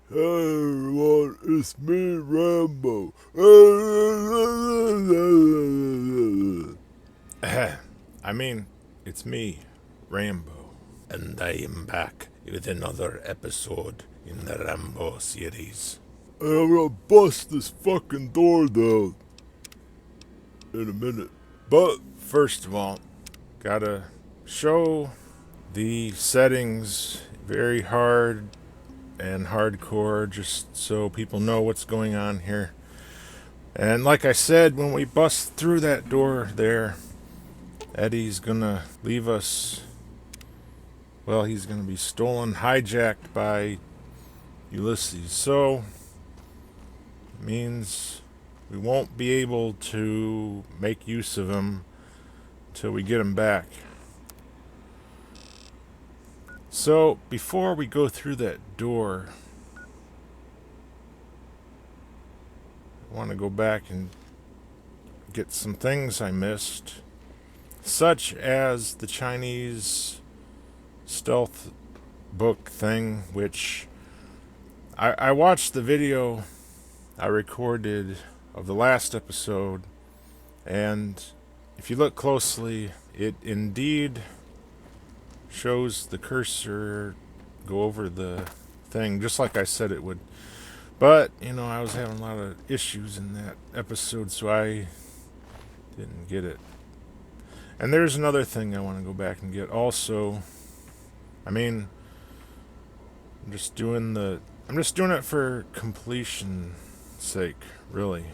Hey everyone, it's me, Rambo. I mean, it's me, Rambo, and I am back with another episode in the Rambo series. And I'm gonna bust this fucking door down in a minute. But first of all, gotta show the settings very hard and hardcore just so people know what's going on here. And like I said, when we bust through that door there, Eddie's gonna leave us. Well, he's gonna be stolen, hijacked by Ulysses. So, it means we won't be able to make use of him till we get him back. So, before we go through that door, I want to go back and get some things I missed, such as the Chinese stealth book thing, which I watched the video I recorded of the last episode, and if you look closely, it indeed shows the cursor go over the thing, just like I said it would. But, I was having a lot of issues in that episode, so I didn't get it. And there's another thing I want to go back and get also. I mean, I'm just doing it for completion sake, really.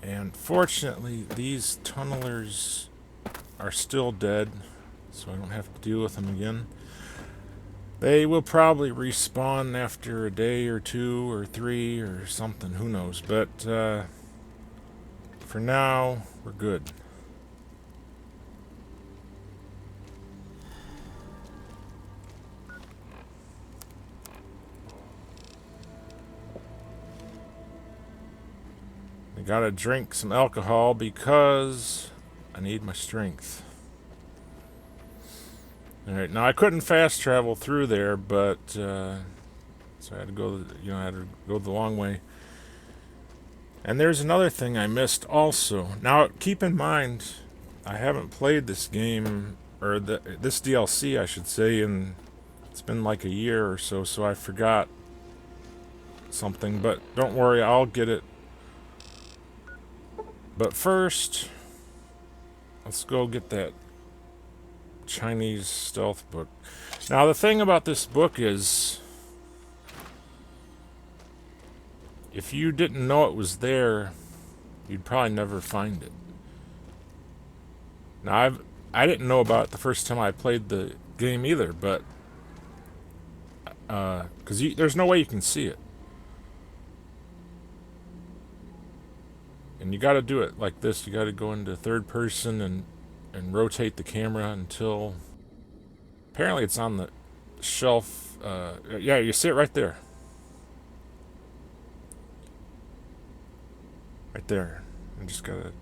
And fortunately, these tunnelers are still dead, so I don't have to deal with them again. They will probably respawn after a day or two or three or something, who knows. But for now, we're good. I gotta drink some alcohol because I need my strength. Alright, now I couldn't fast travel through there, but so I had to go, I had to go the long way. And there's another thing I missed also. Now, keep in mind, I haven't played this game, or this DLC, I should say, and it's been like a year or so, so I forgot something. But don't worry, I'll get it. But first, let's go get that Chinese stealth book. Now, the thing about this book is, if you didn't know it was there, you'd probably never find it. Now, I didn't know about it the first time I played the game either, but because there's no way you can see it, and you got to do it like this. You got to go into third person and rotate the camera until apparently it's on the shelf. Yeah, you see it right there. Right there. You just gotta.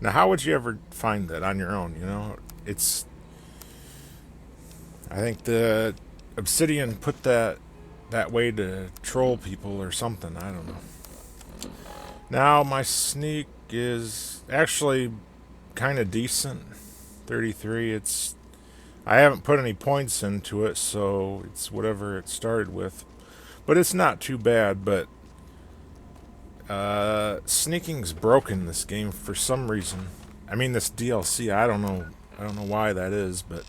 Now, how would you ever find that on your own? It's. I think the Obsidian put that way to troll people or something. I don't know. Now, my sneak is actually kind of decent. 33. I haven't put any points into it, so it's whatever it started with. But it's not too bad, but sneaking's broken in this game for some reason. I mean, this DLC, I don't know why that is, but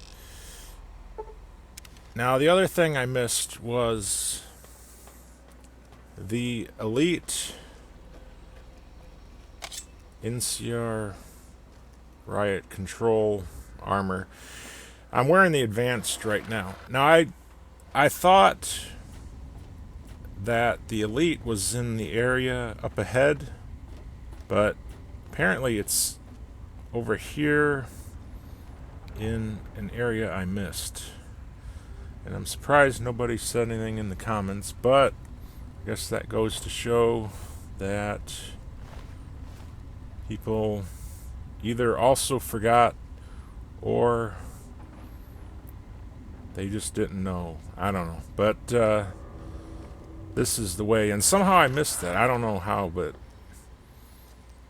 now the other thing I missed was the elite NCR riot control armor. I'm wearing the advanced right now. Now, I thought that the elite was in the area up ahead, but apparently it's over here in an area I missed. And I'm surprised nobody said anything in the comments, but I guess that goes to show that people either also forgot or they just didn't know. I don't know. But this is the way. And somehow I missed that. I don't know how, but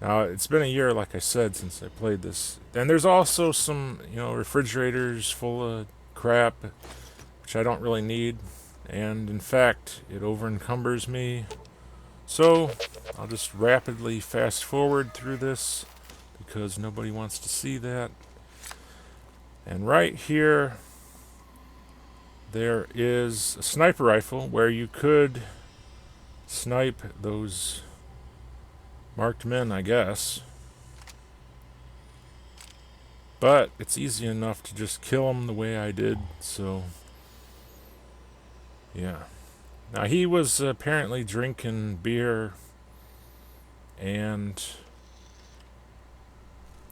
now it's been a year, like I said, since I played this. And there's also some, refrigerators full of crap, which I don't really need. And in fact, it over encumbers me. So I'll just rapidly fast forward through this because nobody wants to see that. And right here, there is a sniper rifle where you could snipe those marked men, I guess. But it's easy enough to just kill them the way I did, so yeah. Now he was apparently drinking beer, and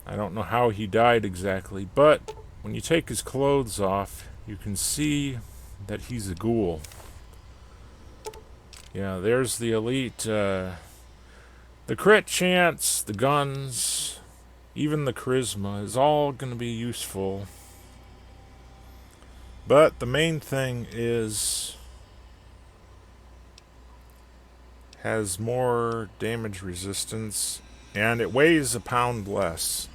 I don't know how he died exactly, but when you take his clothes off, you can see that he's a ghoul. Yeah, there's the elite, the crit chance, the guns, even the charisma is all going to be useful. But the main thing is has more damage resistance, and it weighs a pound less.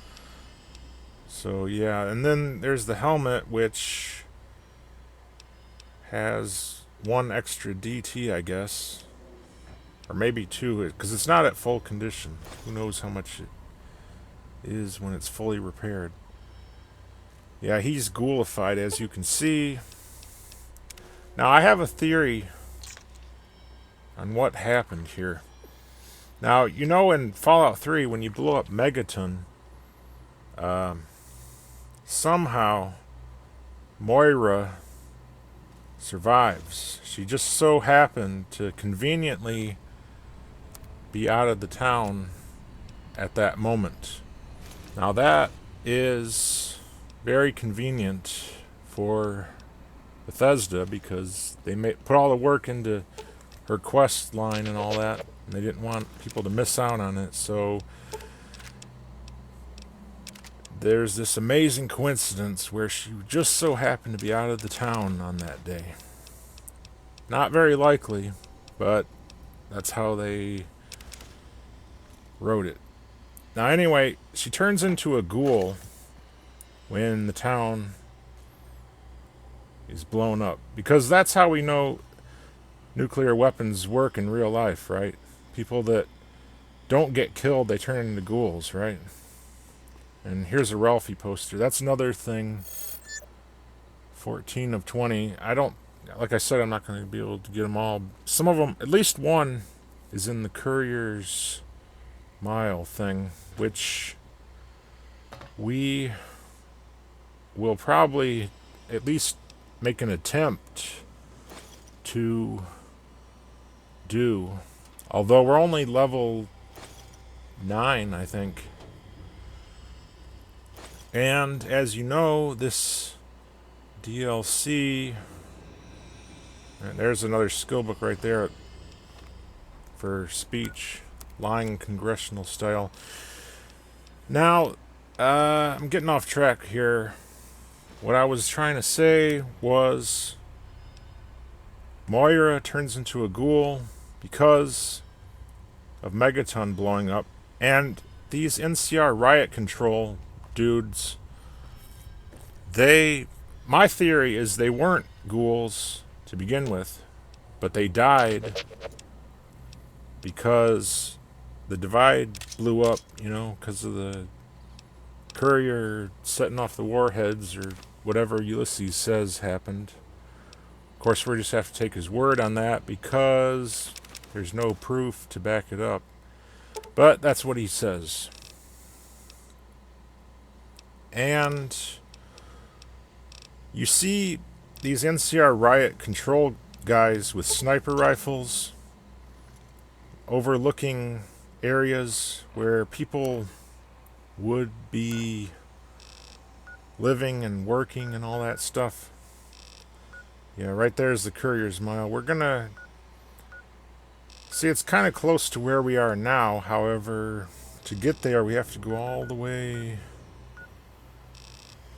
So yeah, and then there's the helmet, which has 1 extra DT, I guess. Or maybe 2, because it's not at full condition. Who knows how much it is when it's fully repaired. Yeah, he's ghoulified, as you can see. Now, I have a theory on what happened here. Now, in Fallout 3, when you blow up Megaton, somehow Moira survives. She just so happened to conveniently be out of the town at that moment. Now that is very convenient for Bethesda because they put all the work into her quest line and all that, and they didn't want people to miss out on it. So there's this amazing coincidence where she just so happened to be out of the town on that day. Not very likely, but that's how they wrote it. Now anyway, she turns into a ghoul when the town is blown up. Because that's how we know nuclear weapons work in real life, right? People that don't get killed, they turn into ghouls, right? And here's a Ralphie poster. That's another thing. 14 of 20. Like I said, I'm not going to be able to get them all. Some of them, at least one, is in the Courier's Mile thing, which we will probably at least make an attempt to do. Although we're only level 9, I think. And as you know, this DLC, and there's another skill book right there for speech, lying congressional style. Now, I'm getting off track here. What I was trying to say was Moira turns into a ghoul because of Megaton blowing up, and these NCR riot control dudes, my theory is they weren't ghouls to begin with, but they died because the divide blew up, because of the courier setting off the warheads or whatever Ulysses says happened. Of course, we just have to take his word on that because there's no proof to back it up. But that's what he says. And you see these NCR riot control guys with sniper rifles overlooking areas where people would be living and working and all that stuff. Yeah, right there's the Courier's Mile. We're gonna see, it's kind of close to where we are now. However, to get there, we have to go all the way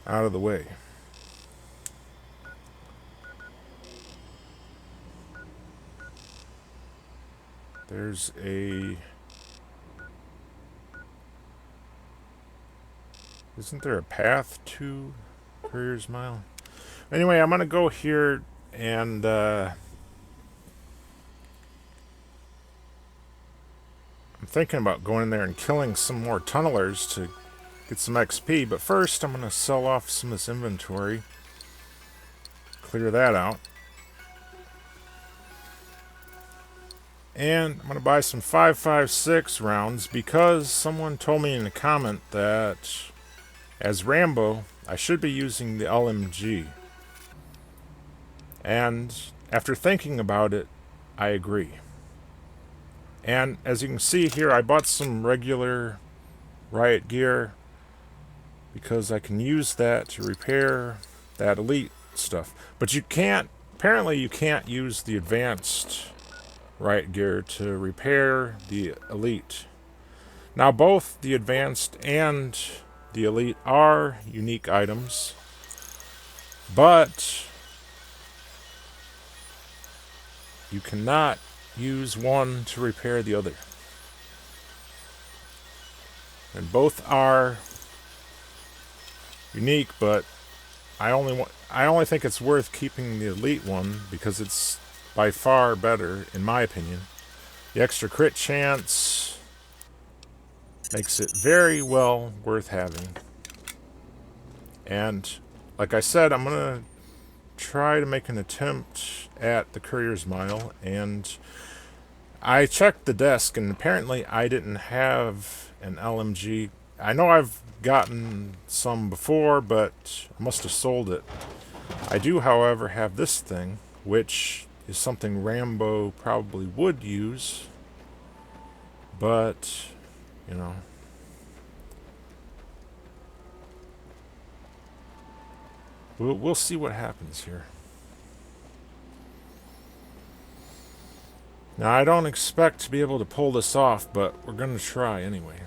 out of the way. There's a... Isn't there a path to Courier's Mile? Anyway, I'm going to go here and... I'm thinking about going in there and killing some more tunnelers to get some XP, but first I'm going to sell off some of this inventory. Clear that out. And I'm going to buy some 5.56 rounds because someone told me in a comment that as Rambo, I should be using the LMG. And after thinking about it, I agree. And as you can see here, I bought some regular riot gear because I can use that to repair that elite stuff. But you can't, apparently you can't use the advanced riot gear to repair the elite. Now both the advanced and the elite are unique items, but you cannot use one to repair the other. And both are unique, but I only think it's worth keeping the elite one because it's by far better, in my opinion. The extra crit chance makes it very well worth having. And like I said, I'm gonna try to make an attempt at the Courier's Mile, and I checked the desk and apparently I didn't have an LMG. I know I've gotten some before, but I must have sold it. I do, however, have this thing, which is something Rambo probably would use, but, you know. We'll see what happens here. Now, I don't expect to be able to pull this off, but we're going to try anyway.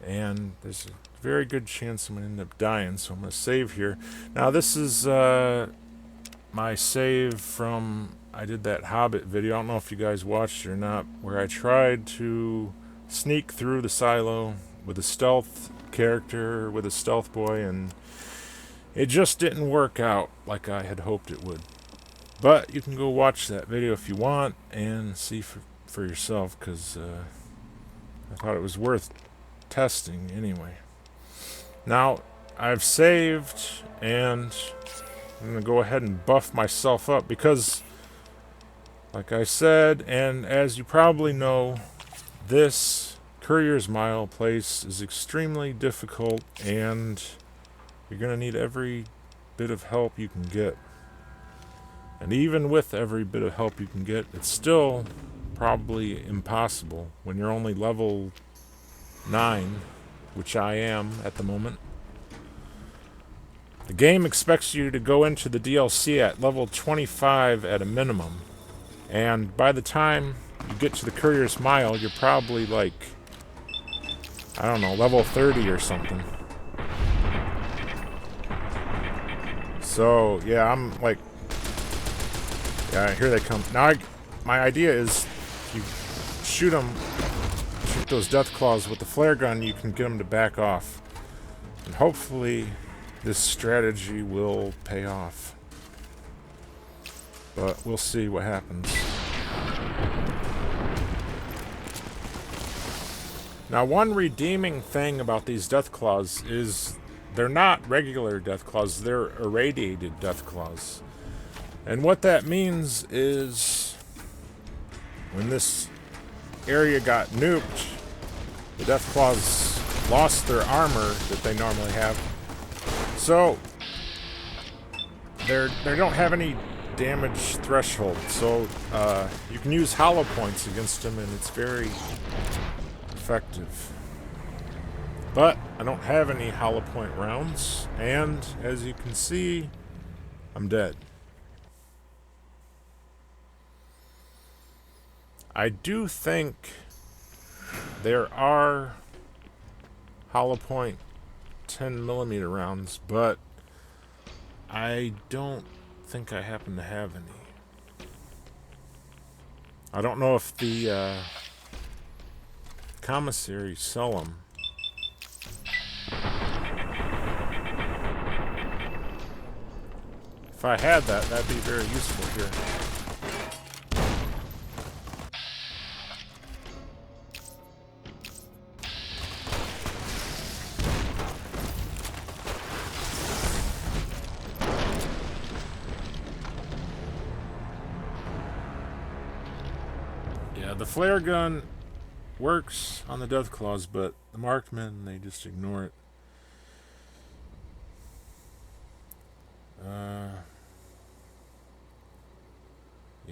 And there's a very good chance I'm going to end up dying, so I'm going to save here. Now, this is my save from... I did that Hobbit video. I don't know if you guys watched it or not, where I tried to sneak through the silo with a stealth character, with a stealth boy, and it just didn't work out like I had hoped it would. But you can go watch that video if you want and see for yourself, because I thought it was worth testing anyway. Now, I've saved, and I'm going to go ahead and buff myself up because, like I said, and as you probably know, this Courier's Mile place is extremely difficult, and you're going to need every bit of help you can get. And even with every bit of help you can get, it's still probably impossible when you're only level 9, which I am at the moment. The game expects you to go into the DLC at level 25 at a minimum. And by the time you get to the Courier's Mile, you're probably like, I don't know, level 30 or something. So, yeah, I'm like... Yeah, here they come. Now, my idea is you shoot those death claws with the flare gun, you can get them to back off. And hopefully this strategy will pay off. But we'll see what happens. Now, one redeeming thing about these death claws is they're not regular death claws, they're irradiated death claws. And what that means is when this area got nuked, the death claws lost their armor that they normally have. So they don't have any damage threshold. So you can use hollow points against them, and it's very effective. But I don't have any hollow point rounds, and as you can see, I'm dead. I do think there are hollow point 10mm rounds, but I don't think I happen to have any. I don't know if the commissary sell them. If I had that, that'd be very useful here. Yeah, the flare gun works on the Deathclaws, but the Markmen, they just ignore it.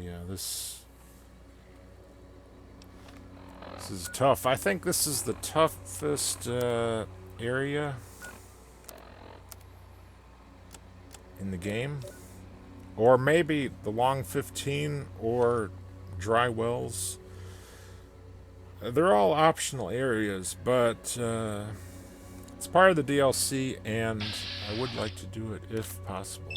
Yeah, this is tough. I think this is the toughest area in the game. Or maybe the Long 15 or Dry Wells. They're all optional areas, but it's part of the DLC, and I would like to do it if possible.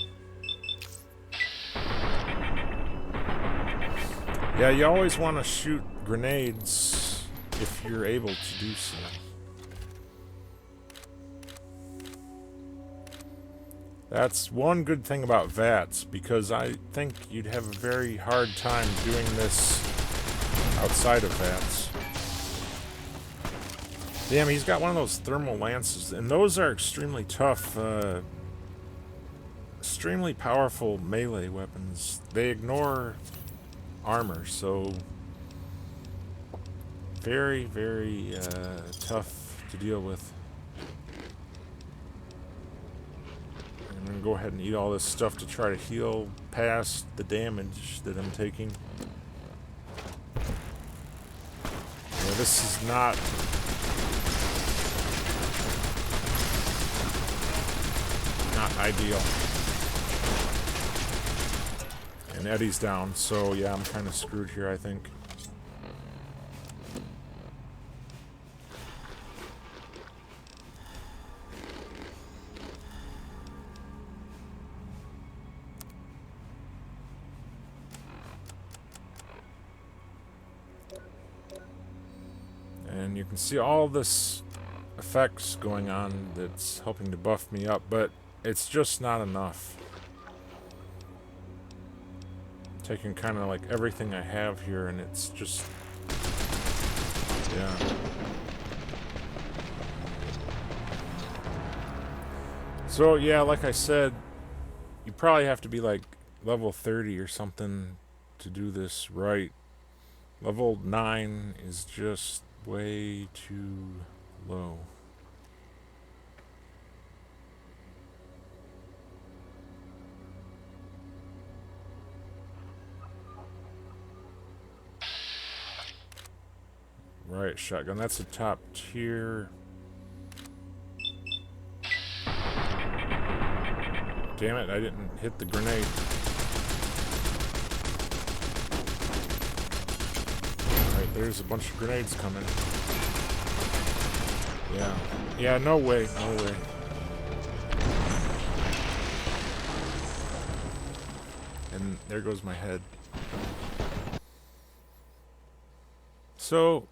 Yeah, you always want to shoot grenades if you're able to do so. That's one good thing about VATS, because I think you'd have a very hard time doing this outside of VATS. Damn, he's got one of those thermal lances, and those are extremely tough, extremely powerful melee weapons. They ignore armor, so very, very tough to deal with. I'm gonna go ahead and eat all this stuff to try to heal past the damage that I'm taking. Yeah, this is not ideal. And Eddie's down, so yeah, I'm kind of screwed here, I think. And you can see all this effects going on that's helping to buff me up, but it's just not enough. Taking kind of like everything I have here, and it's just, yeah. So yeah, like I said, you probably have to be like level 30 or something to do this right. Level 9 is just way too low. Right, shotgun. That's a top tier. Damn it, I didn't hit the grenade. Alright, there's a bunch of grenades coming. Yeah. Yeah, no way, no way. And there goes my head. So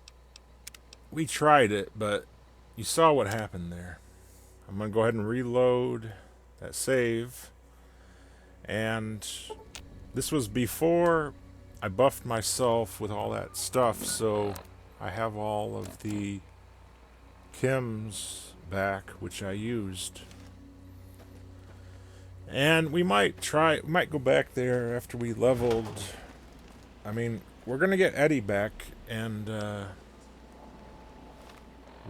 we tried it, but you saw what happened there. I'm going to go ahead and reload that save. And this was before I buffed myself with all that stuff, so I have all of the chems back, which I used. And we might go back there after we leveled. I mean, we're going to get Eddie back, and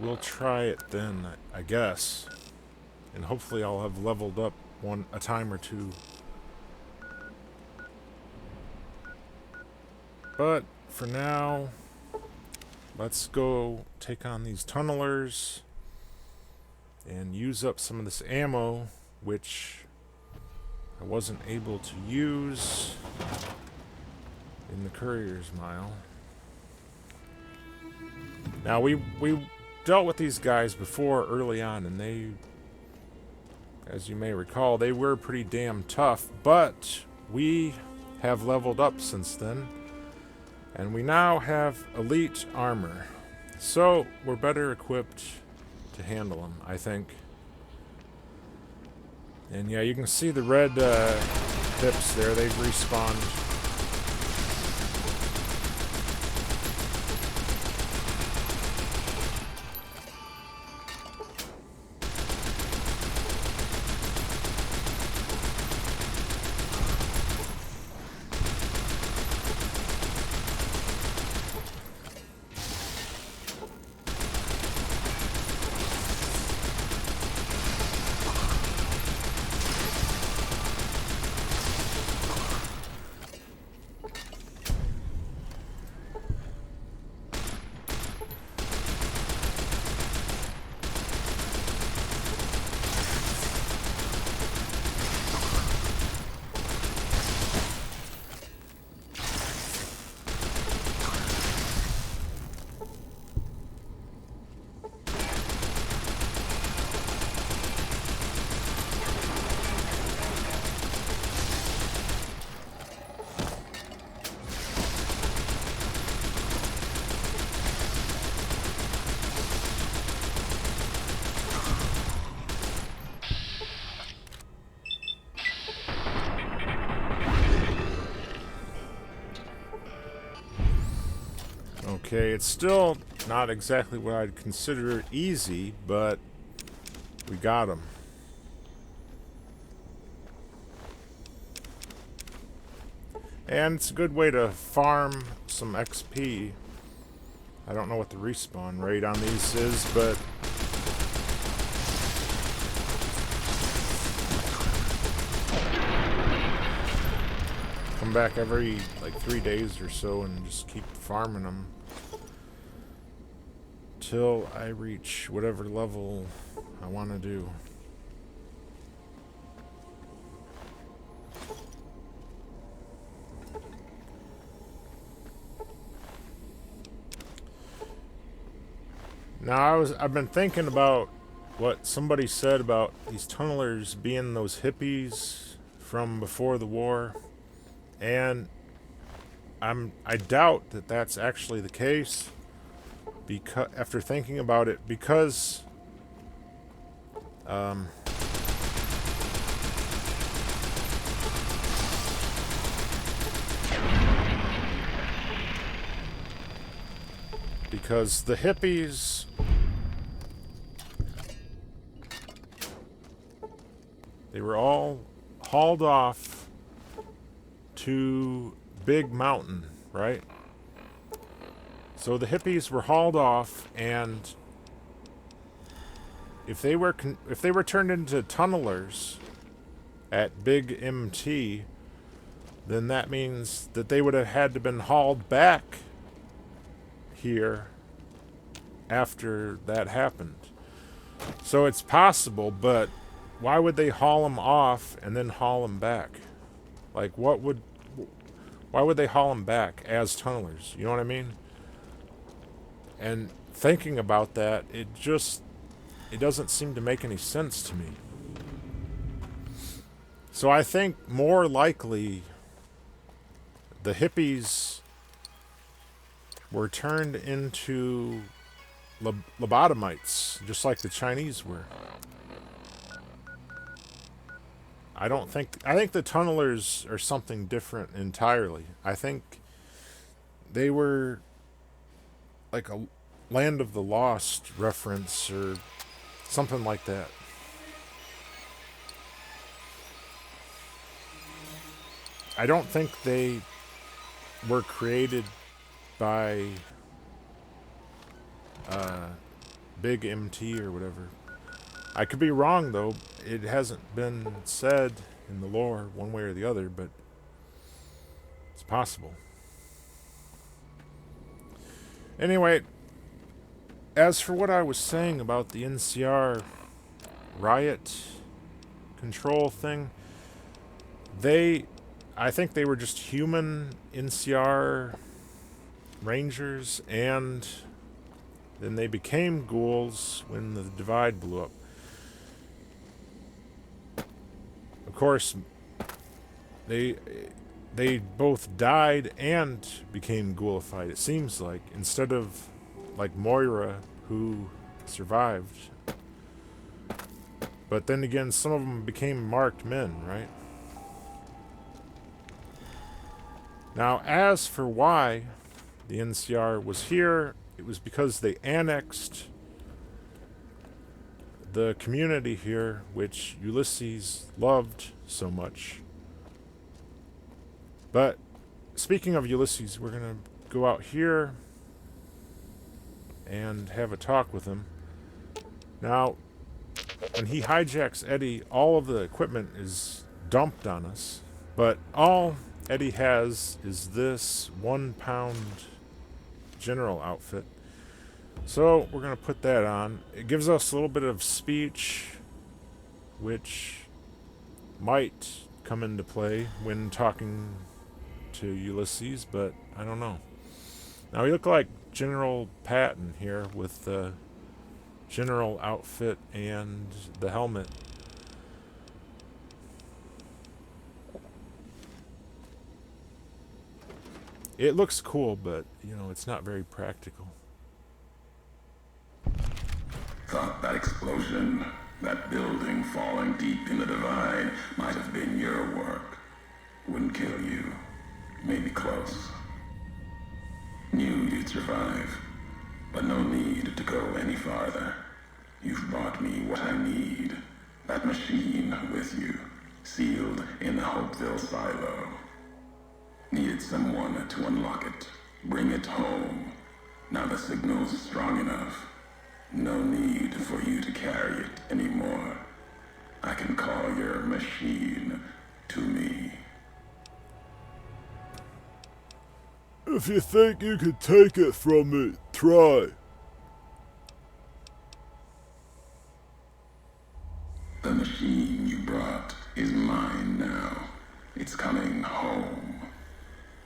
we'll try it then, I guess. And hopefully I'll have leveled up a time or two. But for now, let's go take on these tunnelers and use up some of this ammo, which I wasn't able to use in the Courier's Mile. Now, we dealt with these guys before early on, and they, as you may recall, they were pretty damn tough, but we have leveled up since then, and we now have elite armor. So, we're better equipped to handle them, I think. And yeah, you can see the red pips there, they've respawned. Okay, it's still not exactly what I'd consider easy, but we got him. And it's a good way to farm some XP. I don't know what the respawn rate on these is, but come back every like 3 days or so and just keep farming them till I reach whatever level I want to do. Now I've been thinking about what somebody said about these tunnelers being those hippies from before the war, and I doubt that that's actually the case. Because after thinking about it, because the hippies they were all hauled off to Big Mountain, right? So the hippies were hauled off, and if they were turned into tunnelers at Big MT, then that means that they would have had to been hauled back here after that happened. So it's possible, but why would they haul them off and then haul them back? Like, why would they haul them back as tunnelers? You know what I mean? And thinking about that, it doesn't seem to make any sense to me. So I think more likely the hippies were turned into lobotomites, just like the Chinese were. I think the tunnelers are something different entirely. I think they were like a Land of the Lost reference or something like that. I don't think they were created by Big MT or whatever. I could be wrong, though. It hasn't been said in the lore one way or the other, but it's possible. Anyway, as for what I was saying about the NCR riot control thing, I think they were just human NCR Rangers, and Then they became ghouls when the divide blew up. Of course, they both died and became ghoulified, it seems like, instead of like Moira, who survived. But then again, some of them became marked men, right? Now, as for why the NCR was here, it was because they annexed the community here, which Ulysses loved so much. But speaking of Ulysses, we're going to go out here and have a talk with him. Now, when he hijacks Eddie, all of the equipment is dumped on us, but all Eddie has is this 1 pound general outfit. So we're going to put that on. It gives us a little bit of speech, which might come into play when talking to Ulysses, but I don't know. Now we look like General Patton here with the general outfit and the helmet. It looks cool, but, you know, it's not very practical. Thought that explosion, that building falling deep in the divide, might have been your work. Wouldn't kill you. Maybe close. Knew you'd survive, but no need to go any farther. You've brought me what I need. That machine with you, sealed in the Hopeville silo. Needed someone to unlock it, bring it home. Now the signal's strong enough. No need for you to carry it anymore. I can call your machine to me. If you think you can take it from me, try. The machine you brought is mine now. It's coming home.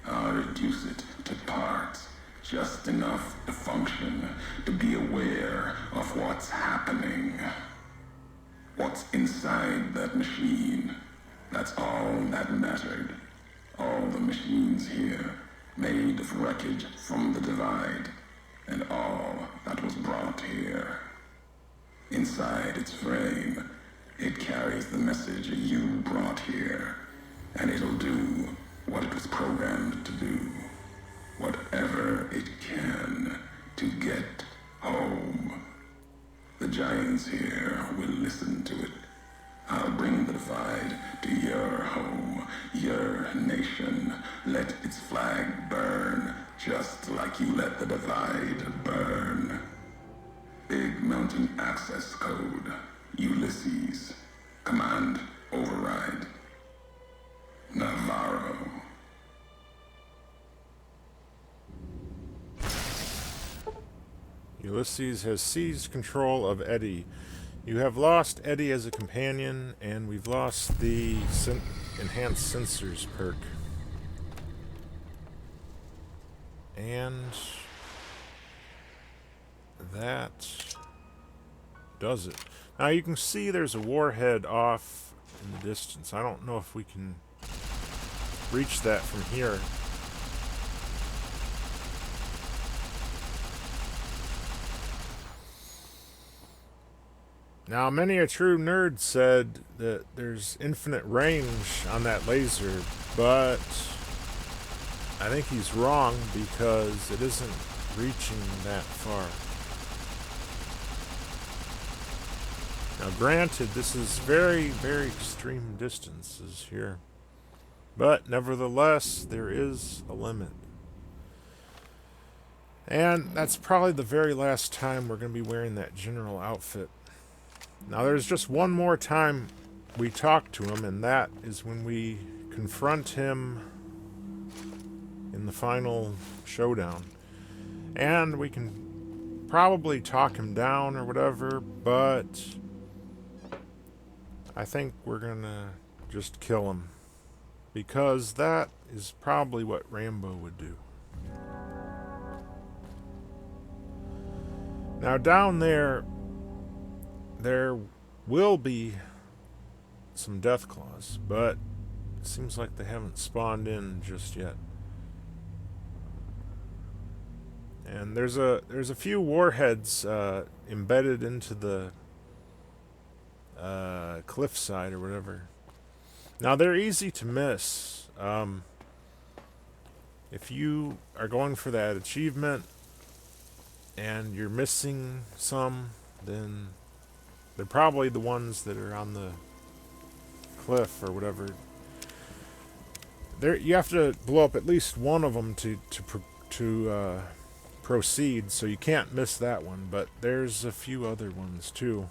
I'll reduce it to parts, just enough to function, to be aware of what's happening. What's inside that machine, that's all that mattered. All the machines here, made of wreckage from the divide, and all that was brought here. Inside its frame, it carries the message you brought here, and it'll do what it was programmed to do. Whatever it can to get home. The giants here will listen to it. I'll bring the divide to your home, your nation. Let its flag burn, just like you let the divide burn. Big mountain access code, Ulysses. Command override. Navarro. Ulysses has seized control of Eddie. You have lost Eddie as a companion, and we've lost the enhanced sensors perk. And that does it. Now you can see there's a warhead off in the distance. I don't know if we can reach that from here. Now, many a true nerd said that there's infinite range on that laser, but I think he's wrong because it isn't reaching that far. Now, granted, this is very, very extreme distances here, but nevertheless, there is a limit. And that's probably the very last time we're going to be wearing that general outfit. Now, there's just one more time we talk to him, and that is when we confront him in the final showdown. And we can probably talk him down or whatever, but I think we're gonna just kill him, because that is probably what Rambo would do. Now down there will be some death claws, but it seems like they haven't spawned in just yet. And there's a few warheads embedded into the cliffside or whatever. Now they're easy to miss. If you are going for that achievement and you're missing some, then they're probably the ones that are on the cliff or whatever. There, you have to blow up at least one of them to proceed, so you can't miss that one. But there's a few other ones too.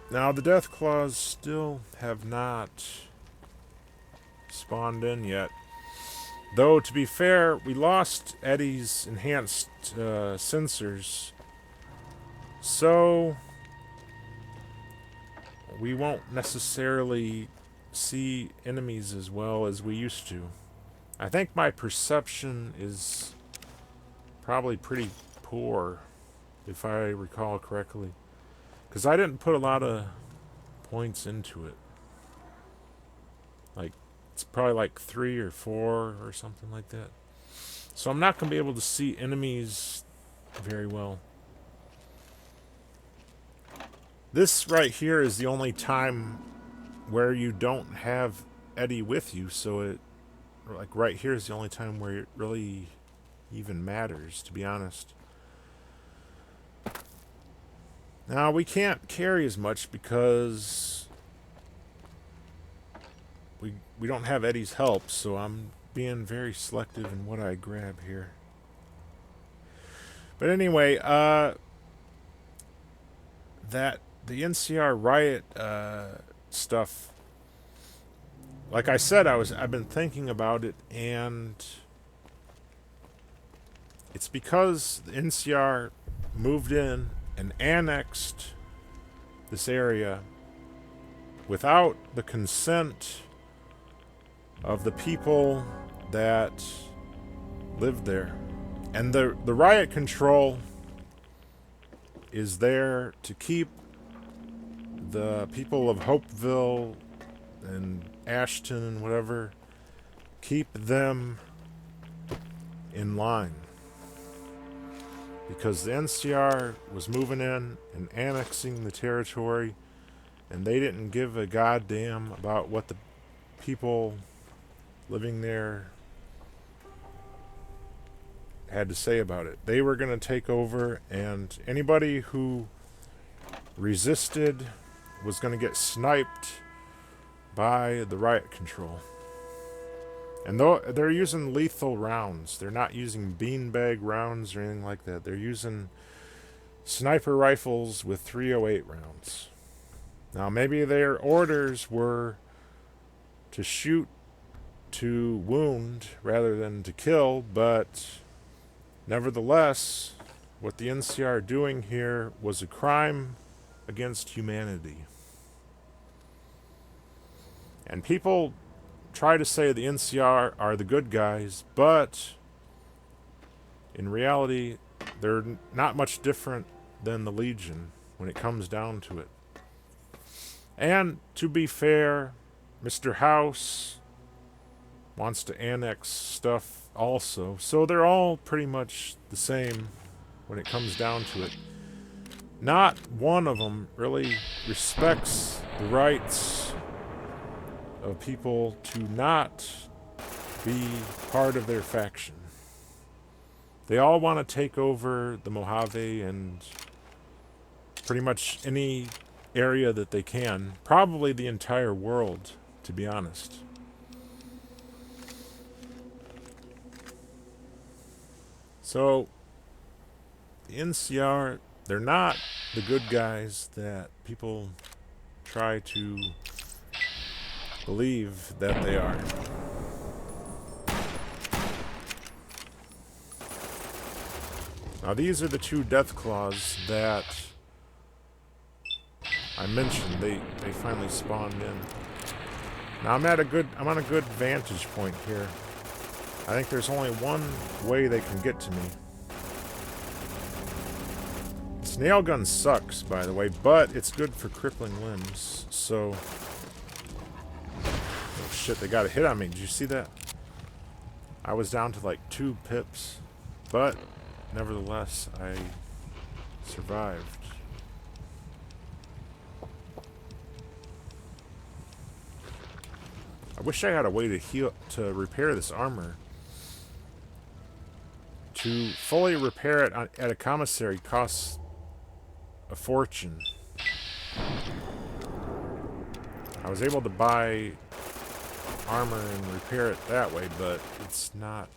Now the death claws still have not spawned in yet. Though, to be fair, we lost Eddie's enhanced sensors, so we won't necessarily see enemies as well as we used to. I think my perception is probably pretty poor, if I recall correctly, because I didn't put a lot of points into it. Like, it's probably like 3 or 4 or something like that. So I'm not going to be able to see enemies very well. This right here is the only time where you don't have Eddie with you, so it, like right here is the only time where it really even matters, to be honest. Now we can't carry as much because we don't have Eddie's help, so I'm being very selective in what I grab here. But anyway, that the NCR riot stuff, like I said, I've been thinking about it, and it's because the NCR moved in and annexed this area without the consent of the people that lived there. And the riot control is there to keep the people of Hopeville and Ashton and whatever, keep them in line. Because the NCR was moving in and annexing the territory, and they didn't give a goddamn about what the people living there had to say about it. They were going to take over, and anybody who resisted was going to get sniped by the riot control. And they're using lethal rounds. They're not using beanbag rounds or anything like that. They're using sniper rifles with .308 rounds. Now, maybe their orders were to shoot to wound rather than to kill, but nevertheless, what the NCR are doing here was a crime against humanity. And people try to say the NCR are the good guys, but in reality, they're not much different than the Legion when it comes down to it. And to be fair, Mr. House wants to annex stuff also, so they're all pretty much the same when it comes down to it. Not one of them really respects the rights of people to not be part of their faction. They all want to take over the Mojave and pretty much any area that they can. Probably the entire world, to be honest. So, the NCR, they're not the good guys that people try to believe that they are. Now these are the 2 death claws that I mentioned. They finally spawned in. Now I'm on a good vantage point here. I think there's only one way they can get to me. This nail gun sucks, by the way, but it's good for crippling limbs, so... Oh shit, they got a hit on me. Did you see that? I was down to like 2 pips, but nevertheless, I survived. I wish I had a way to repair this armor. To fully repair it at a commissary costs a fortune. I was able to buy armor and repair it that way, but it's not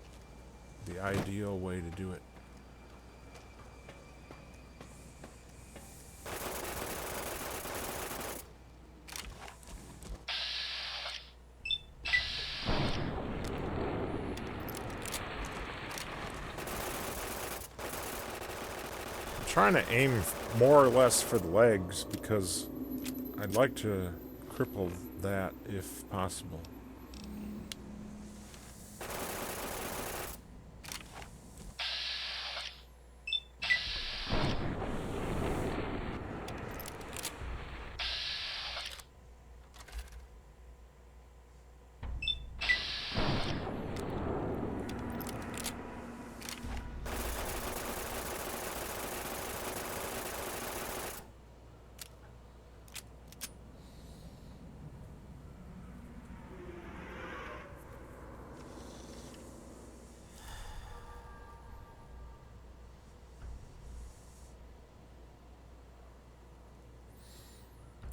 the ideal way to do it. Trying to aim more or less for the legs because I'd like to cripple that if possible.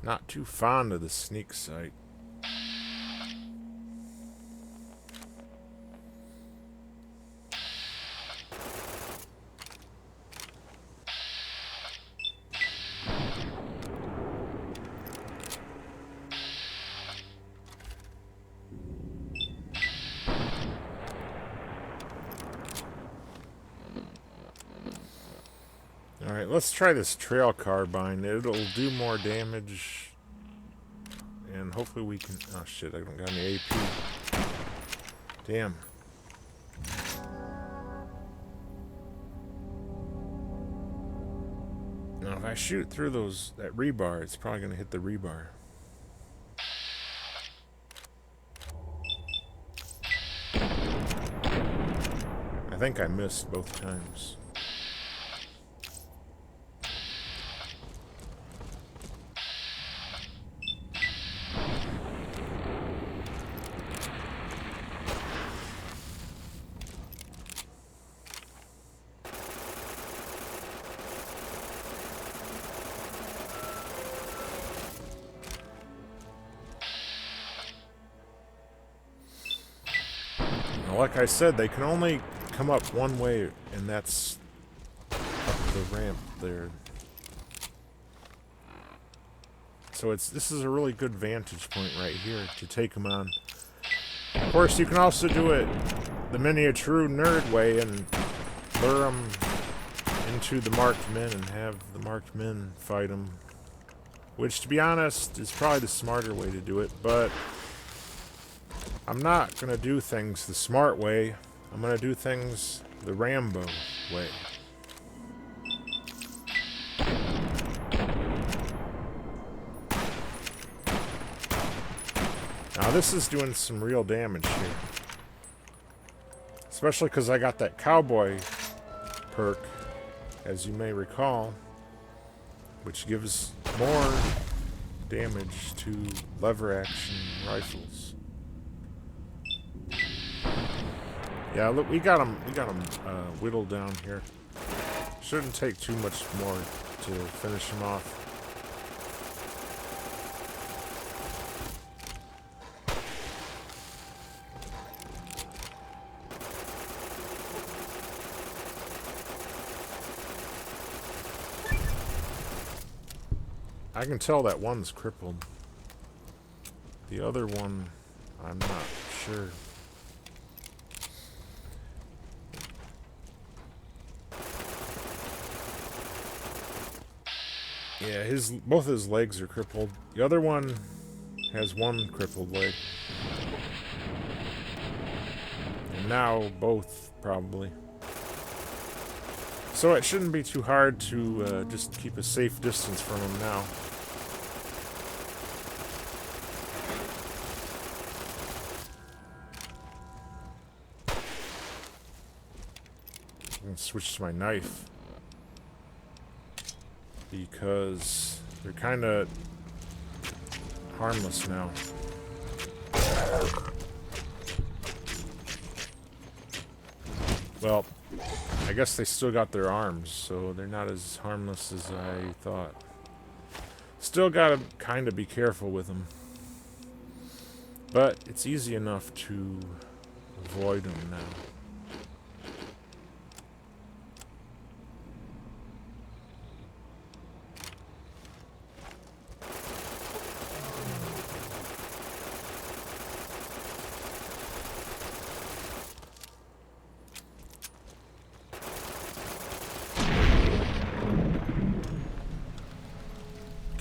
Not too fond of the sneak sight. Alright, let's try this trail carbine. It'll do more damage. And hopefully we can... Oh shit, I don't got any AP. Damn. Now if I shoot through that rebar, it's probably going to hit the rebar. I think I missed both times. Like I said, they can only come up one way, and that's up the ramp there. So this is a really good vantage point right here to take them on. Of course, you can also do it the miniature nerd way and lure them into the marked men and have the marked men fight them. Which, to be honest, is probably the smarter way to do it, but I'm not going to do things the smart way. I'm going to do things the Rambo way. Now this is doing some real damage here. Especially because I got that cowboy perk, as you may recall, which gives more damage to lever action rifles. Yeah, look, we got him whittled down here. Shouldn't take too much more to finish him off. I can tell that one's crippled. The other one, I'm not sure. Yeah, both his legs are crippled. The other one has one crippled leg. And now both, probably. So it shouldn't be too hard to just keep a safe distance from him now. I'm going to switch to my knife. Because they're kind of harmless now. Well, I guess they still got their arms, so they're not as harmless as I thought. Still gotta kind of be careful with them. But it's easy enough to avoid them now.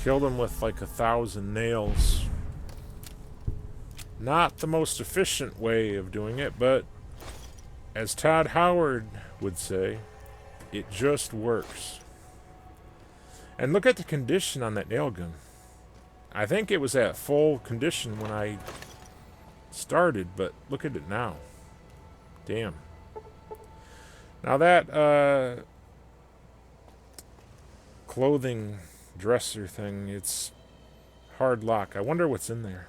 Killed him with like 1,000 nails. Not the most efficient way of doing it, but as Todd Howard would say, it just works. And look at the condition on that nail gun. I think it was at full condition when I started, but look at it now. Damn. Now that clothing dresser thing, it's hard lock. I wonder what's in there.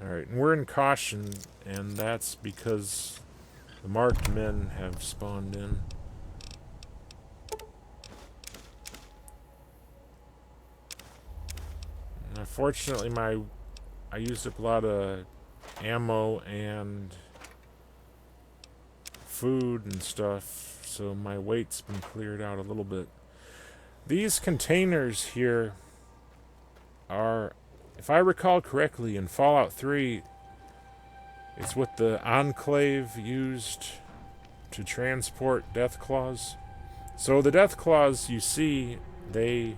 Alright, and we're in caution, and that's because the marked men have spawned in. And unfortunately, I used up a lot of ammo and food and stuff, so my weight's been cleared out a little bit. These containers here are, if I recall correctly, in Fallout 3, it's what the Enclave used to transport Deathclaws. So the Deathclaws you see, they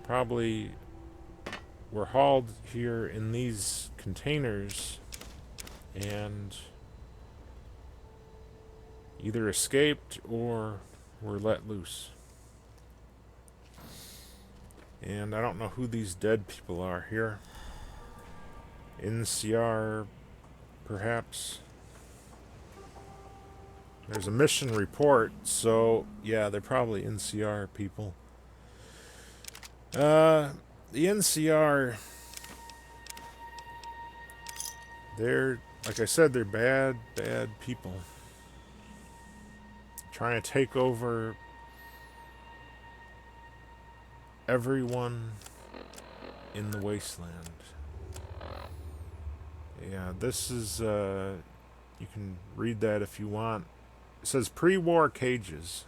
probably were hauled here in these containers and either escaped or were let loose. And I don't know who these dead people are here. NCR, perhaps. There's a mission report, so yeah, they're probably NCR people. The NCR, they're, like I said, they're bad people. Trying to take over everyone in the wasteland. Yeah, this is, you can read that if you want. It says pre-war cages.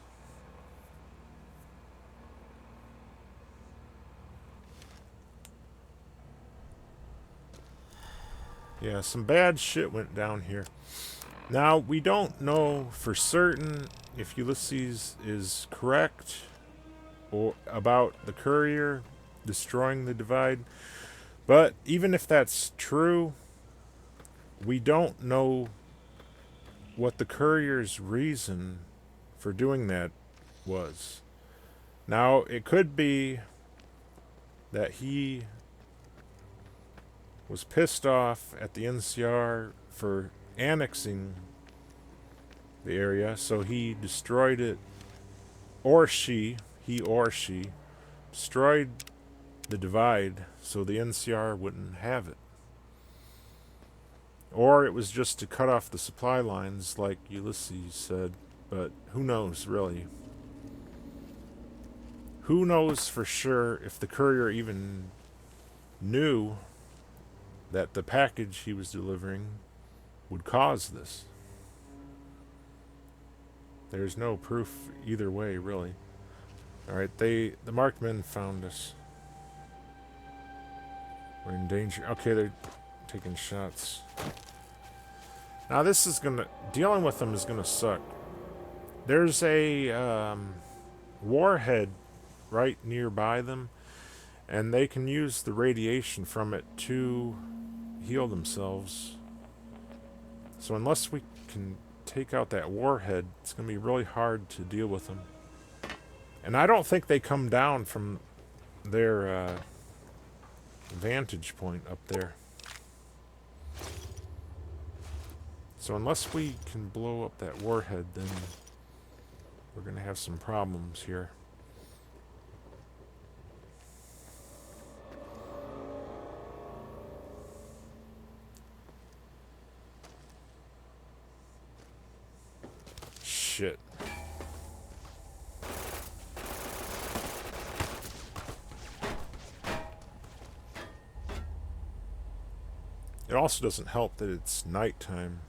Yeah, some bad shit went down here. Now, we don't know for certain if Ulysses is correct or about the courier destroying the divide. But even if that's true, we don't know what the courier's reason for doing that was. Now, it could be that he was pissed off at the NCR for annexing the area, so he destroyed it, or he or she destroyed the divide so the NCR wouldn't have it. Or it was just to cut off the supply lines like Ulysses said, but who knows, really. Who knows for sure if the courier even knew that the package he was delivering would cause this. There's no proof either way, really. Alright, the marked men found us. We're in danger. Okay, they're taking shots. Now this is gonna, dealing with them is gonna suck. There's a warhead right nearby them, and they can use the radiation from it to heal themselves. So unless we can take out that warhead, it's going to be really hard to deal with them. And I don't think they come down from their vantage point up there. So unless we can blow up that warhead, then we're going to have some problems here. Shit. It also doesn't help that it's nighttime.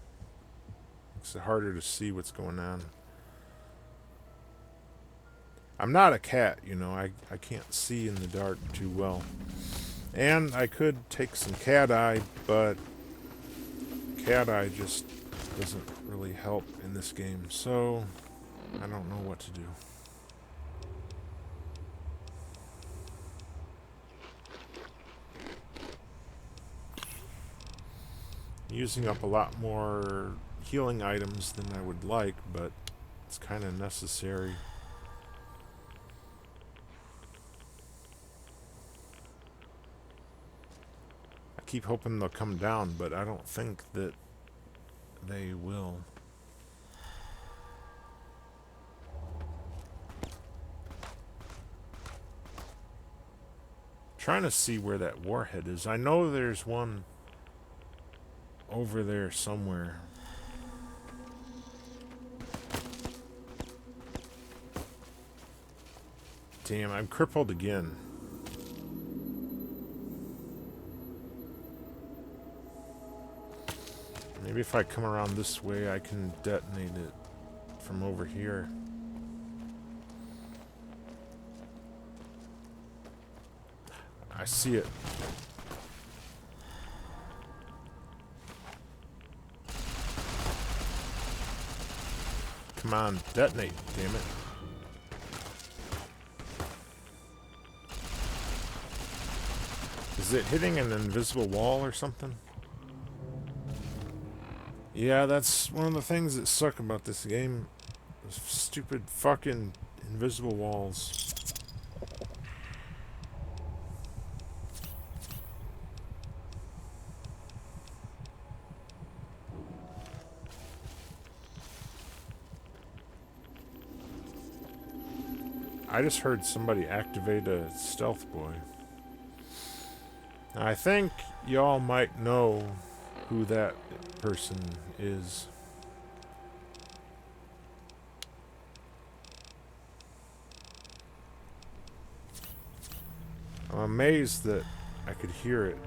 Makes it harder to see what's going on. I'm not a cat, you know. I can't see in the dark too well. And I could take some cat eye, but cat eye just doesn't really help in this game. So I don't know what to do. Using up a lot more healing items than I would like, but it's kind of necessary. I keep hoping they'll come down, but I don't think that they will. Trying to see where that warhead is. I know there's one over there somewhere. Damn, I'm crippled again. Maybe if I come around this way, I can detonate it from over here. I see it. Come on, detonate, damn it. Is it hitting an invisible wall or something? Yeah, that's one of the things that suck about this game. Those stupid fucking invisible walls. I just heard somebody activate a stealth boy. I think y'all might know who that person is. I'm amazed that I could hear it.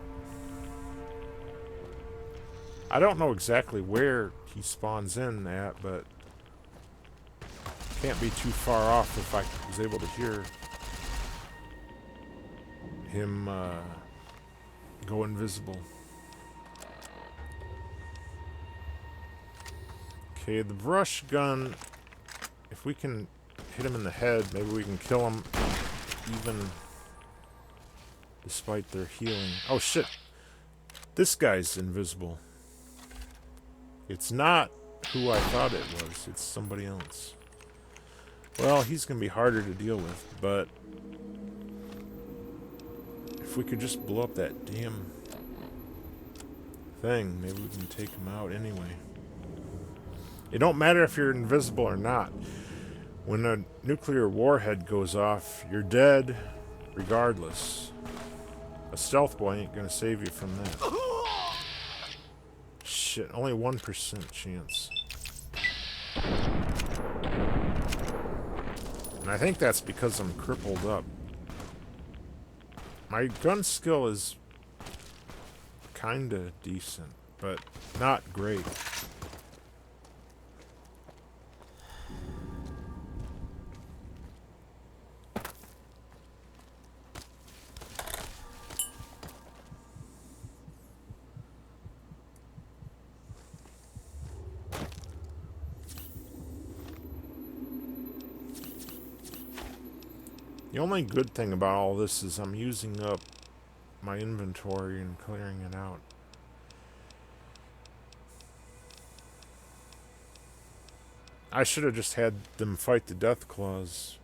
I don't know exactly where he spawns in at, but can't be too far off if I was able to hear him go invisible. Okay, the brush gun, if we can hit him in the head, maybe we can kill him even despite their healing. Oh shit, this guy's invisible. It's not who I thought it was, it's somebody else. Well, he's gonna be harder to deal with, but if we could just blow up that damn thing, maybe we can take him out anyway. It don't matter if you're invisible or not. When a nuclear warhead goes off, you're dead regardless. A stealth boy ain't gonna save you from that. Shit, only 1% chance. And I think that's because I'm crippled up. My gun skill is kinda decent, but not great. The only good thing about all this is I'm using up my inventory and clearing it out. I should have just had them fight the death claws.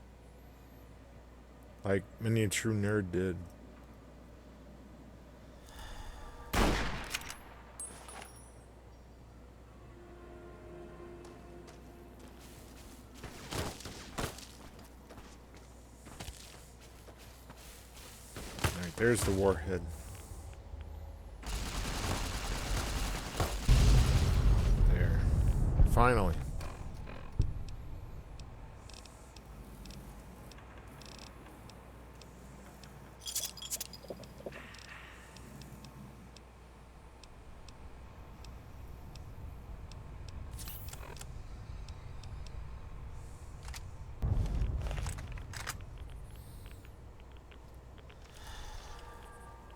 Like many a true nerd did. Alright, there's the warhead. There. Finally.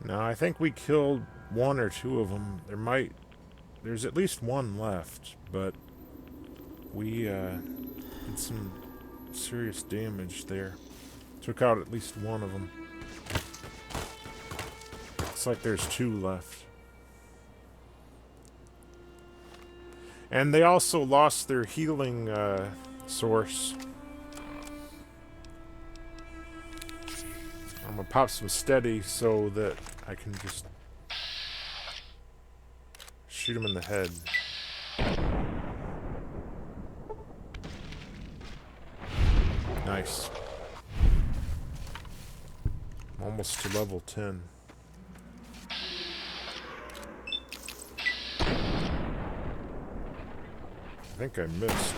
Now, I think we killed one or two of them. There's at least one left, but we did some serious damage there. Took out at least one of them. Looks like there's two left. And they also lost their healing source. I'm gonna pop some steady so that I can just shoot him in the head. Nice. I'm almost to level 10. I think I missed.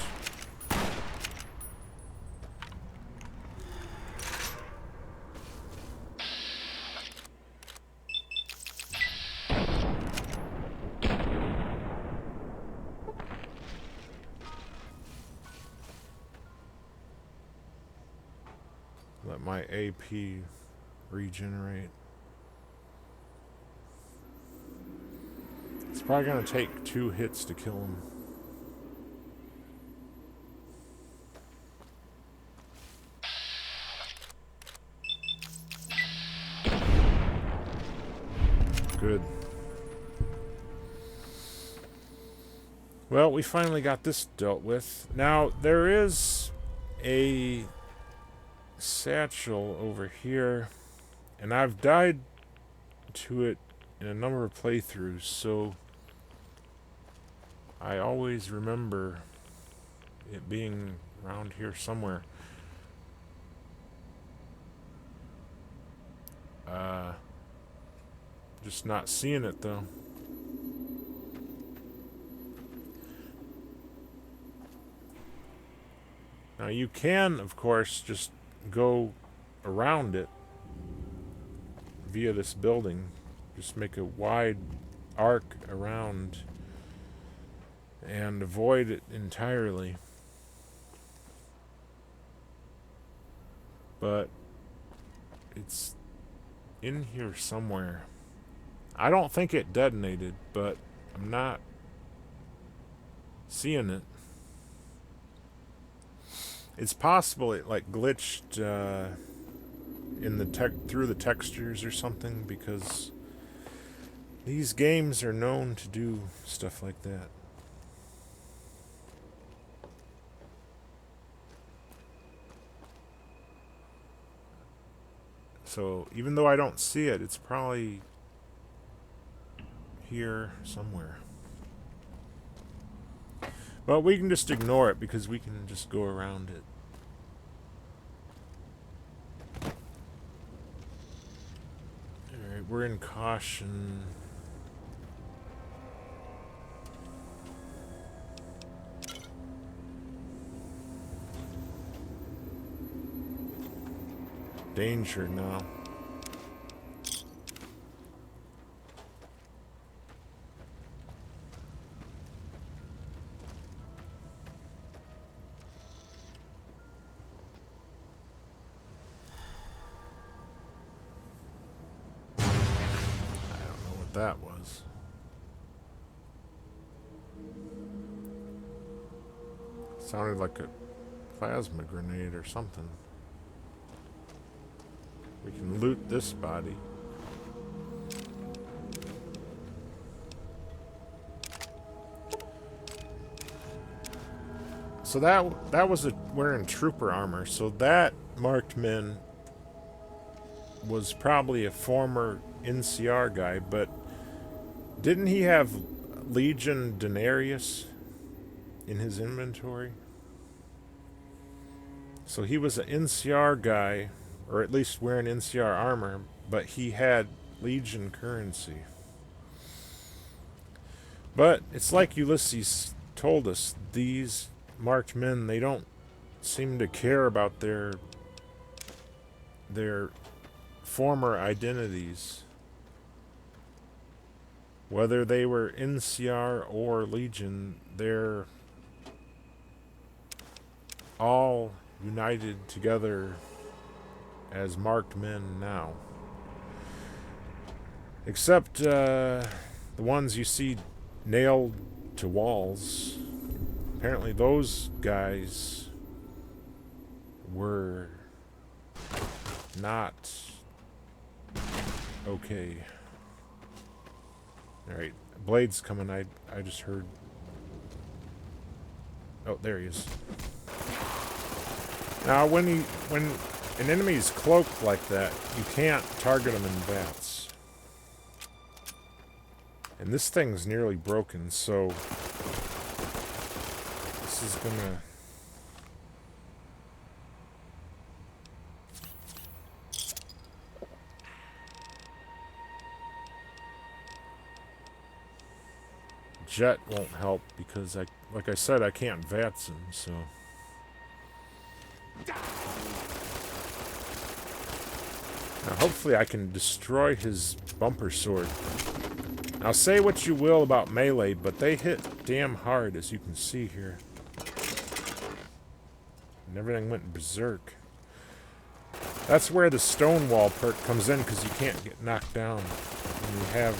Let my AP regenerate. It's probably gonna take 2 hits to kill him. Good. Well, we finally got this dealt with. Now, there is a satchel over here, and I've died to it in a number of playthroughs, so I always remember it being around here somewhere. Just not seeing it though. Now you can, of course, just go around it via this building. Just make a wide arc around and avoid it entirely. But it's in here somewhere. I don't think it detonated, but I'm not seeing it. It's possible it like glitched in the through the textures or something, because these games are known to do stuff like that. So even though I don't see it, it's probably here somewhere. But we can just ignore it because we can just go around it. Alright, we're in caution. Danger now. That was. Sounded like a plasma grenade or something. We can loot this body. So that was wearing trooper armor. So that marked man was probably a former NCR guy, but didn't he have Legion Denarius in his inventory? So he was an NCR guy, or at least wearing NCR armor, but he had Legion currency. But it's like Ulysses told us, these marked men, they don't seem to care about their former identities. Whether they were NCR or Legion, they're all united together as marked men now. Except the ones you see nailed to walls. Apparently those guys were not okay. Alright, Blade's coming. I just heard. Oh, there he is. Now, when an enemy's cloaked like that, you can't target them in bats. And this thing's nearly broken, so this is gonna... Jet won't help because, like I said, I can't VATS him, so... Now, hopefully I can destroy his bumper sword. Now, say what you will about melee, but they hit damn hard, as you can see here. And everything went berserk. That's where the Stonewall perk comes in, because you can't get knocked down when you have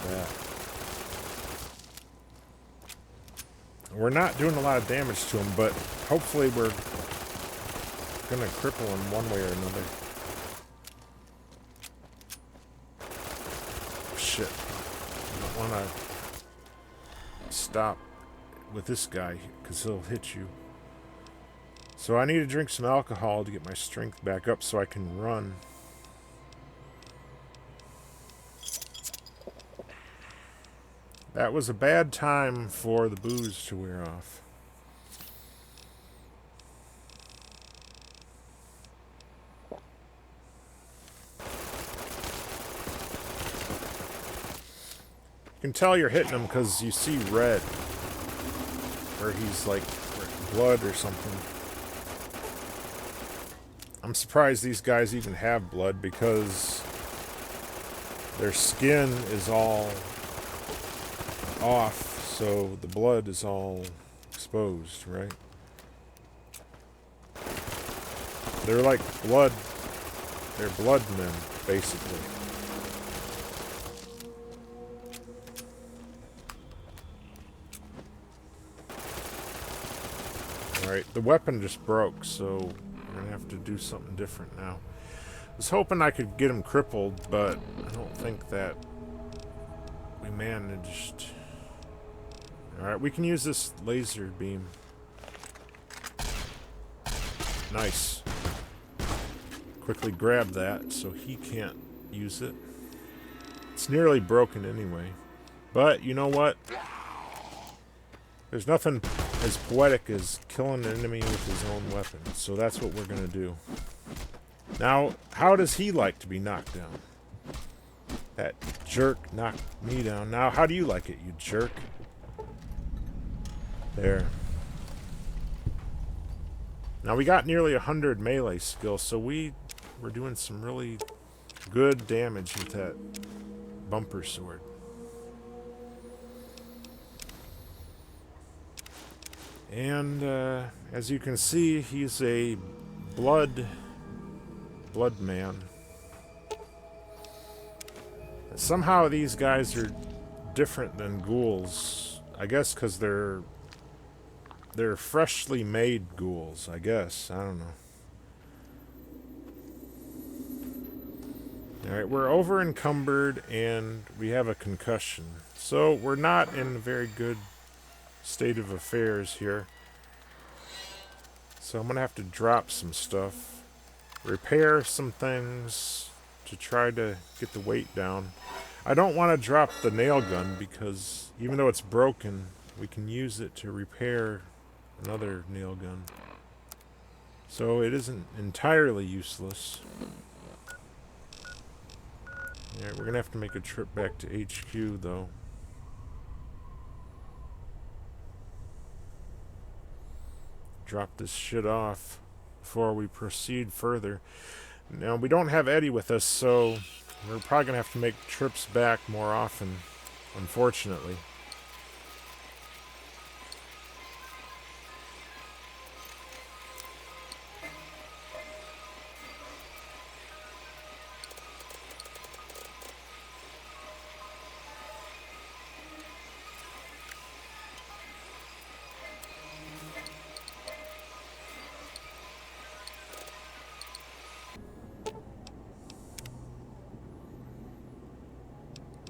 that. We're not doing a lot of damage to him, but hopefully we're gonna cripple him one way or another. Shit. I don't want to stop with this guy, because he'll hit you. So I need to drink some alcohol to get my strength back up so I can run. That was a bad time for the booze to wear off. You can tell you're hitting him because you see red. Or he's like blood or something. I'm surprised these guys even have blood because their skin is all off, so the blood is all exposed, right? They're like blood. They're blood men, basically. Alright, the weapon just broke, so we're gonna have to do something different now. I was hoping I could get him crippled, but I don't think that we managed. Alright, we can use this laser beam. Nice. Quickly grab that so he can't use it. It's nearly broken anyway. But, you know what? There's nothing as poetic as killing an enemy with his own weapon. So that's what we're gonna do. Now, how does he like to be knocked down? That jerk knocked me down. Now, how do you like it, you jerk? There. Now, we got nearly 100 melee skill, so we were doing some really good damage with that bumper sword. And, as you can see, he's a blood man. Somehow these guys are different than ghouls. I guess because they're freshly made ghouls, I guess. I don't know. Alright, we're over encumbered and we have a concussion. So we're not in a very good state of affairs here. So I'm going to have to drop some stuff, repair some things to try to get the weight down. I don't want to drop the nail gun because even though it's broken, we can use it to repair another nail gun. So it isn't entirely useless. Yeah, we're going to have to make a trip back to HQ though. Drop this shit off before we proceed further. Now, we don't have Eddie with us, so we're probably going to have to make trips back more often, unfortunately.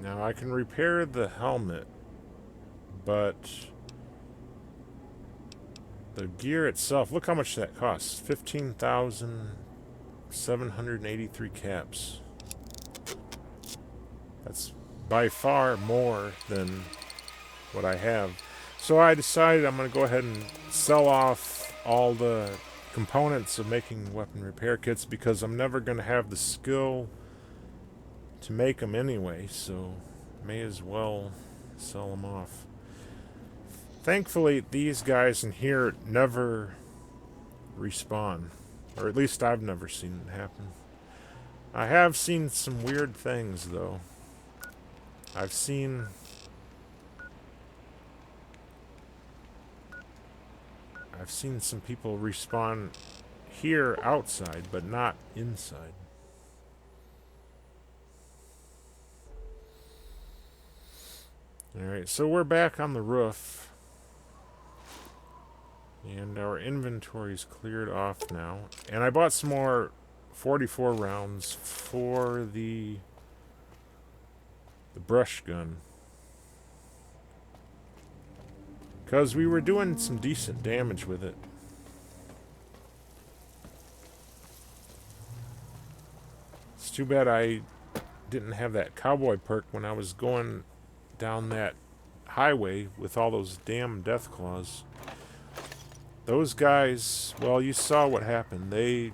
Now, I can repair the helmet, but the gear itself, look how much that costs. 15,783 caps. That's by far more than what I have. So I decided I'm going to go ahead and sell off all the components of making weapon repair kits because I'm never going to have the skill to make them anyway, so may as well sell them off. Thankfully, these guys in here never respawn, or at least I've never seen it happen. I have seen some weird things, though. I've seen some people respawn here outside, but not inside. Alright, so we're back on the roof. And our inventory's cleared off now. And I bought some more 44 rounds for the brush gun. Because we were doing some decent damage with it. It's too bad I didn't have that cowboy perk when I was going down that highway with all those damn death claws. Those guys, well, you saw what happened. They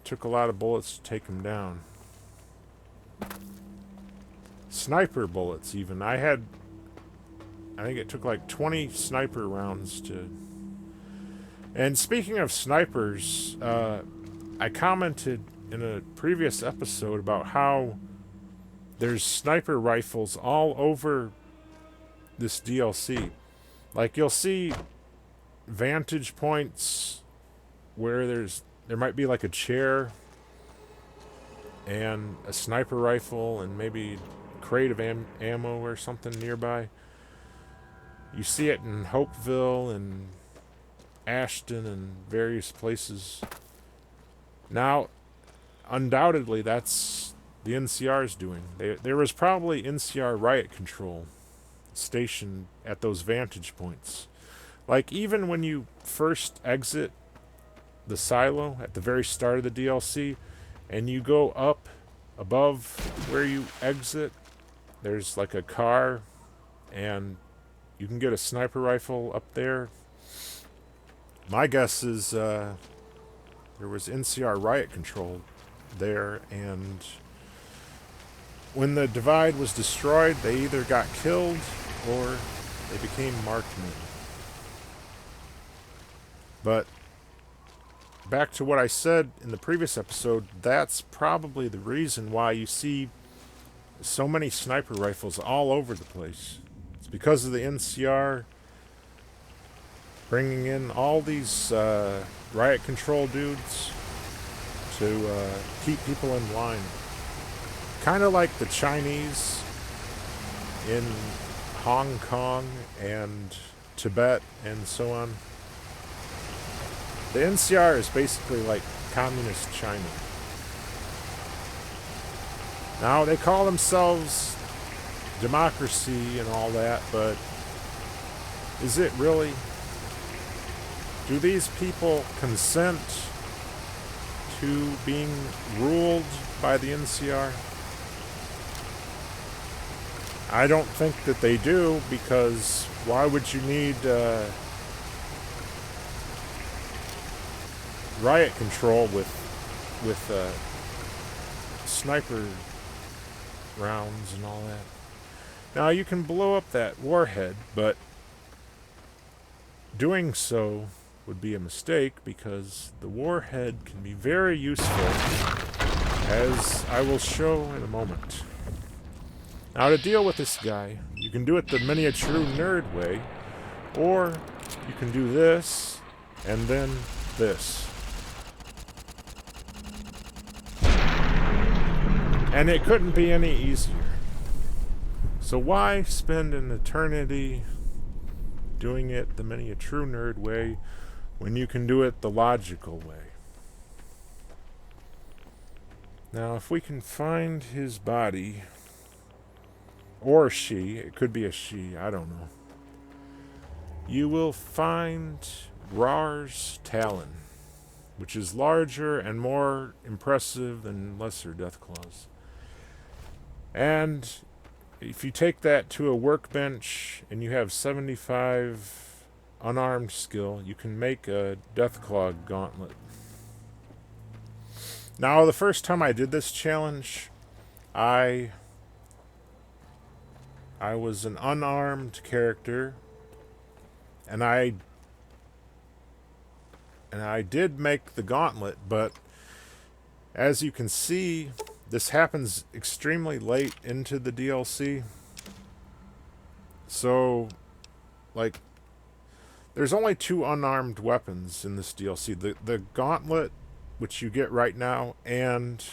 took a lot of bullets to take them down. Sniper bullets, even. I think it took like 20 sniper rounds to... And speaking of snipers, I commented in a previous episode about how there's sniper rifles all over this DLC. Like, you'll see vantage points where there might be like a chair and a sniper rifle and maybe a crate of ammo or something nearby. You see it in Hopeville and Ashton and various places. Now, undoubtedly, that's the NCR's doing. There was probably NCR riot control stationed at those vantage points. Like, even when you first exit the silo at the very start of the DLC, and you go up above where you exit, there's like a car, and you can get a sniper rifle up there. My guess is there was NCR riot control there, and when the divide was destroyed, they either got killed or they became marked men. But back to what I said in the previous episode, that's probably the reason why you see so many sniper rifles all over the place. It's because of the NCR bringing in all these riot control dudes to keep people in line. Kind of like the Chinese in Hong Kong and Tibet and so on. The NCR is basically like communist China. Now, they call themselves democracy and all that, but is it really? Do these people consent to being ruled by the NCR? I don't think that they do, because why would you need riot control with sniper rounds and all that? Now, you can blow up that warhead, but doing so would be a mistake, because the warhead can be very useful, as I will show in a moment. Now, to deal with this guy, you can do it the miniature nerd way, or you can do this, and then this. And it couldn't be any easier. So why spend an eternity doing it the miniature nerd way when you can do it the logical way? Now, if we can find his body, or she, it could be a she, I don't know, you will find Rar's talon, which is larger and more impressive than lesser Deathclaws. And if you take that to a workbench and you have 75 unarmed skill, you can make a Deathclaw gauntlet. Now, the first time I did this challenge, I was an unarmed character, and I did make the gauntlet, but as you can see, this happens extremely late into the DLC. So, like, there's only 2 unarmed weapons in this DLC. The gauntlet, which you get right now, and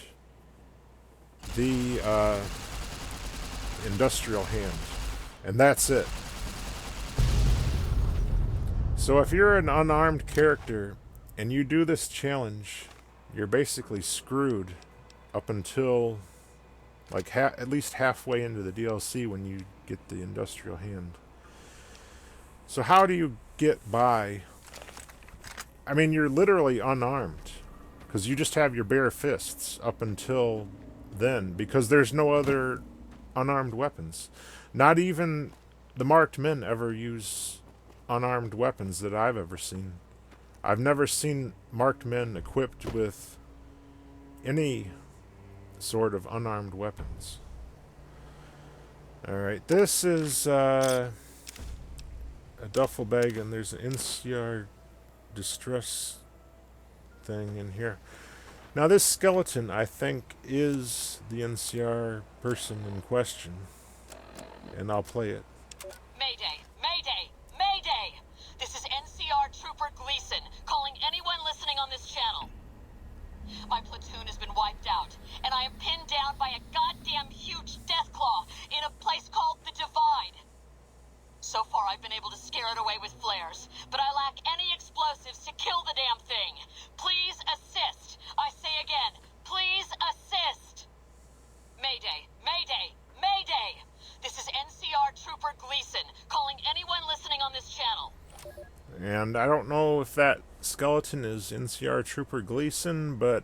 the industrial hand. And that's it. So if you're an unarmed character and you do this challenge, you're basically screwed up until like at least halfway into the DLC when you get the industrial hand. So how do you get by? I mean, you're literally unarmed, because you just have your bare fists up until then, because there's no other unarmed weapons. Not even the marked men ever use unarmed weapons that I've ever seen. I've never seen marked men equipped with any sort of unarmed weapons. Alright, this is a duffel bag, and there's an NCR distress thing in here. Now, this skeleton, I think, is the NCR person in question, and I'll play it. Mayday! Mayday! Mayday! This is NCR Trooper Gleason, calling anyone listening on this channel. My platoon has been wiped out, and I am pinned down by a goddamn huge Deathclaw in a place called the Divide. So far, I've been able to scare it away with flares, but I lack any explosives to kill the damn thing. Please assist. I say again, please assist. Mayday, mayday, mayday. This is NCR Trooper Gleason, calling anyone listening on this channel. And I don't know if that skeleton is NCR Trooper Gleason, but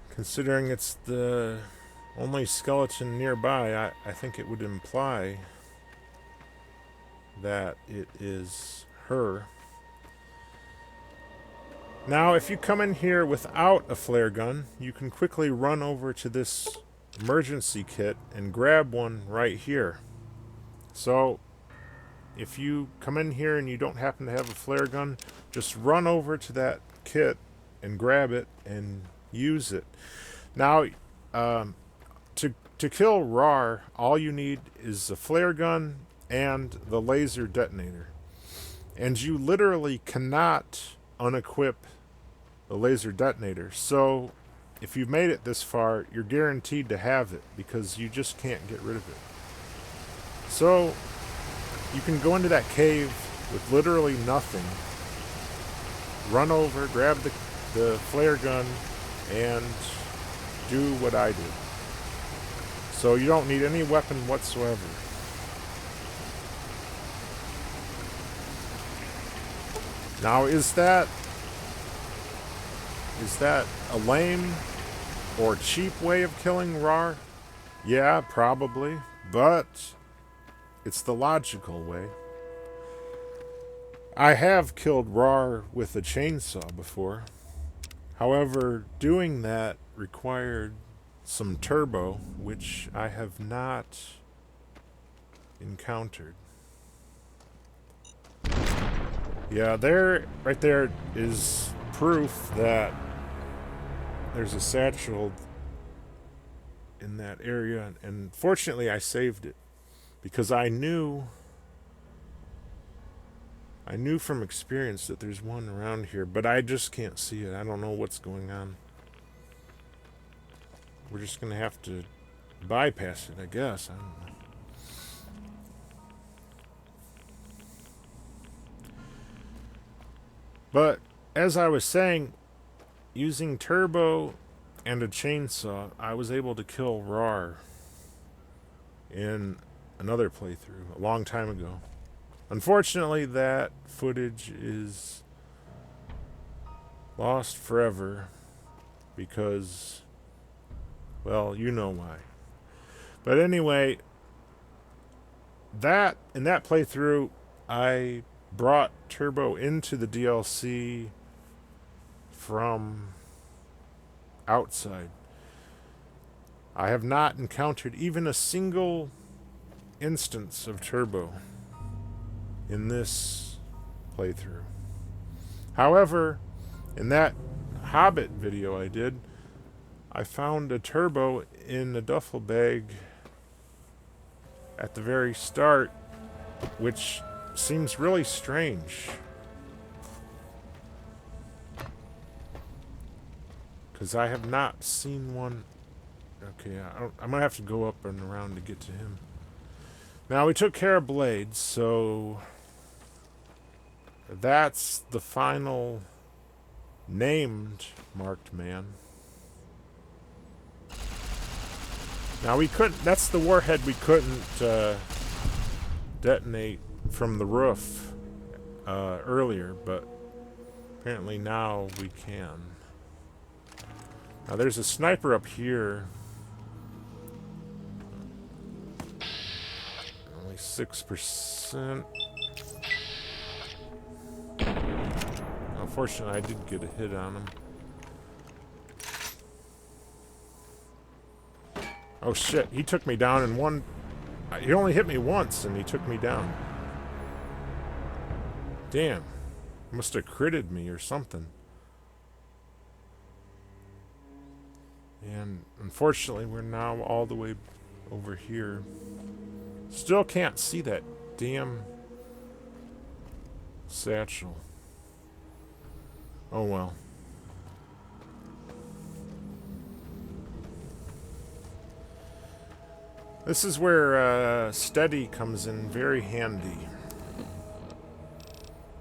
considering it's the only skeleton nearby, I think it would imply that it is her. Now, if you come in here without a flare gun, you can quickly run over to this emergency kit and grab one right here. So, if you come in here and you don't happen to have a flare gun, just run over to that kit and grab it and use it. Now, to kill Rar, all you need is a flare gun and the laser detonator. And you literally cannot unequip the laser detonator. So, if you've made it this far, you're guaranteed to have it, because you just can't get rid of it. So, you can go into that cave with literally nothing, run over, grab the flare gun, and do what I did. So you don't need any weapon whatsoever. Now, is that a lame or cheap way of killing RAR? Yeah, probably, but it's the logical way. I have killed RAR with a chainsaw before. However, doing that required some turbo, which I have not encountered. Yeah, right there is proof that there's a satchel in that area, and fortunately I saved it because I knew from experience that there's one around here, but I just can't see it. I don't know what's going on. We're just gonna have to bypass it, I guess. I don't know. But as I was saying, using turbo and a chainsaw, I was able to kill RAR in another playthrough a long time ago. Unfortunately, that footage is lost forever because, well, you know why. But anyway, in that playthrough, I brought turbo into the DLC from outside. I have not encountered even a single instance of turbo in this playthrough. However, in that Hobbit video I did, I found a turbo in a duffel bag at the very start, which seems really strange. Because I have not seen one. Okay, I'm going to have to go up and around to get to him. Now, we took care of Blades, so that's the final named marked man. Now, we couldn't, that's the warhead we couldn't detonate from the roof earlier, but apparently now we can. Now, there's a sniper up here. Only 6%. Unfortunately, I did get a hit on him. Oh shit, he took me down in one... He only hit me once and he took me down. Damn. Must have critted me or something. And unfortunately, we're now all the way over here. Still can't see that damn satchel. Oh well. This is where steady comes in very handy.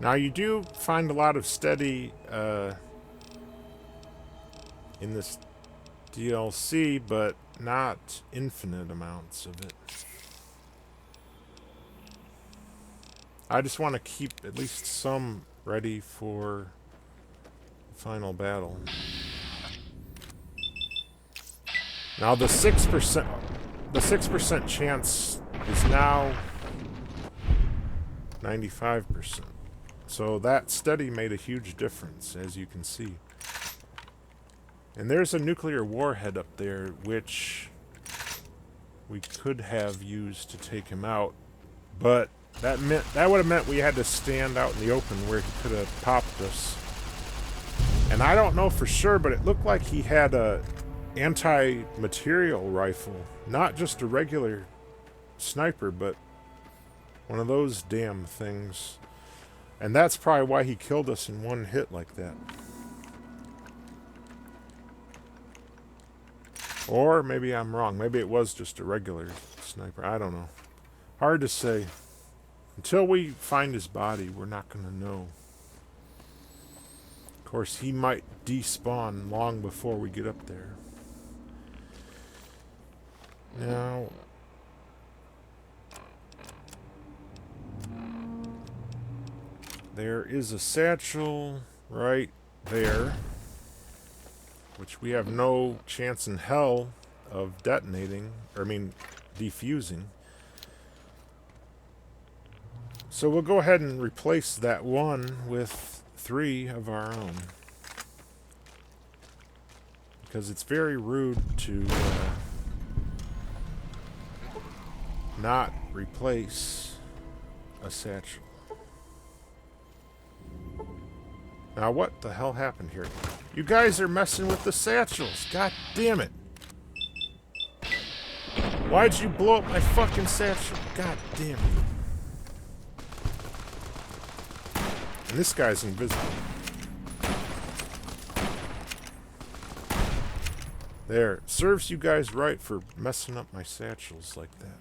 Now you do find a lot of steady in this DLC, but not infinite amounts of it. I just want to keep at least some ready for the final battle. Now the 6% chance is now 95%. So that study made a huge difference, as you can see. And there's a nuclear warhead up there, which we could have used to take him out, but that would have meant we had to stand out in the open where he could have popped us. And I don't know for sure, but it looked like he had a anti-material rifle, not just a regular sniper, but one of those damn things. And that's probably why he killed us in one hit like that. Or maybe I'm wrong. Maybe it was just a regular sniper. I don't know. Hard to say. Until we find his body, we're not going to know. Of course, he might despawn long before we get up there. Now, there is a satchel right there, which we have no chance in hell of detonating, or I mean, defusing. So we'll go ahead and replace that one with 3 of our own. Because it's very rude to not replace a satchel. Now what the hell happened here? You guys are messing with the satchels. God damn it. Why'd you blow up my fucking satchel? God damn it. And this guy's invisible. There. Serves you guys right for messing up my satchels like that.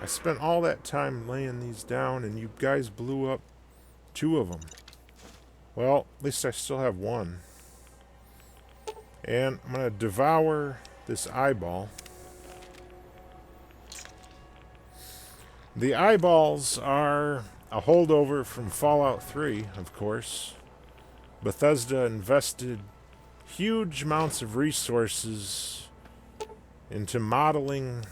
I spent all that time laying these down and you guys blew up 2 of them. Well, at least I still have 1. And I'm going to devour this eyeball. The eyeballs are a holdover from Fallout 3, of course. Bethesda invested huge amounts of resources into modeling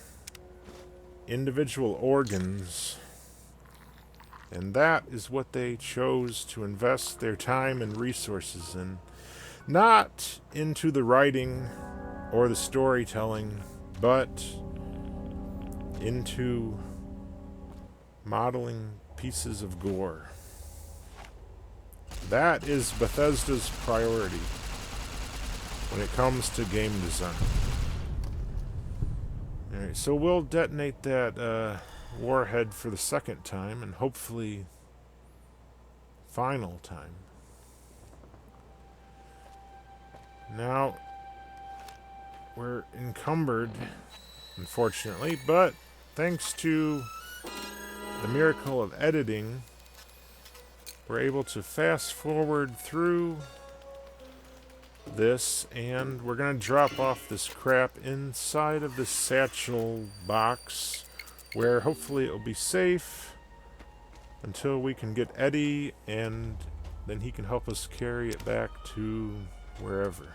individual organs, and that is what they chose to invest their time and resources in. Not into the writing or the storytelling, but into modeling pieces of gore. That is Bethesda's priority when it comes to game design. Alright, so we'll detonate that warhead for the 2nd time, and hopefully final time. Now, we're encumbered, unfortunately, but thanks to the miracle of editing, we're able to fast forward through this, and we're going to drop off this crap inside of this satchel box, where hopefully it'll be safe until we can get Eddie, and then he can help us carry it back to wherever.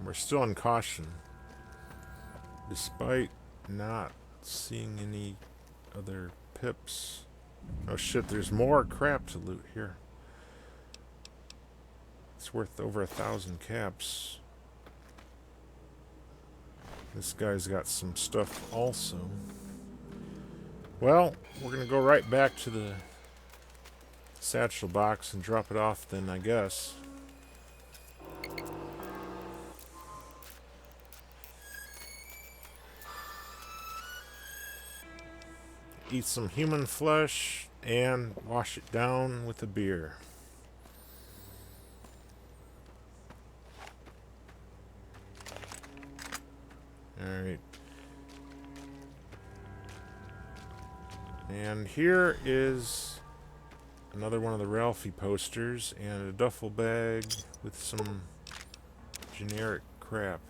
We're still in caution, despite not seeing any other pips. Oh shit, there's more crap to loot here. It's worth over 1,000 caps. This guy's got some stuff also. Well, we're gonna go right back to the satchel box and drop it off then, I guess. Eat some human flesh and wash it down with a beer. Alright. And here is another one of the Ralphie posters and a duffel bag with some generic crap.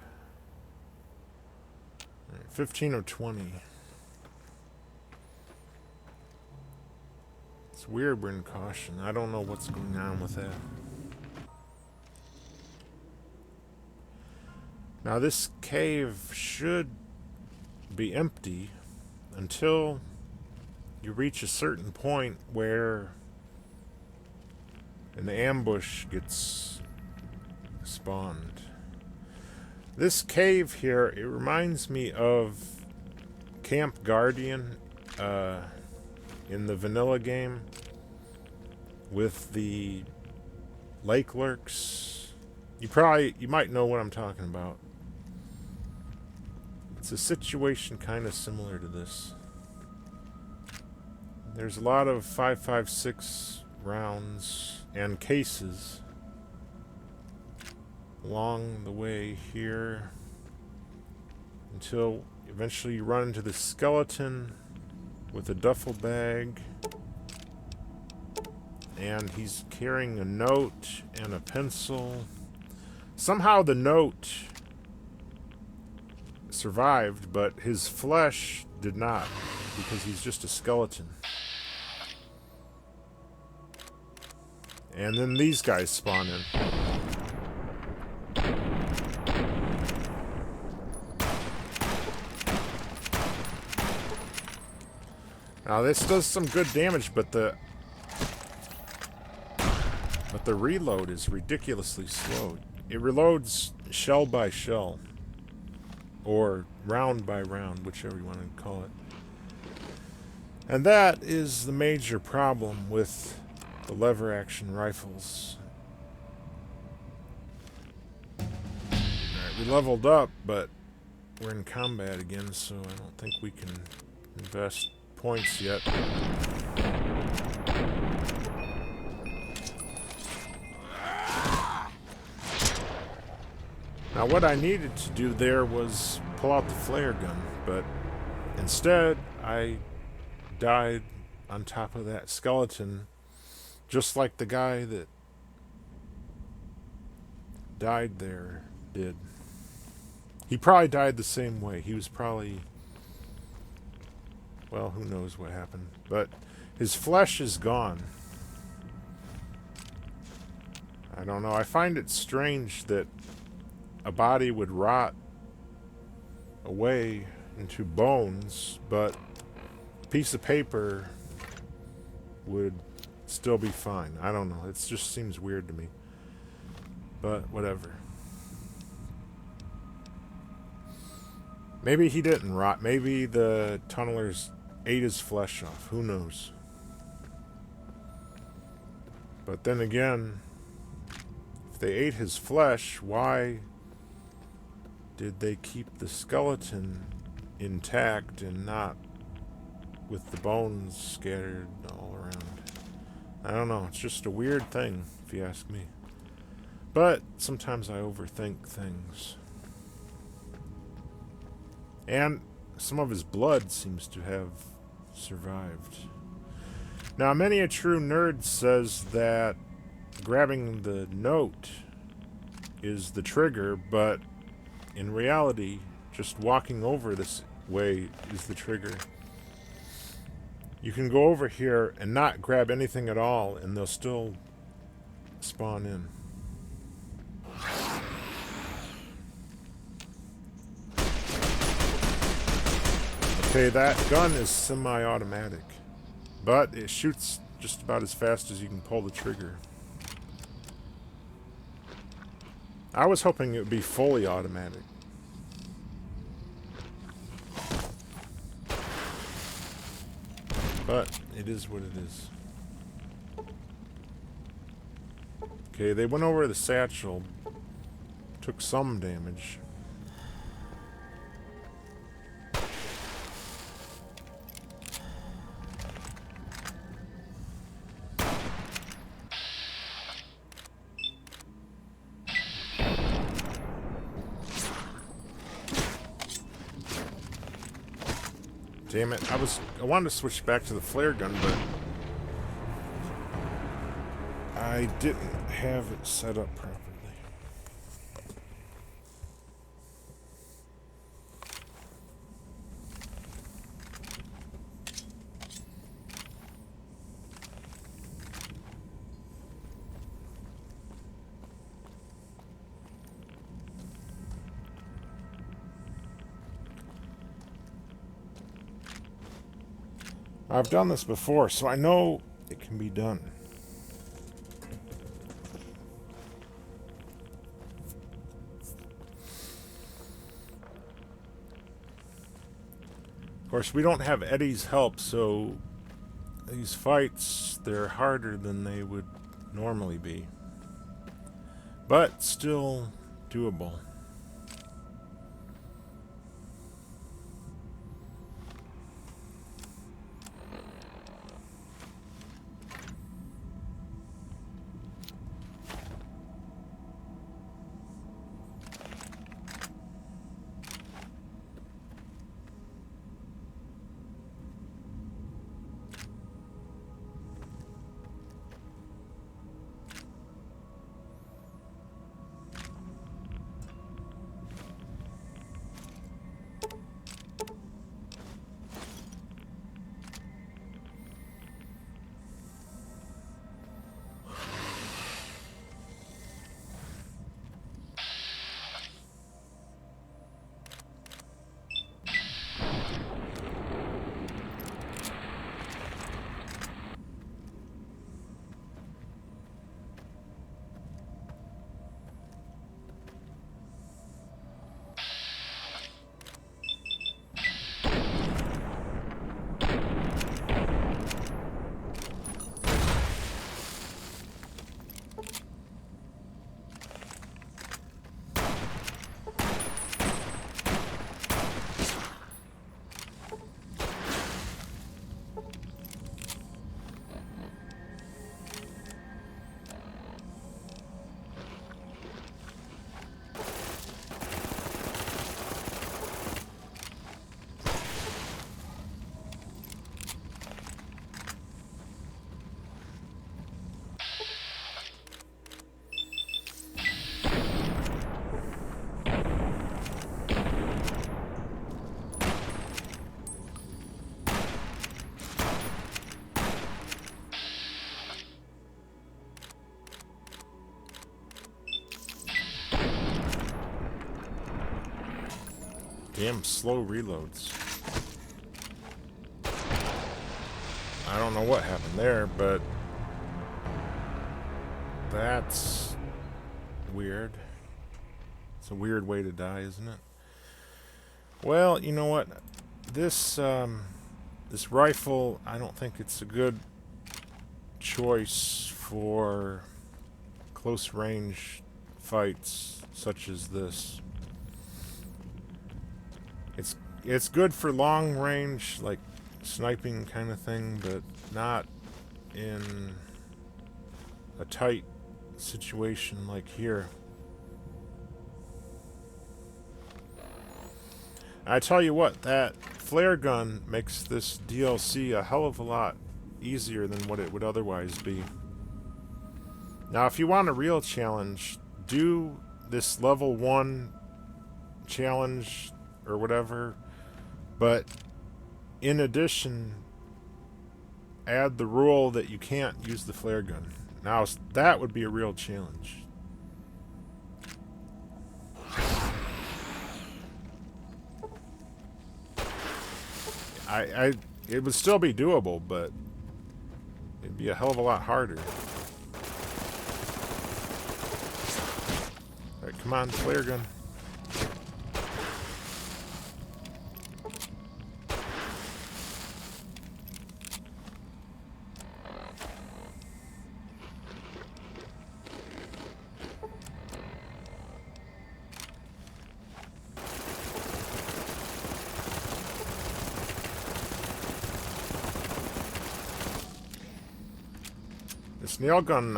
All right, 15 of 20. It's weird we're in caution. I don't know what's going on with that. Now this cave should be empty until you reach a certain point where an ambush gets spawned. This cave here, it reminds me of Camp Guardian in the vanilla game with the lake lurks. You might know what I'm talking about. It's a situation kind of similar to this. There's a lot of 5.56 rounds and cases along the way here until eventually you run into the skeleton with a duffel bag and he's carrying a note and a pencil. Somehow the note survived, but his flesh did not, because he's just a skeleton. And then these guys spawn in. Now this does some good damage, but the reload is ridiculously slow. It reloads shell by shell, or round by round, whichever you want to call it. And that is the major problem with the lever action rifles. Alright, we leveled up, but we're in combat again, so I don't think we can invest points yet. Now what I needed to do there was pull out the flare gun, but instead I died on top of that skeleton, just like the guy that died there did. He probably died the same way. He was probably, well, who knows what happened, but his flesh is gone. I don't know. I find it strange that a body would rot away into bones, but a piece of paper would still be fine. I don't know. It just seems weird to me. But whatever. Maybe he didn't rot. Maybe the tunnelers ate his flesh off. Who knows? But then again, if they ate his flesh, why did they keep the skeleton intact and not with the bones scattered all around? I don't know. It's just a weird thing, if you ask me. But sometimes I overthink things. And some of his blood seems to have survived. Now, many a true nerd says that grabbing the note is the trigger, but in reality, just walking over this way is the trigger. You can go over here and not grab anything at all, and they'll still spawn in. Okay, that gun is semi-automatic, but it shoots just about as fast as you can pull the trigger. I was hoping it would be fully automatic. But it is what it is. Okay, they went over the satchel. Took some damage. Damn it, I wanted to switch back to the flare gun, but I didn't have it set up properly. I've done this before, so I know it can be done. Of course, we don't have Eddie's help, so these fights, they're harder than they would normally be. But still doable. Damn slow reloads. I don't know what happened there, but that's weird. It's a weird way to die, isn't it? Well, you know what? This this rifle, I don't think it's a good choice for close range fights such as this. It's good for long range, like sniping kind of thing, but not in a tight situation like here. I tell you what, that flare gun makes this DLC a hell of a lot easier than what it would otherwise be. Now, if you want a real challenge, do this level 1 challenge or whatever, but in addition, add the rule that you can't use the flare gun. Now, that would be a real challenge. It would still be doable, but it'd be a hell of a lot harder. Alright, come on, flare gun. This nail gun,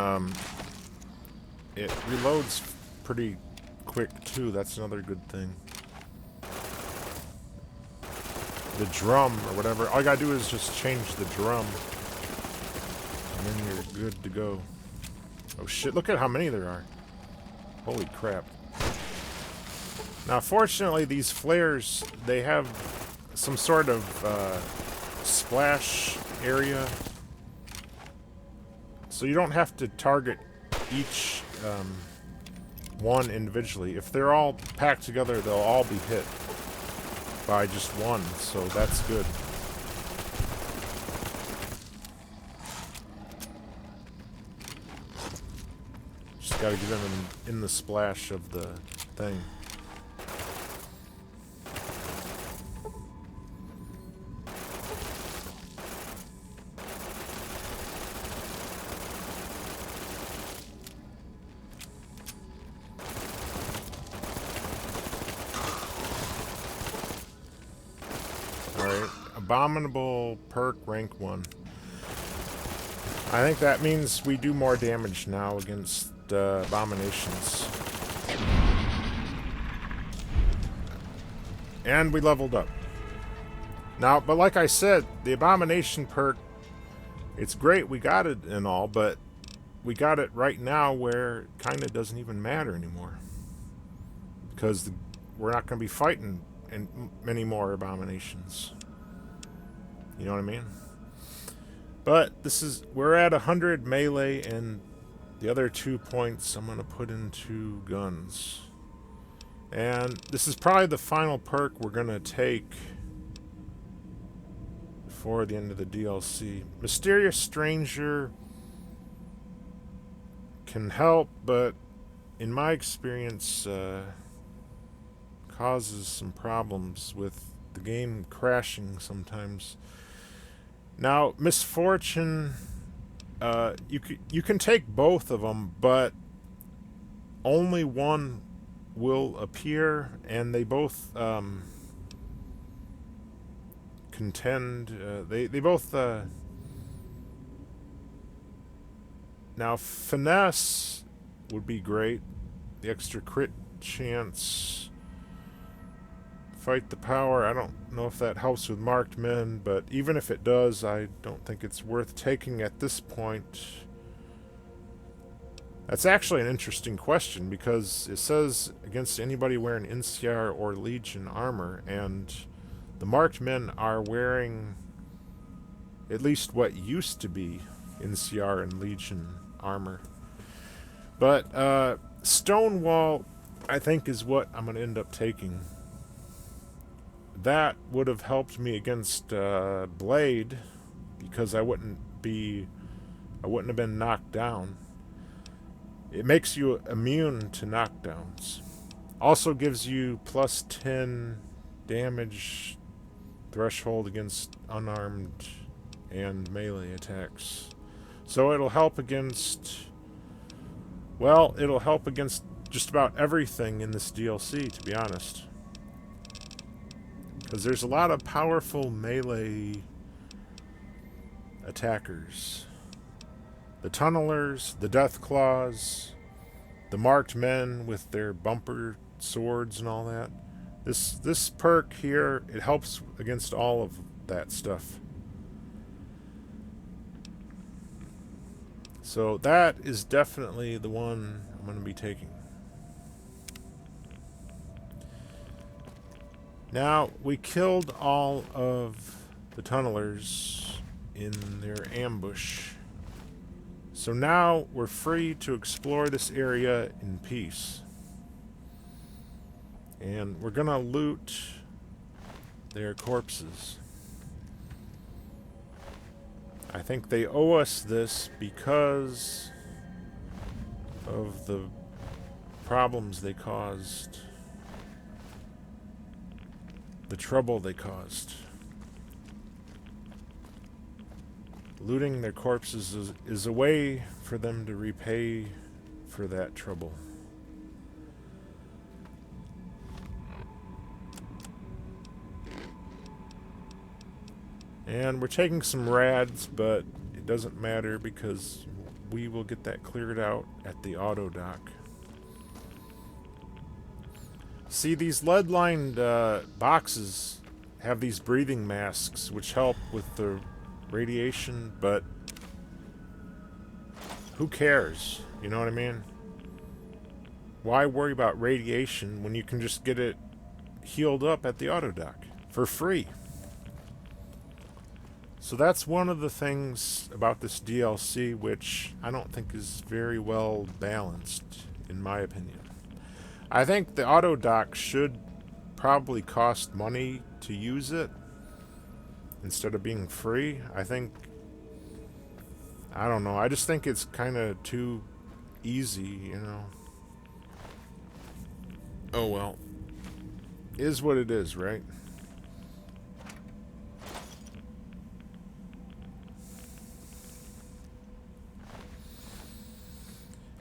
it reloads pretty quick too. That's another good thing. The drum or whatever, all you gotta do is just change the drum, and then you're good to go. Oh shit! Look at how many there are. Holy crap! Now, fortunately, these flares, they have some sort of splash area. So you don't have to target each one individually. If they're all packed together, they'll all be hit by just one, so that's good. Just gotta get them in the splash of the thing. Abominable perk rank 1. I think that means we do more damage now against abominations. And we leveled up. Now, but like I said, the abomination perk, it's great we got it and all, but we got it right now where it kind of doesn't even matter anymore. Because we're not going to be fighting many more abominations. You know what I mean? But we're at 100 melee, and the other 2 points I'm going to put into guns. And this is probably the final perk we're going to take before the end of the DLC. Mysterious Stranger can help, but in my experience, causes some problems with the game crashing sometimes. Now, Misfortune, you can take both of them, but only one will appear, and they both contend. They both. Now, Finesse would be great. The extra crit chance. Fight the Power, I don't know if that helps with marked men, but even if it does, I don't think it's worth taking at this point. That's actually an interesting question, because it says against anybody wearing NCR or Legion armor, and the marked men are wearing at least what used to be NCR and Legion armor. But Stonewall, I think, is what I'm going to end up taking. that would have helped me against Blade, because I wouldn't have been knocked down. It makes you immune to knockdowns. Also gives you plus 10 damage threshold against unarmed and melee attacks. So it'll help against, well, it'll help against just about everything in this DLC, to be honest. Because there's a lot of powerful melee attackers. The tunnelers, the death claws, the marked men with their bumper swords and all that. This perk here, it helps against all of that stuff. So that is definitely the one I'm going to be taking. Now, we killed all of the tunnelers in their ambush. So now we're free to explore this area in peace. And we're gonna loot their corpses. I think they owe us this because of the problems they caused. The trouble they caused. Looting their corpses is a way for them to repay for that trouble. And we're taking some rads, but it doesn't matter because we will get that cleared out at the auto dock. See, these lead-lined boxes have these breathing masks which help with the radiation, but who cares? You know what I mean? Why worry about radiation when you can just get it healed up at the auto dock for free? So that's one of the things about this DLC which I don't think is very well balanced, in my opinion. I think the auto dock should probably cost money to use it instead of being free. I don't know, I just think it's kind of too easy, you know. Oh well. Is what it is, right?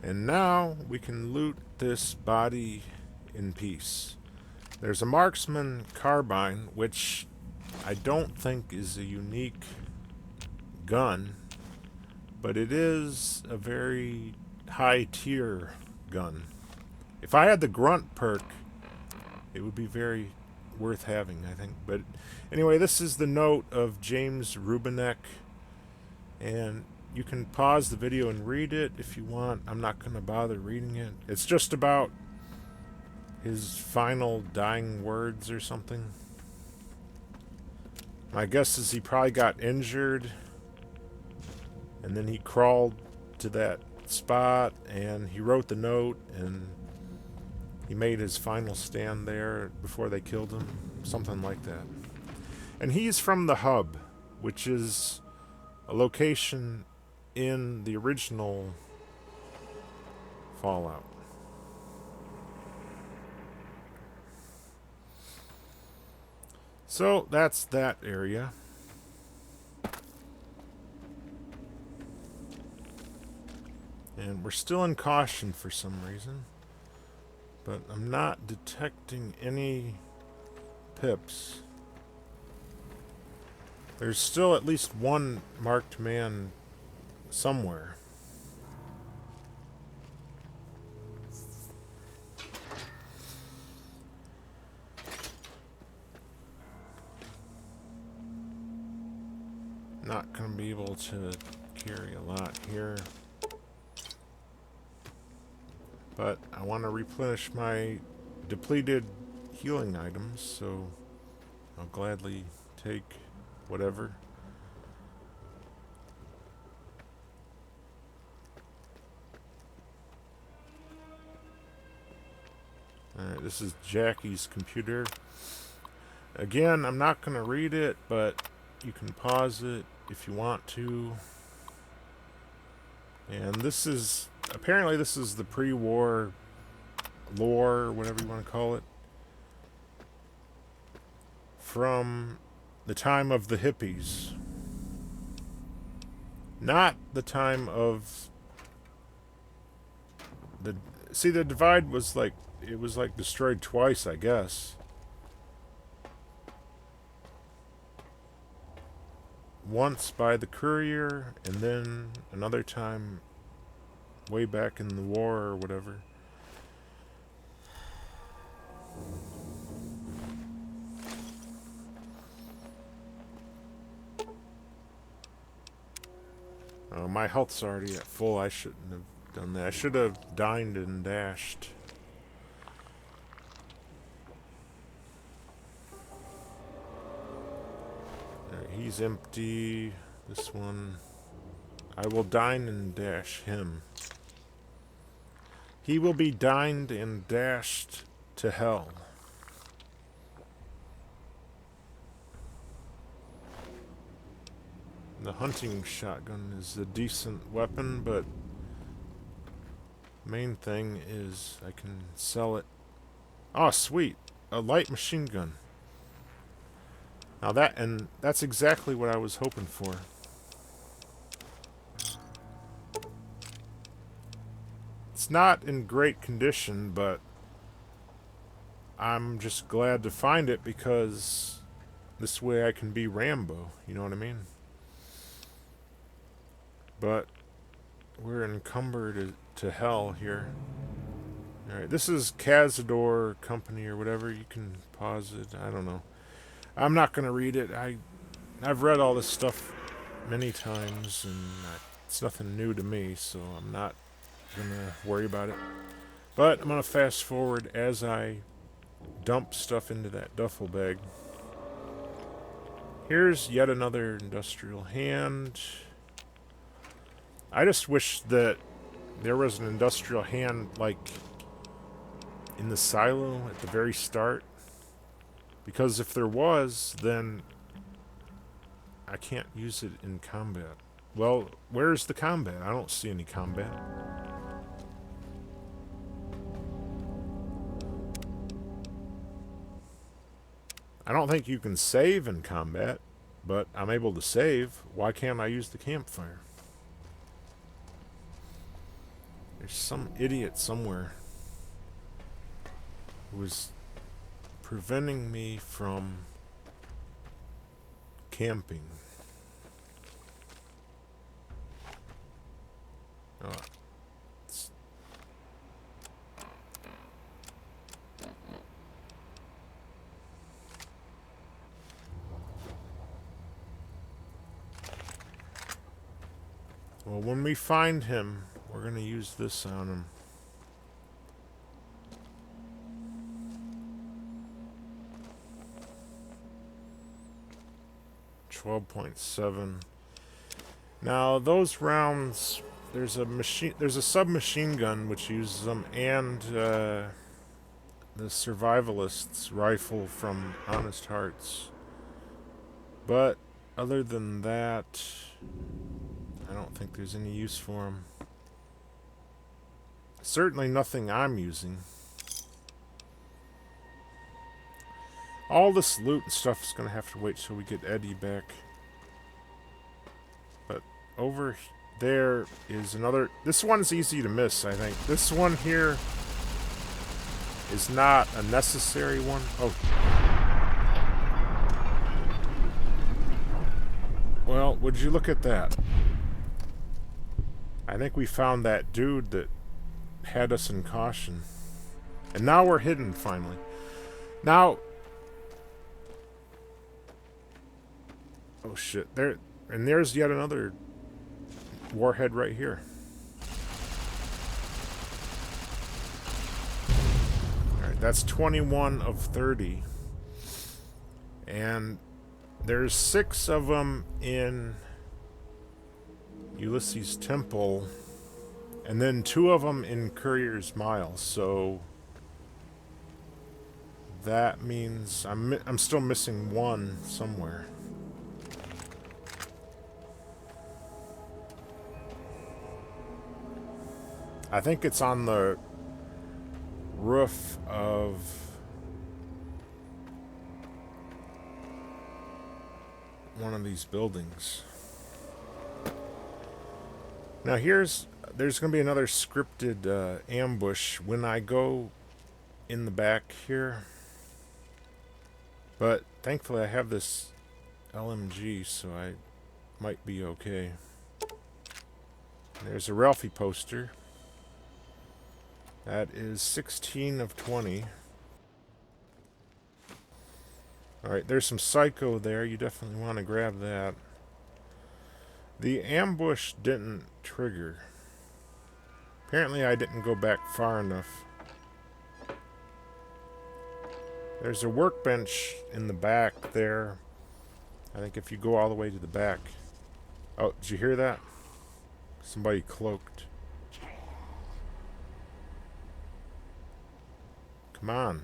And now we can loot this body in peace. There's a marksman carbine, which I don't think is a unique gun, but it is a very high tier gun. If I had the grunt perk, it would be very worth having, I think. But anyway, this is the note of James Rubinek, and you can pause the video and read it if you want. I'm not going to bother reading it. It's just about his final dying words or something. My guess is he probably got injured, and then he crawled to that spot, and he wrote the note, and he made his final stand there before they killed him. Something like that. And he's from the Hub, which is a location in the original Fallout. So that's that area. And we're still in caution for some reason, but I'm not detecting any pips. There's still at least one marked man somewhere. Not going to be able to carry a lot here, but I want to replenish my depleted healing items, so I'll gladly take whatever. Alright, this is Jackie's computer. Again, I'm not going to read it, but you can pause it if you want to. And this is, apparently this is the pre-war lore, whatever you want to call it, from the time of the hippies. Not the time of the... See, the divide was like, it was like destroyed twice, I guess. Once by the courier, and then another time way back in the war or whatever. Oh, my health's already at full. I shouldn't have done that. I should have dined and dashed. Alright, he's empty. This one. I will dine and dash him. He will be dined and dashed to hell. The hunting shotgun is a decent weapon, but main thing is I can sell it. Oh, sweet. A light machine gun. Now that's exactly what I was hoping for. It's not in great condition, but I'm just glad to find it because this way I can be Rambo, you know what I mean? But we're encumbered to hell here. Alright, this is Cazador Company or whatever. You can pause it. I don't know. I'm not going to read it. I've read all this stuff many times, and it's nothing new to me, so I'm not going to worry about it. But I'm going to fast forward as I dump stuff into that duffel bag. Here's yet another industrial hand. I just wish that there was an industrial hand, like, in the silo at the very start. Because if there was, then I can't use it in combat. Well, where's the combat? I don't see any combat. I don't think you can save in combat, but I'm able to save. Why can't I use the campfire? There's some idiot somewhere who is preventing me from camping. Oh, well, when we find him, we're going to use this on him. .7. Now those rounds, there's a submachine gun which uses them, and the survivalist's rifle from Honest Hearts. But other than that, I don't think there's any use for them. Certainly nothing I'm using. All this loot and stuff is going to have to wait till we get Eddie back. But over there is another... This one's easy to miss, I think. This one here is not a necessary one. Oh. Well, would you look at that? I think we found that dude that had us in caution. And now we're hidden, finally. Now... Oh shit, there's yet another warhead right here. Alright, that's 21 of 30. And there's 6 of them in Ulysses Temple, and then 2 of them in Courier's Mile, so that means I'm still missing one somewhere. I think it's on the roof of one of these buildings. Now there's going to be another scripted ambush when I go in the back here. But thankfully I have this LMG, so I might be okay. There's a Ralphie poster. That is 16 of 20. Alright, there's some Psycho there. You definitely want to grab that. The ambush didn't trigger. Apparently I didn't go back far enough. There's a workbench in the back there. I think if you go all the way to the back. Oh, did you hear that? Somebody cloaked. Come on.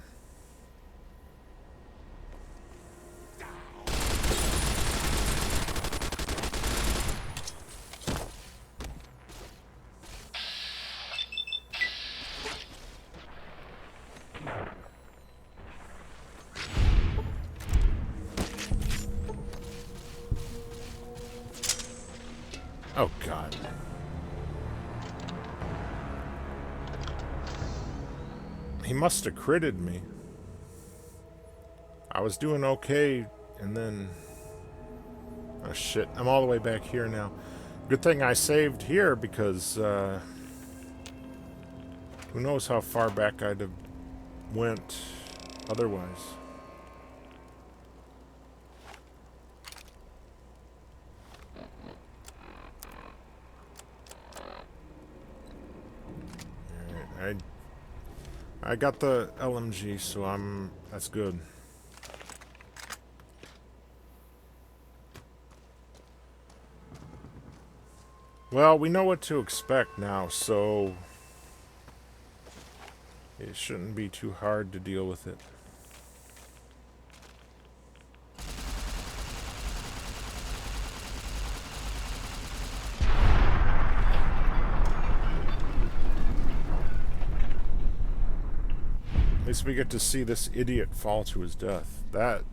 Oh, God. He must have critted me. I was doing okay, and then... Oh, shit. I'm all the way back here now. Good thing I saved here, because, who knows how far back I'd have went otherwise. I got the LMG, so that's good. Well, we know what to expect now, so it shouldn't be too hard to deal with it. At least we get to see this idiot fall to his death. That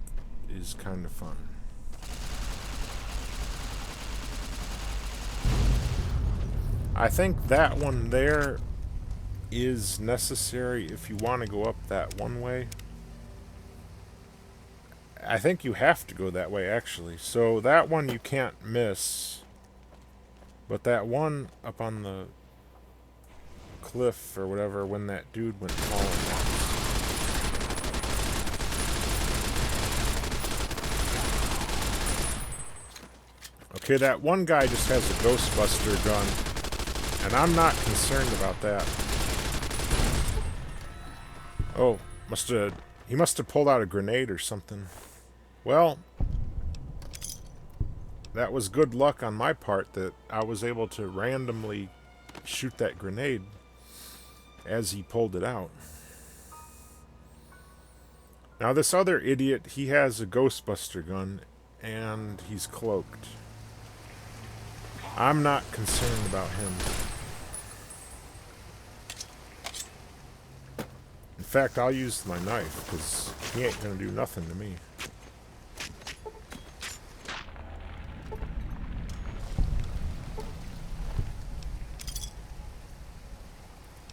is kind of fun. I think that one there is necessary if you want to go up that one way. I think you have to go that way, actually. So that one you can't miss. But that one up on the cliff or whatever, when that dude went falling. Okay, that one guy just has a Ghostbuster gun. And I'm not concerned about that. Oh, he must have pulled out a grenade or something. Well, that was good luck on my part that I was able to randomly shoot that grenade as he pulled it out. Now this other idiot, he has a Ghostbuster gun and he's cloaked. I'm not concerned about him. In fact, I'll use my knife, because he ain't gonna do nothing to me.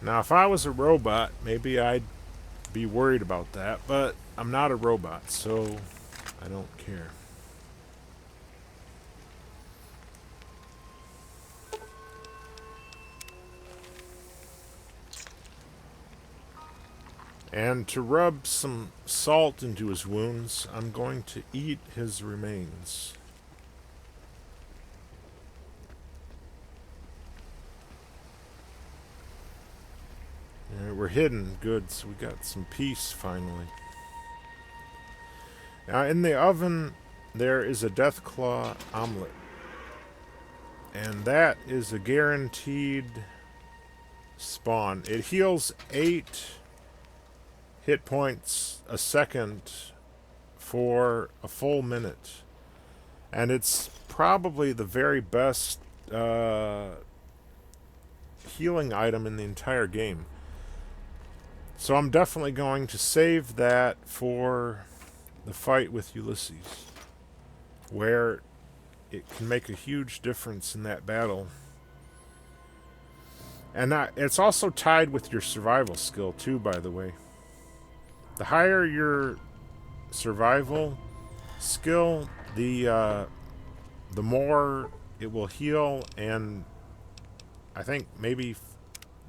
Now, if I was a robot, maybe I'd be worried about that, but I'm not a robot, so I don't care. And to rub some salt into his wounds, I'm going to eat his remains. We're hidden. Good, so we got some peace finally. Now in the oven, there is a Deathclaw omelet. And that is a guaranteed spawn. It heals 8 hit points a second for a full minute. And it's probably the very best healing item in the entire game. So I'm definitely going to save that for the fight with Ulysses, where it can make a huge difference in that battle. And it's also tied with your survival skill too, by the way. The higher your survival skill, the more it will heal, and I think maybe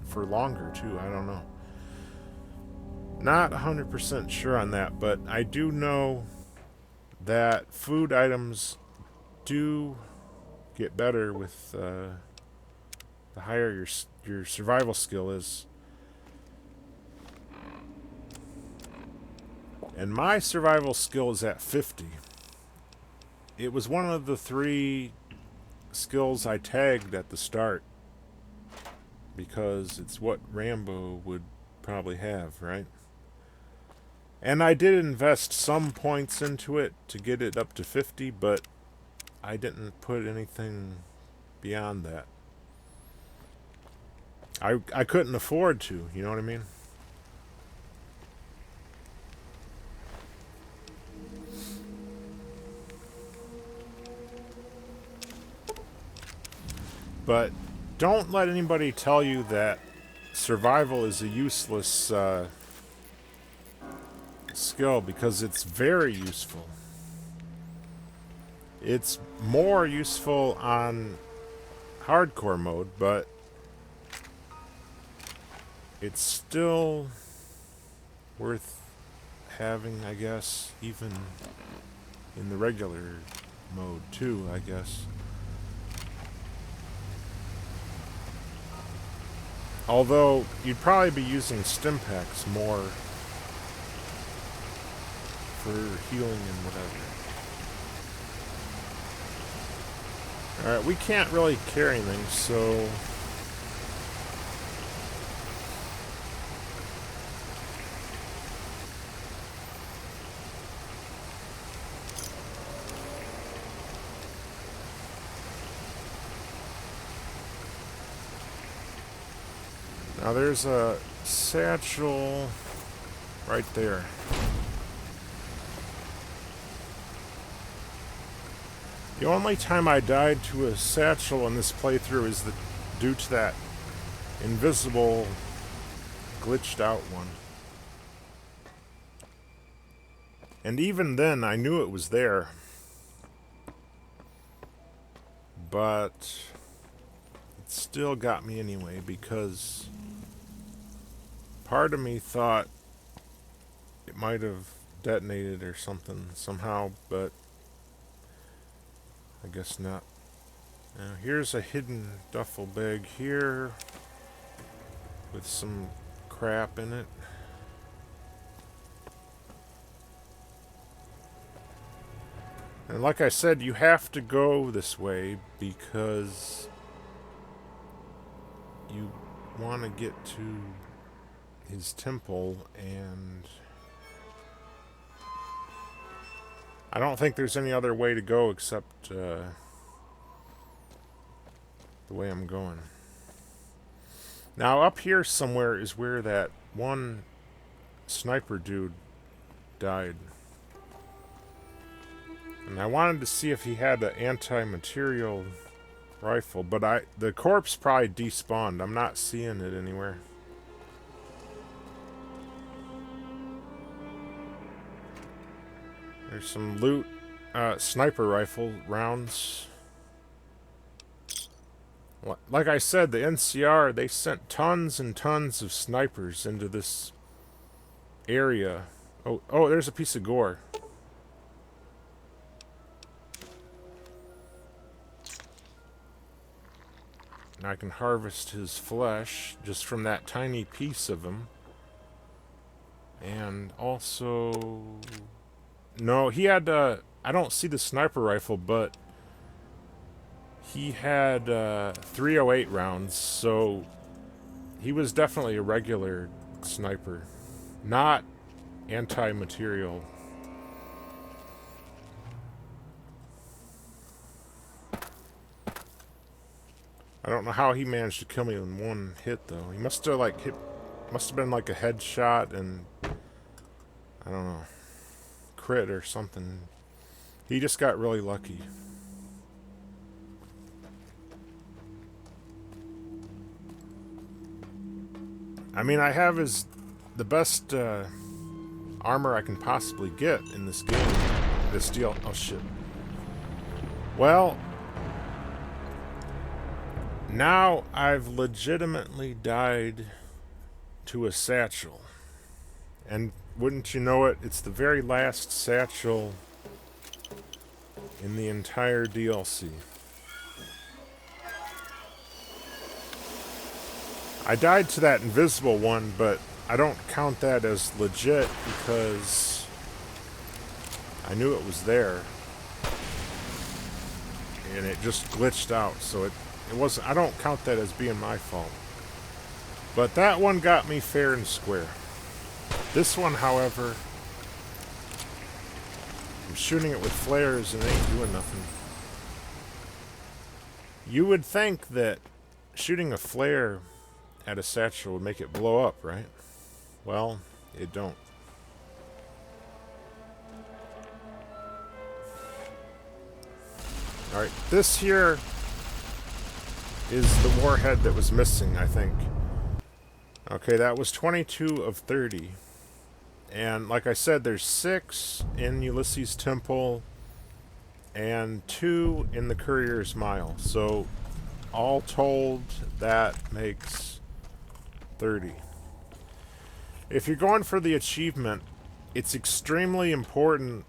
for longer too. I don't know. Not 100% sure on that, but I do know that food items do get better with the higher your survival skill is. And my survival skill is at 50. It was one of the 3 skills I tagged at the start, because it's what Rambo would probably have, right? And I did invest some points into it to get it up to 50, but I didn't put anything beyond that. I couldn't afford to, you know what I mean? But don't let anybody tell you that survival is a useless skill, because it's very useful. It's more useful on hardcore mode, but it's still worth having, I guess, even in the regular mode too, I guess. Although you'd probably be using stim packs more for healing and whatever. Alright, we can't really carry anything, so now there's a satchel right there. The only time I died to a satchel in this playthrough is due to that invisible glitched out one. And even then I knew it was there. But it still got me anyway, because part of me thought it might have detonated or something somehow, but I guess not. Now here's a hidden duffel bag here with some crap in it. And like I said, you have to go this way because you want to get to his temple, and I don't think there's any other way to go except the way I'm going. Now up here somewhere is where that one sniper dude died. And I wanted to see if he had an anti-material rifle, but the corpse probably despawned. I'm not seeing it anywhere. There's some loot, sniper rifle rounds. Like I said, the NCR, they sent tons and tons of snipers into this area. Oh, there's a piece of gore. And I can harvest his flesh just from that tiny piece of him. And also... No, he had, I don't see the sniper rifle, but he had 308 rounds, so he was definitely a regular sniper. Not anti-material. I don't know how he managed to kill me in one hit, though. He must have, like, must have been like a headshot and, I don't know, crit or something. He just got really lucky. I mean, I have the best armor I can possibly get in this game. This deal. Oh, shit. Well, now I've legitimately died to a satchel. And wouldn't you know it, it's the very last satchel in the entire DLC. I died to that invisible one, but I don't count that as legit because I knew it was there. And it just glitched out, so it wasn't, I don't count that as being my fault. But that one got me fair and square. This one, however, I'm shooting it with flares and it ain't doing nothing. You would think that shooting a flare at a satchel would make it blow up, right? Well, it don't. Alright, this here is the warhead that was missing, I think. Okay, that was 22 of 30. And like I said, there's 6 in Ulysses Temple and 2 in the Courier's Mile. So, all told, that makes 30. If you're going for the achievement, it's extremely important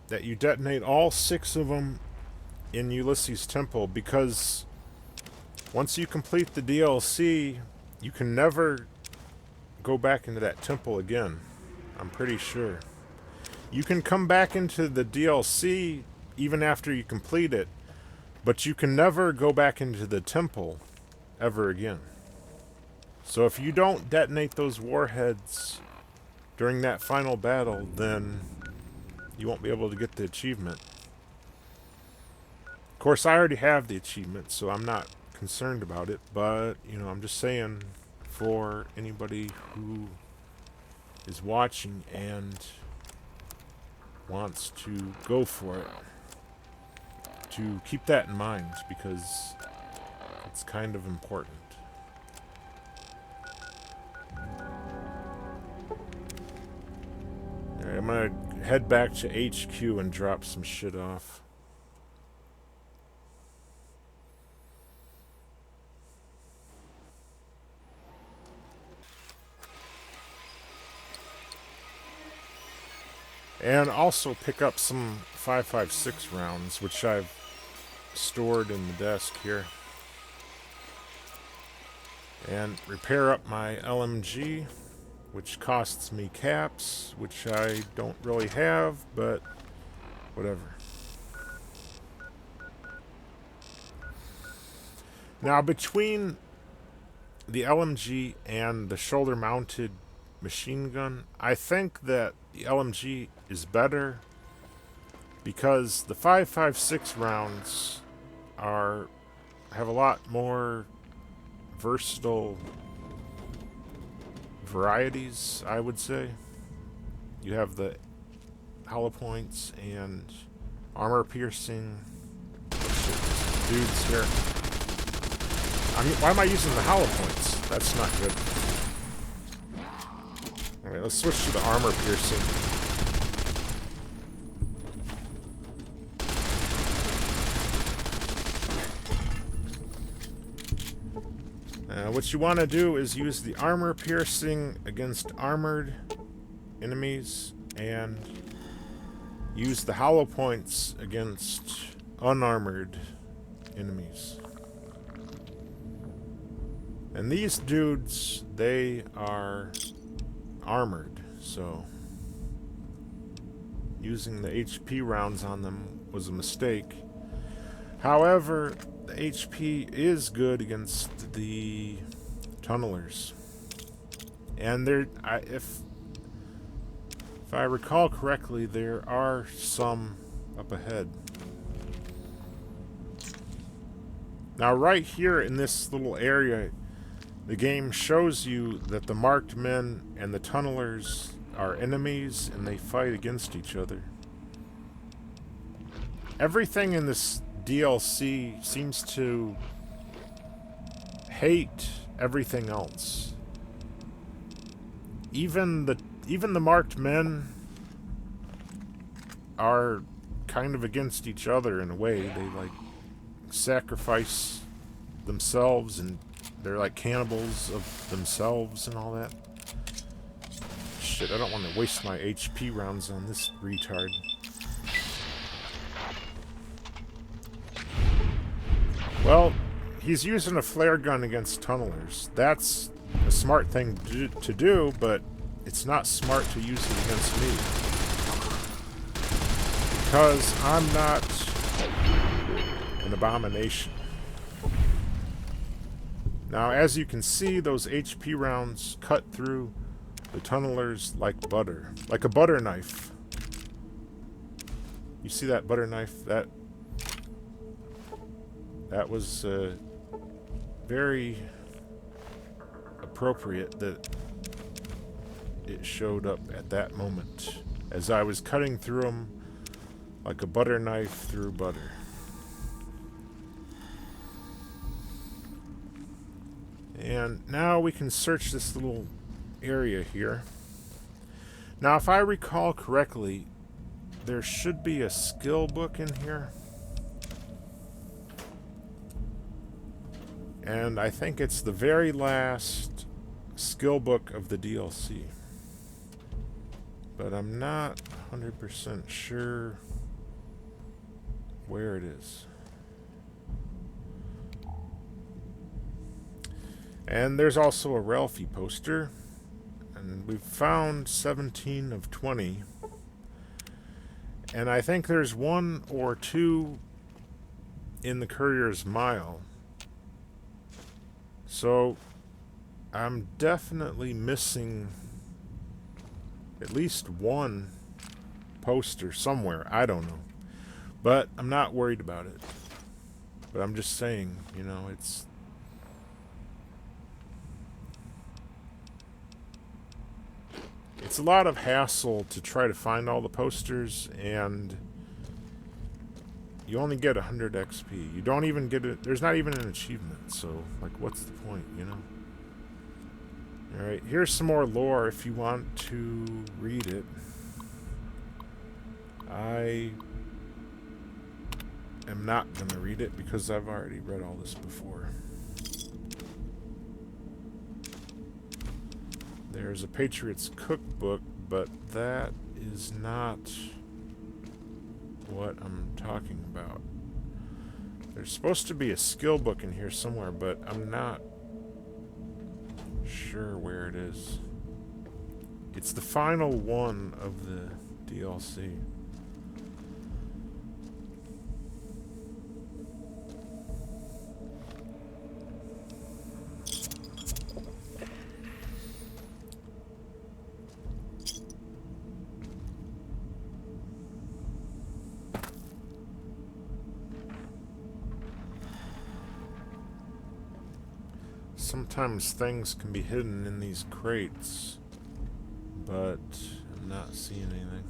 that you detonate all 6 of them in Ulysses Temple, because once you complete the DLC, you can never go back into that temple again. I'm pretty sure. You can come back into the DLC even after you complete it, but you can never go back into the temple ever again. So if you don't detonate those warheads during that final battle, then you won't be able to get the achievement. Of course, I already have the achievement, so I'm not concerned about it, but, you know, I'm just saying for anybody who is watching and wants to go for it, to keep that in mind, because it's kind of important. Alright, I'm gonna head back to HQ and drop some shit off. And also pick up some 5.56 rounds, which I've stored in the desk here. And repair up my LMG, which costs me caps, which I don't really have, but whatever. Now, between the LMG and the shoulder-mounted machine gun, I think that the LMG is better because the 5.56 rounds have a lot more versatile varieties, I would say. You have the hollow points and armor piercing. Dudes here. Why am I using the hollow points? That's not good. Alright, let's switch to the armor piercing. What you want to do is use the armor piercing against armored enemies and use the hollow points against unarmored enemies. And these dudes, they are armored, so using the HP rounds on them was a mistake. However, the HP is good against the tunnelers. And if If I recall correctly, there are some up ahead. Now right here in this little area, the game shows you that the marked men and the tunnelers are enemies and they fight against each other. Everything in this DLC seems to hate everything else. Even the marked men are kind of against each other in a way. They like sacrifice themselves and they're like cannibals of themselves and all that. Shit, I don't want to waste my HP rounds on this retard. Well, he's using a flare gun against tunnelers. That's a smart thing to do, but it's not smart to use it against me. Because I'm not an abomination. Now, as you can see, those HP rounds cut through the tunnelers like butter. Like a butter knife. You see that butter knife? That was very appropriate that it showed up at that moment. As I was cutting through them like a butter knife through butter. And now we can search this little area here. Now, if I recall correctly, there should be a skill book in here. And I think it's the very last skill book of the DLC. But I'm not 100% sure where it is. And there's also a Ralphie poster. And we've found 17 of 20. And I think there's 1 or 2 in the Courier's Mile. So I'm definitely missing at least 1 poster somewhere. I don't know. But I'm not worried about it. But I'm just saying, you know, it's a lot of hassle to try to find all the posters, and you only get 100 XP. You don't even get it. There's not even an achievement, so, like, what's the point, you know? Alright, here's some more lore if you want to read it. I am not going to read it because I've already read all this before. There's a Patriot's Cookbook, but that is not what I'm talking about. There's supposed to be a skill book in here somewhere, but I'm not sure where it is. It's the final one of the DLC. Sometimes things can be hidden in these crates, but I'm not seeing anything.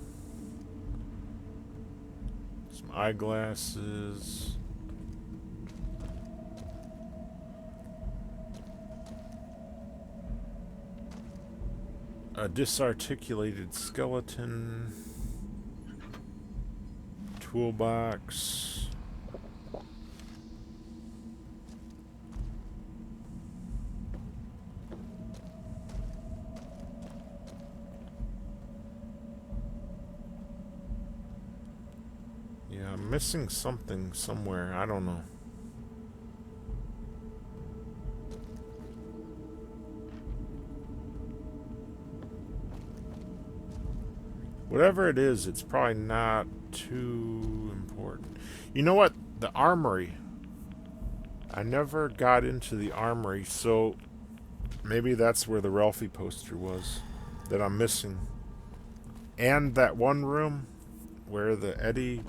Some eyeglasses. A disarticulated skeleton. Toolbox. Yeah, I'm missing something somewhere. I don't know. Whatever it is, it's probably not too important. You know what? The armory. I never got into the armory, so maybe that's where the Ralphie poster was that I'm missing. And that one room where the Eddie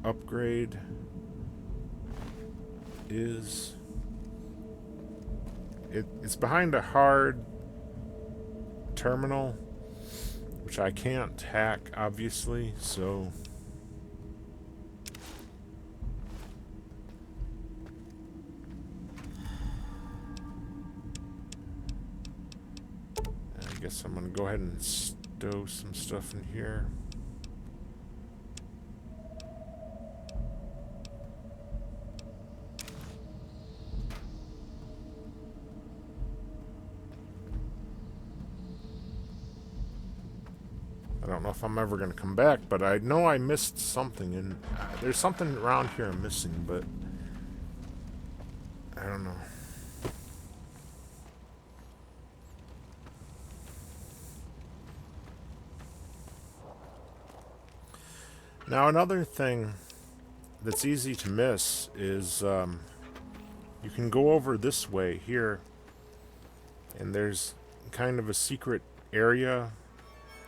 upgrade is. It's behind a hard terminal, which I can't hack, obviously, so... I guess I'm going to go ahead and stow some stuff in here. I don't know if I'm ever going to come back, but I know I missed something, and there's something around here I'm missing, but I don't know. Now, another thing that's easy to miss is you can go over this way here, and there's kind of a secret area.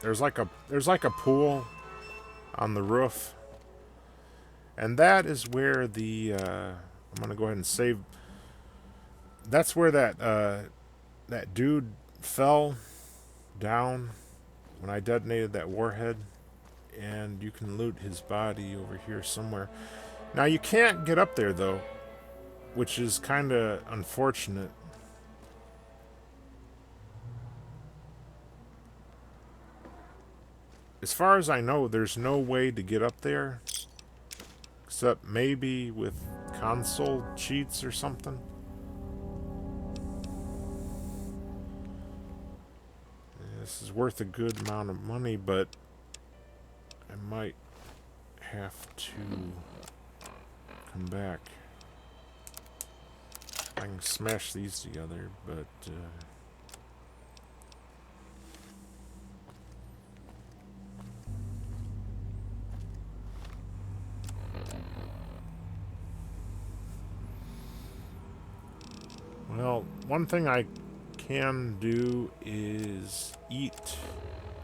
There's like a pool on the roof, and that is where the I'm gonna go ahead and save. That's where that dude fell down when I detonated that warhead, and you can loot his body over here somewhere. Now you can't get up there though, which is kind of unfortunate. As far as I know, there's no way to get up there, except maybe with console cheats or something. This is worth a good amount of money, but I might have to come back. I can smash these together, but... well, one thing I can do is eat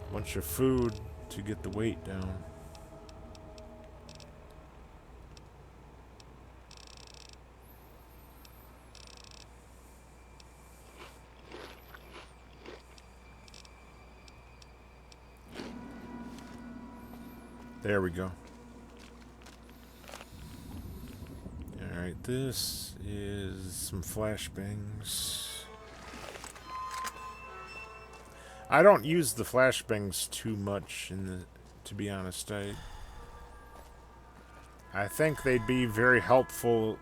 a bunch of food to get the weight down. There we go. Alright, this is some flashbangs. I don't use the flashbangs too much, to be honest. I think they'd be very helpful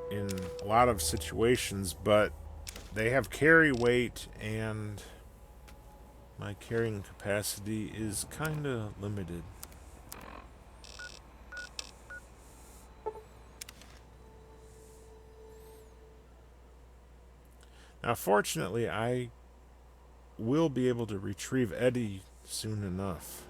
in a lot of situations, but they have carry weight, and my carrying capacity is kind of limited. Now, fortunately, I will be able to retrieve Eddie soon enough.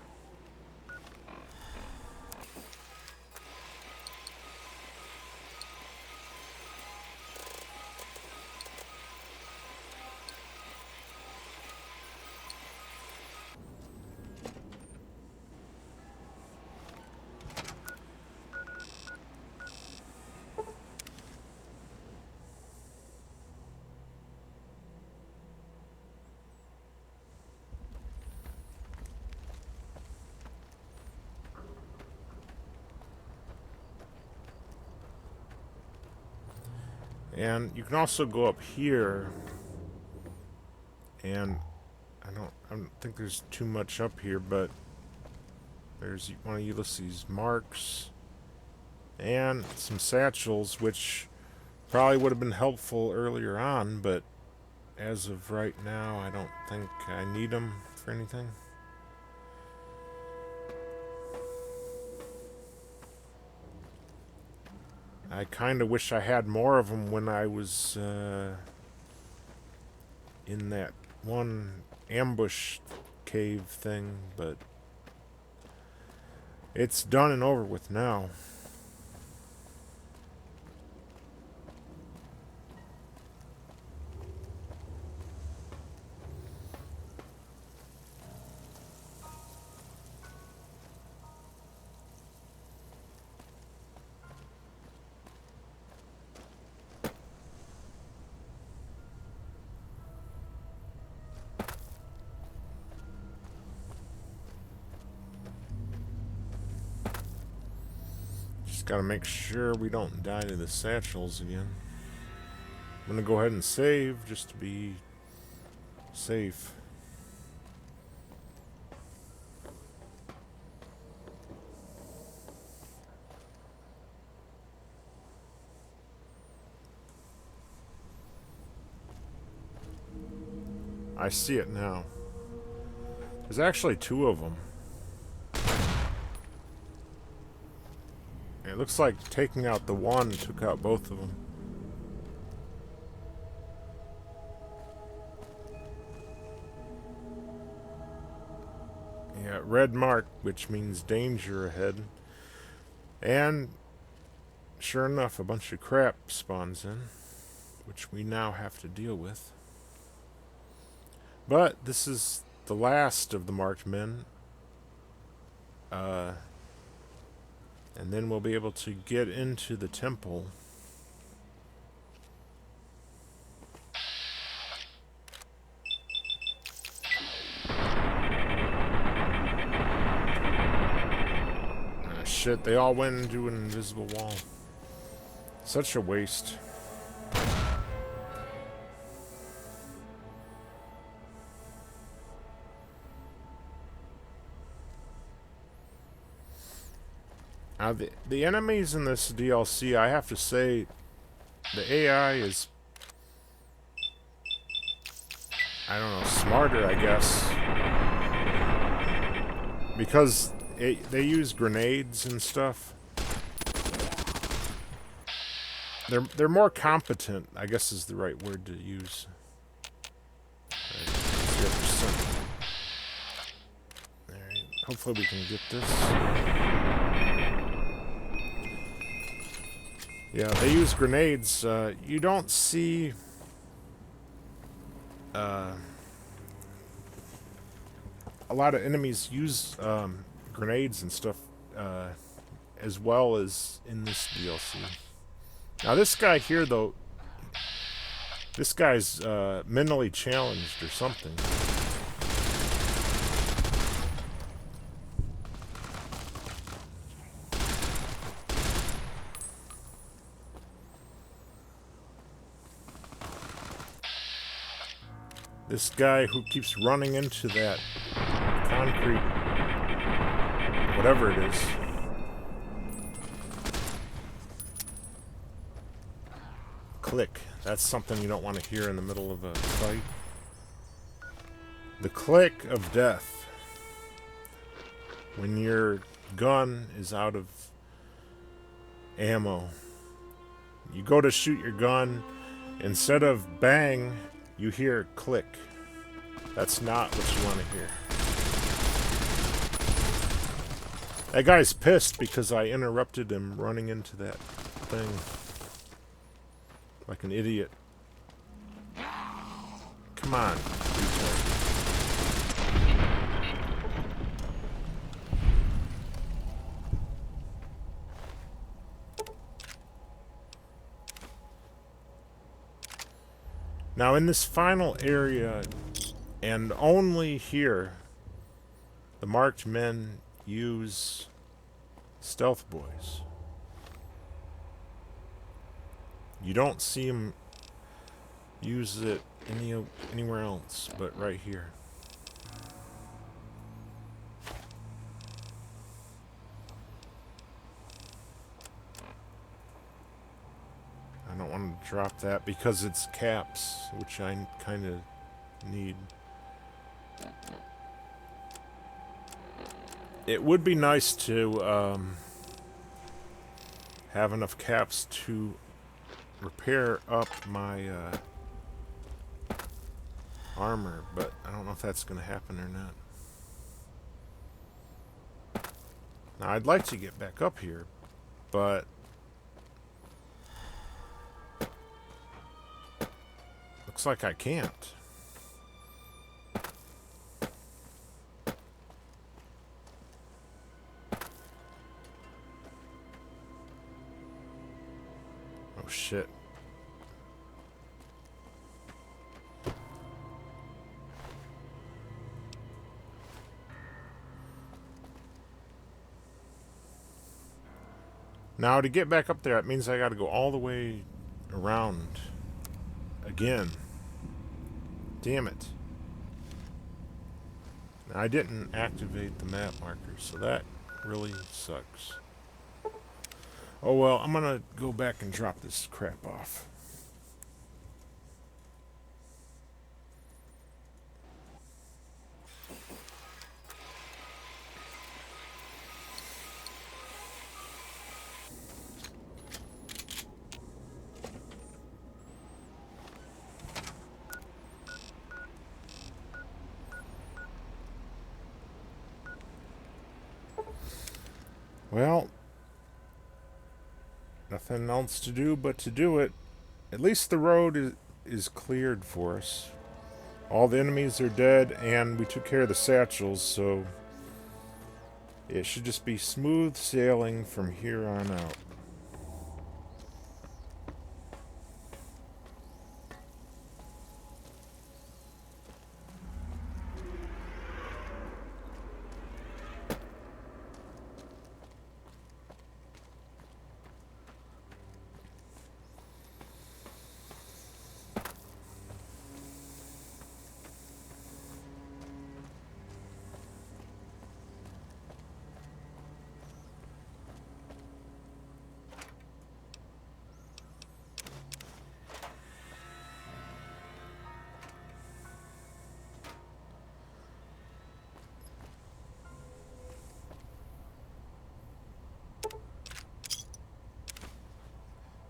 And you can also go up here, and I don't think there's too much up here, but there's one of Ulysses' marks and some satchels, which probably would have been helpful earlier on, but as of right now, I don't think I need them for anything. I kind of wish I had more of them when I was in that one ambush cave thing, but it's done and over with now. Just gotta make sure we don't die to the satchels again. I'm gonna go ahead and save just to be safe. I see it now. There's actually two of them. It looks like taking out the one took out both of them. Yeah, red mark, which means danger ahead. And sure enough, a bunch of crap spawns in, which we now have to deal with. But this is the last of the marked men. And then we'll be able to get into the temple. Ah, shit, they all went into an invisible wall. Such a waste. Now, the enemies in this DLC, I have to say, the AI is, I don't know, smarter, I guess. Because they use grenades and stuff. They're more competent, I guess is the right word to use. Alright, hopefully we can get this. Yeah, they use grenades. You don't see a lot of enemies use grenades and stuff as well as in this DLC. Now this guy here, though, this guy's mentally challenged or something. This guy who keeps running into that concrete, whatever it is. Click. That's something you don't want to hear in the middle of a fight. The click of death. When your gun is out of ammo. You go to shoot your gun, instead of bang, you hear click. That's not what you want to hear. That guy's pissed because I interrupted him running into that thing. Like an idiot. Come on, retard. Now in this final area, and only here, the marked men use stealth boys. You don't see them use it anywhere else but right here. I don't want to drop that because it's caps, which I kind of need. It would be nice to have enough caps to repair up my armor, but I don't know if that's going to happen or not. Now, I'd like to get back up here, but looks like I can't. Oh shit. Now, to get back up there, it means I got to go all the way around again. Damn it. Now, I didn't activate the map marker, so that really sucks. Oh well, I'm gonna go back and drop this crap off. Well, nothing else to do but to do it. At least the road is cleared for us. All the enemies are dead, and we took care of the satchels, so it should just be smooth sailing from here on out.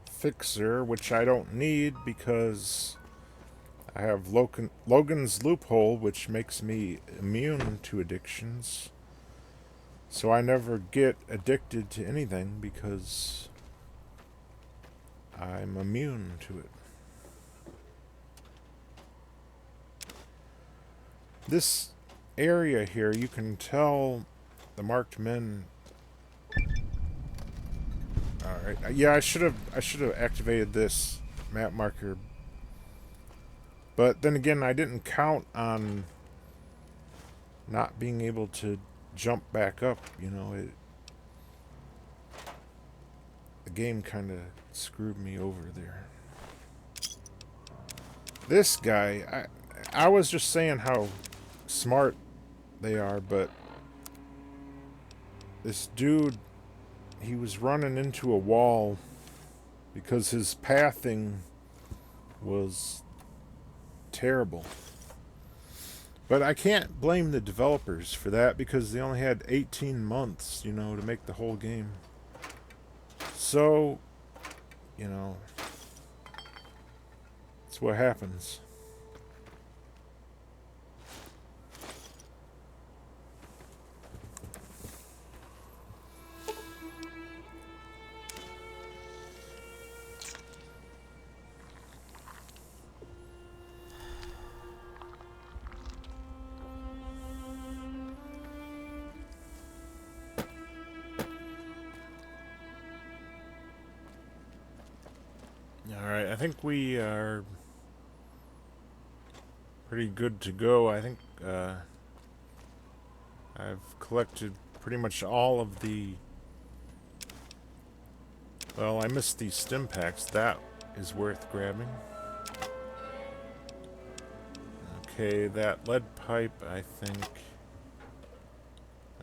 Fixer, which I don't need because I have Logan's loophole, which makes me immune to addictions. So I never get addicted to anything because I'm immune to it. This area here, you can tell the marked men. Alright, yeah, I should have activated this map marker. But then again, I didn't count on not being able to jump back up, you know. The game kind of screwed me over there. This guy, I was just saying how smart they are, but this dude, he was running into a wall because his pathing was terrible. But I can't blame the developers for that because they only had 18 months, you know, to make the whole game. So, you know, that's what happens. Alright, I think we are pretty good to go. I think I've collected pretty much all of the... Well, I missed these stim packs. That is worth grabbing. Okay, that lead pipe, I think...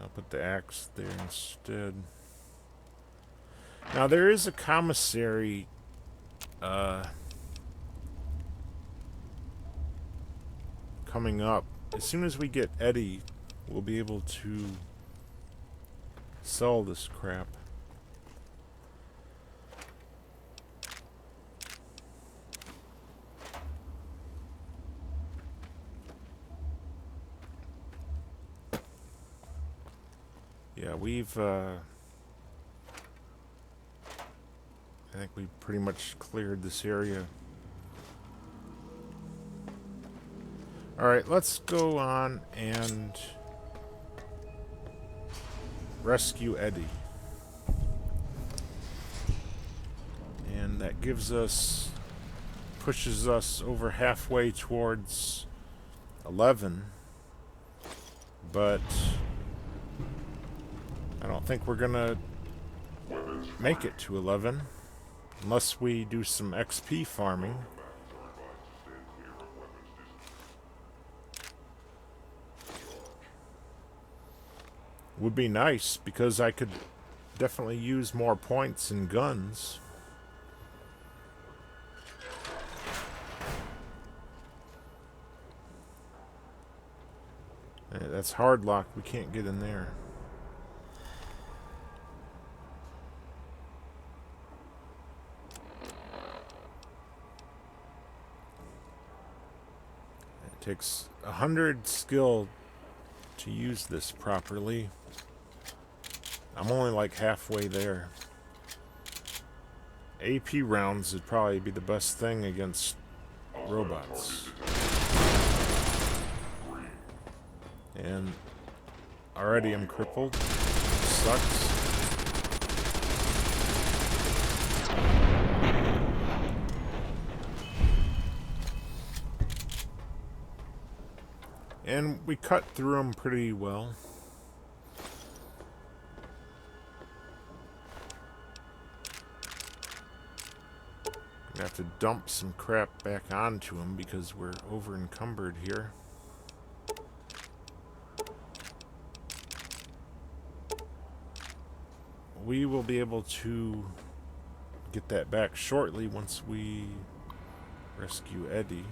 I'll put the axe there instead. Now, there is a commissary... coming up. As soon as we get Eddie, we'll be able to sell this crap. Yeah, we've I think we pretty much cleared this area. Alright, let's go on and rescue Eddie. And that gives us, pushes us over halfway towards 11. But I don't think we're gonna make it to 11 unless we do some XP farming. Would be nice because I could definitely use more points in guns. That's hard lock. We can't get in there. It takes 100 skill to use this properly. I'm only like halfway there. AP rounds would probably be the best thing against robots. And already I'm crippled. Sucks. And we cut through them pretty well. I have to dump some crap back onto them because we're over encumbered here. We will be able to get that back shortly once we rescue Eddie.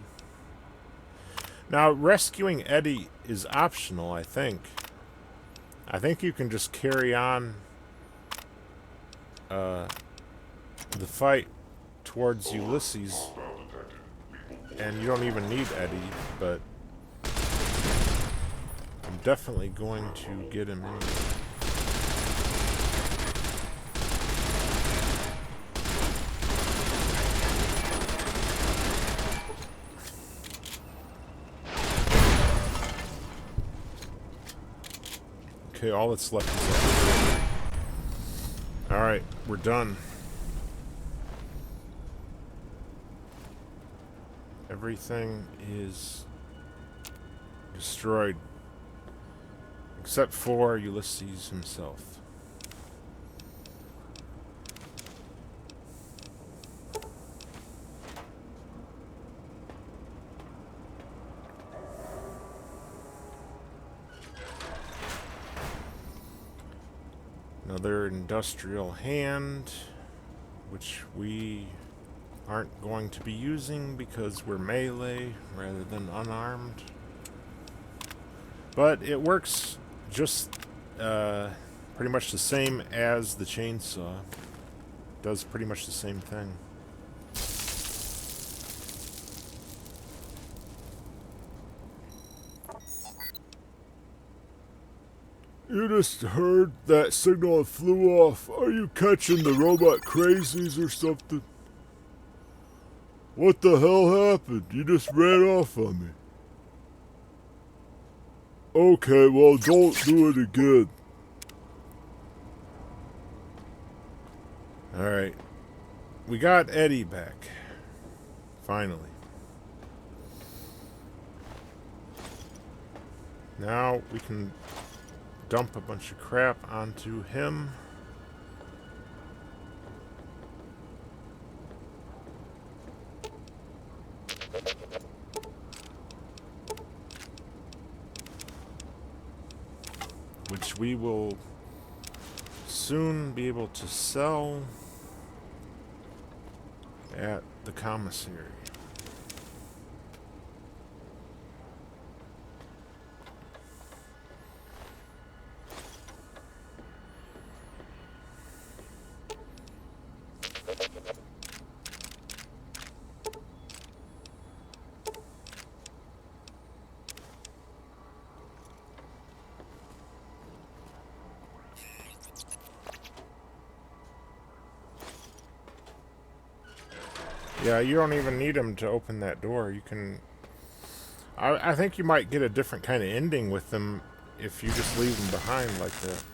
Now, rescuing Eddie is optional, I think. I think you can just carry on the fight towards Ulysses, and you don't even need Eddie, but I'm definitely going to get him in. Okay, all that's left is that. Alright, we're done. Everything is destroyed. Except for Ulysses himself. Another industrial hand, which we aren't going to be using because we're melee rather than unarmed. But it works just pretty much the same as the chainsaw. Does pretty much the same thing. You just heard that signal and flew off. Are you catching the robot crazies or something? What the hell happened? You just ran off on me. Okay, well, don't do it again. Alright. We got Eddie back. Finally. Now we can dump a bunch of crap onto him. Which we will soon be able to sell at the commissary. Yeah, you don't even need him to open that door. You can... I think you might get a different kind of ending with them if you just leave them behind like that.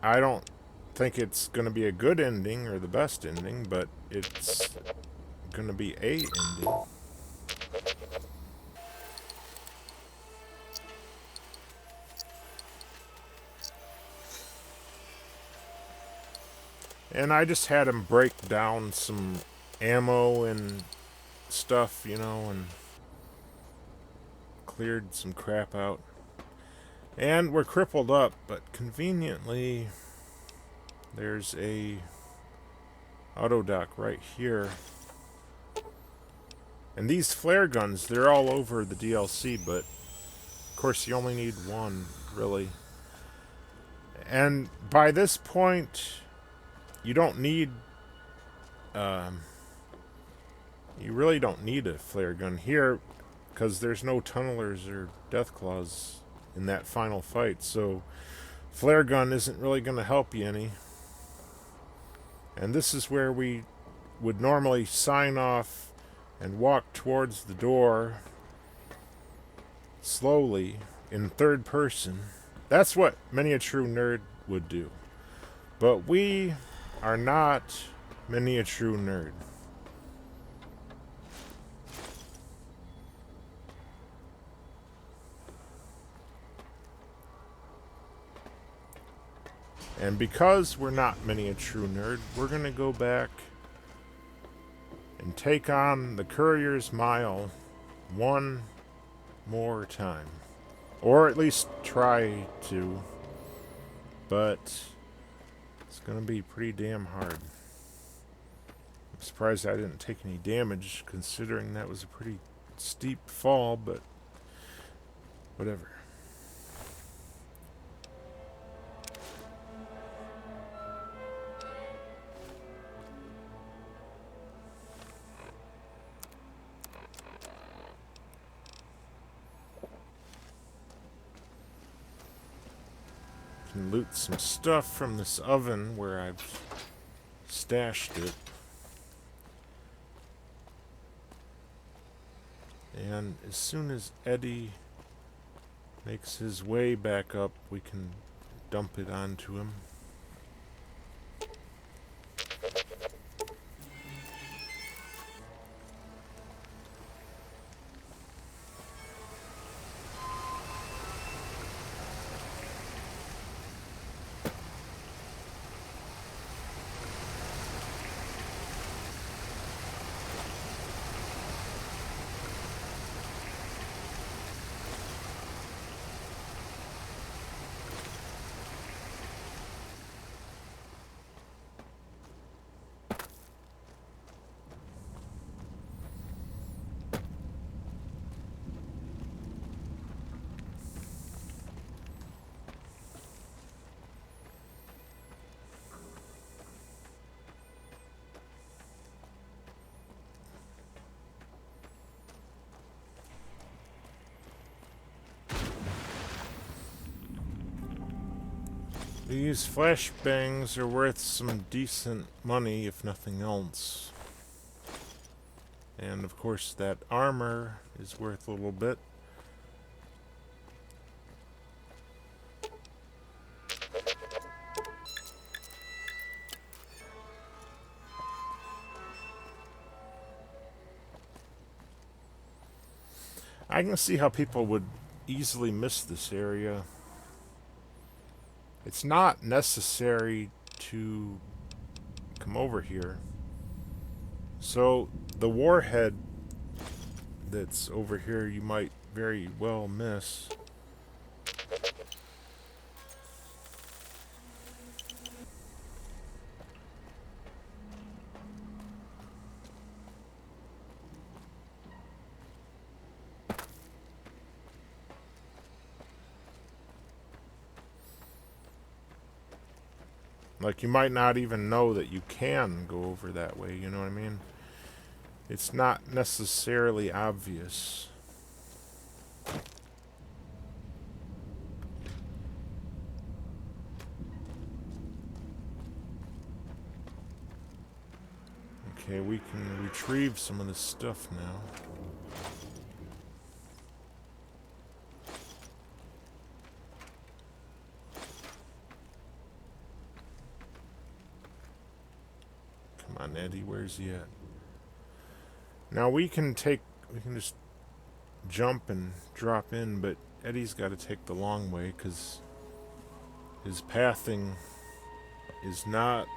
I don't think it's going to be a good ending or the best ending, but it's going to be a ending. And I just had him break down some ammo and stuff, you know, and cleared some crap out. And we're crippled up, but conveniently there's a auto dock right here. And these flare guns, they're all over the DLC, but of course you only need one, really. And by this point, you don't need, you really don't need a flare gun here, because there's no tunnelers or deathclaws in that final fight, so flare gun isn't really going to help you any. And this is where we would normally sign off and walk towards the door slowly in third person. That's what many a true nerd would do. But we are not many a true nerd. And because we're not many a true nerd, we're going to go back and take on the Courier's Mile one more time. Or at least try to. But it's going to be pretty damn hard. I'm surprised I didn't take any damage, considering that was a pretty steep fall, but whatever. Can loot some stuff from this oven where I've stashed it. And as soon as Eddie makes his way back up, we can dump it onto him. These flashbangs are worth some decent money, if nothing else. And of course that armor is worth a little bit. I can see how people would easily miss this area. It's not necessary to come over here. So the warhead that's over here you might very well miss. Like, you might not even know that you can go over that way, you know what I mean? It's not necessarily obvious. Okay, we can retrieve some of this stuff now. Come on, Eddie, where's he at? Now we can just jump and drop in, but Eddie's got to take the long way because his pathing is not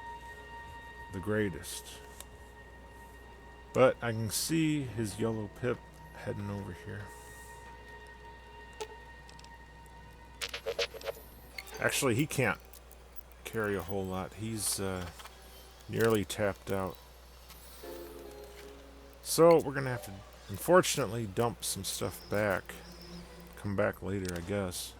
the greatest. But I can see his yellow pip heading over here. Actually, he can't carry a whole lot. He's nearly tapped out. So we're going to have to, unfortunately, dump some stuff back. Come back later, I guess.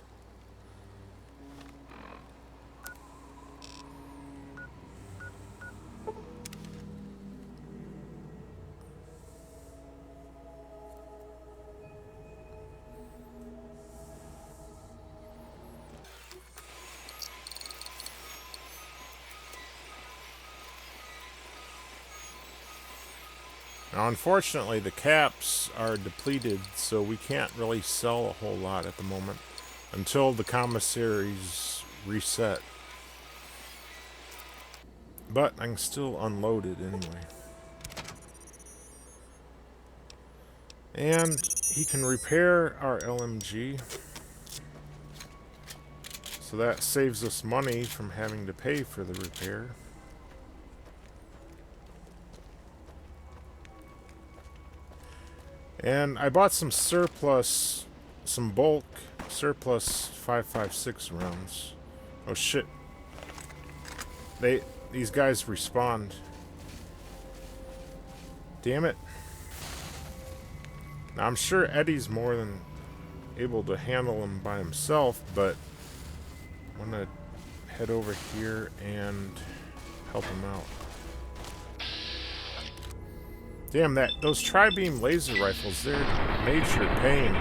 Now, unfortunately, the caps are depleted, so we can't really sell a whole lot at the moment until the commissaries reset. But I can still unload it anyway. And he can repair our LMG. So that saves us money from having to pay for the repair. And I bought some surplus, some bulk surplus 5.56 rounds. Oh shit. These guys respawned. Damn it. Now I'm sure Eddie's more than able to handle them by himself, but I'm gonna head over here and help him out. Damn, those tri-beam laser rifles, they're major pain.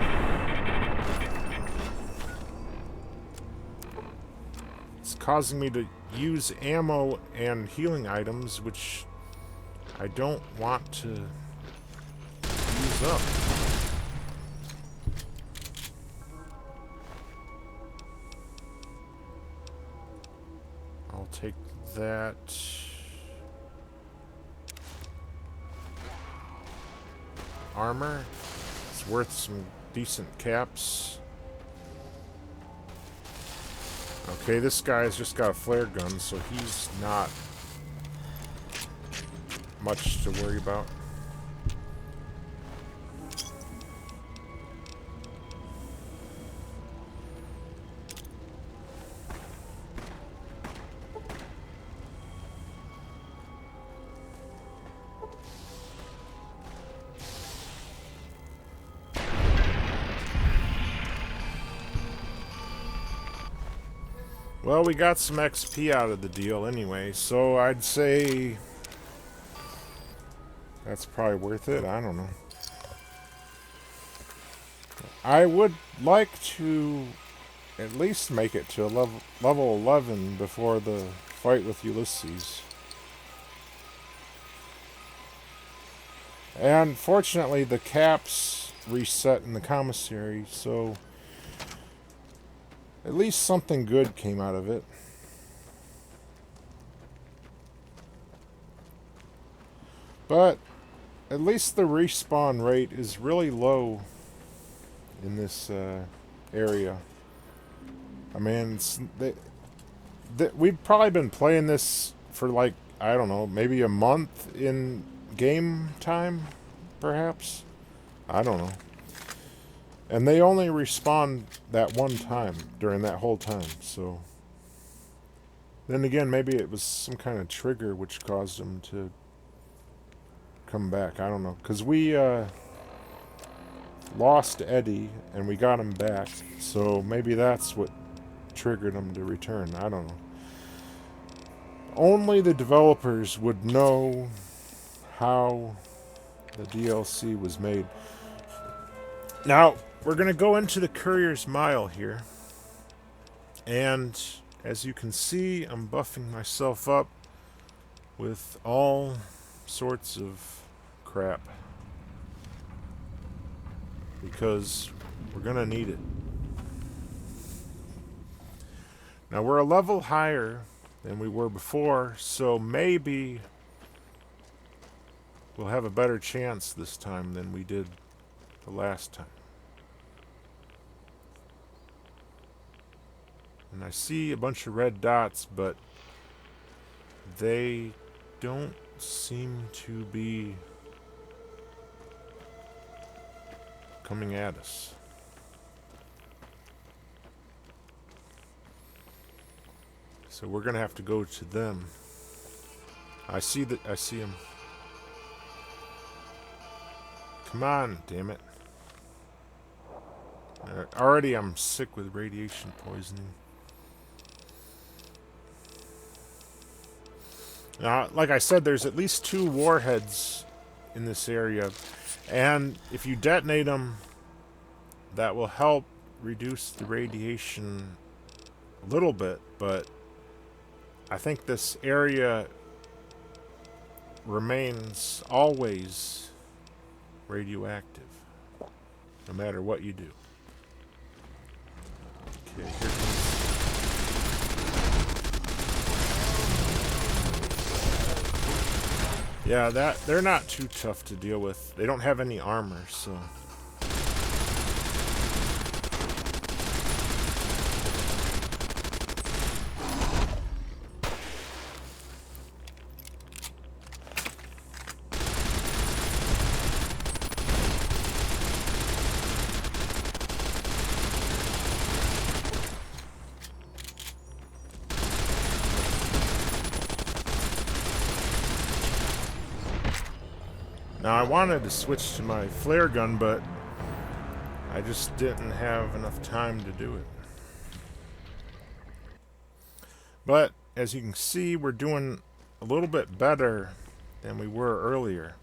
It's causing me to use ammo and healing items, which I don't want to use up. I'll take that. Armor. It's worth some decent caps. Okay, this guy's just got a flare gun, so he's not much to worry about. Well, we got some XP out of the deal anyway, so I'd say that's probably worth it. I don't know. I would like to at least make it to level 11 before the fight with Ulysses. And fortunately, the caps reset in the commissary, so at least something good came out of it. But at least the respawn rate is really low in this area. I mean, we've probably been playing this for like, I don't know, maybe a month in game time, perhaps? I don't know. And they only respawn that one time during that whole time, so... Then again, maybe it was some kind of trigger which caused them to come back. I don't know. Because we lost Eddie, and we got him back. So maybe that's what triggered him to return. I don't know. Only the developers would know how the DLC was made. Now, we're going to go into the Courier's Mile here. And as you can see, I'm buffing myself up with all sorts of crap. Because we're going to need it. Now, we're a level higher than we were before, so maybe we'll have a better chance this time than we did the last time. And I see a bunch of red dots, but they don't seem to be coming at us. So we're gonna have to go to them. I see him. Come on, damn it. Already I'm sick with radiation poisoning. Now, like I said, there's at least 2 warheads in this area. And if you detonate them, that will help reduce the radiation a little bit. But I think this area remains always radioactive, no matter what you do. Okay, here comes. Yeah, they're not too tough to deal with. They don't have any armor, so. Now, I wanted to switch to my flare gun, but I just didn't have enough time to do it. But, as you can see, we're doing a little bit better than we were earlier.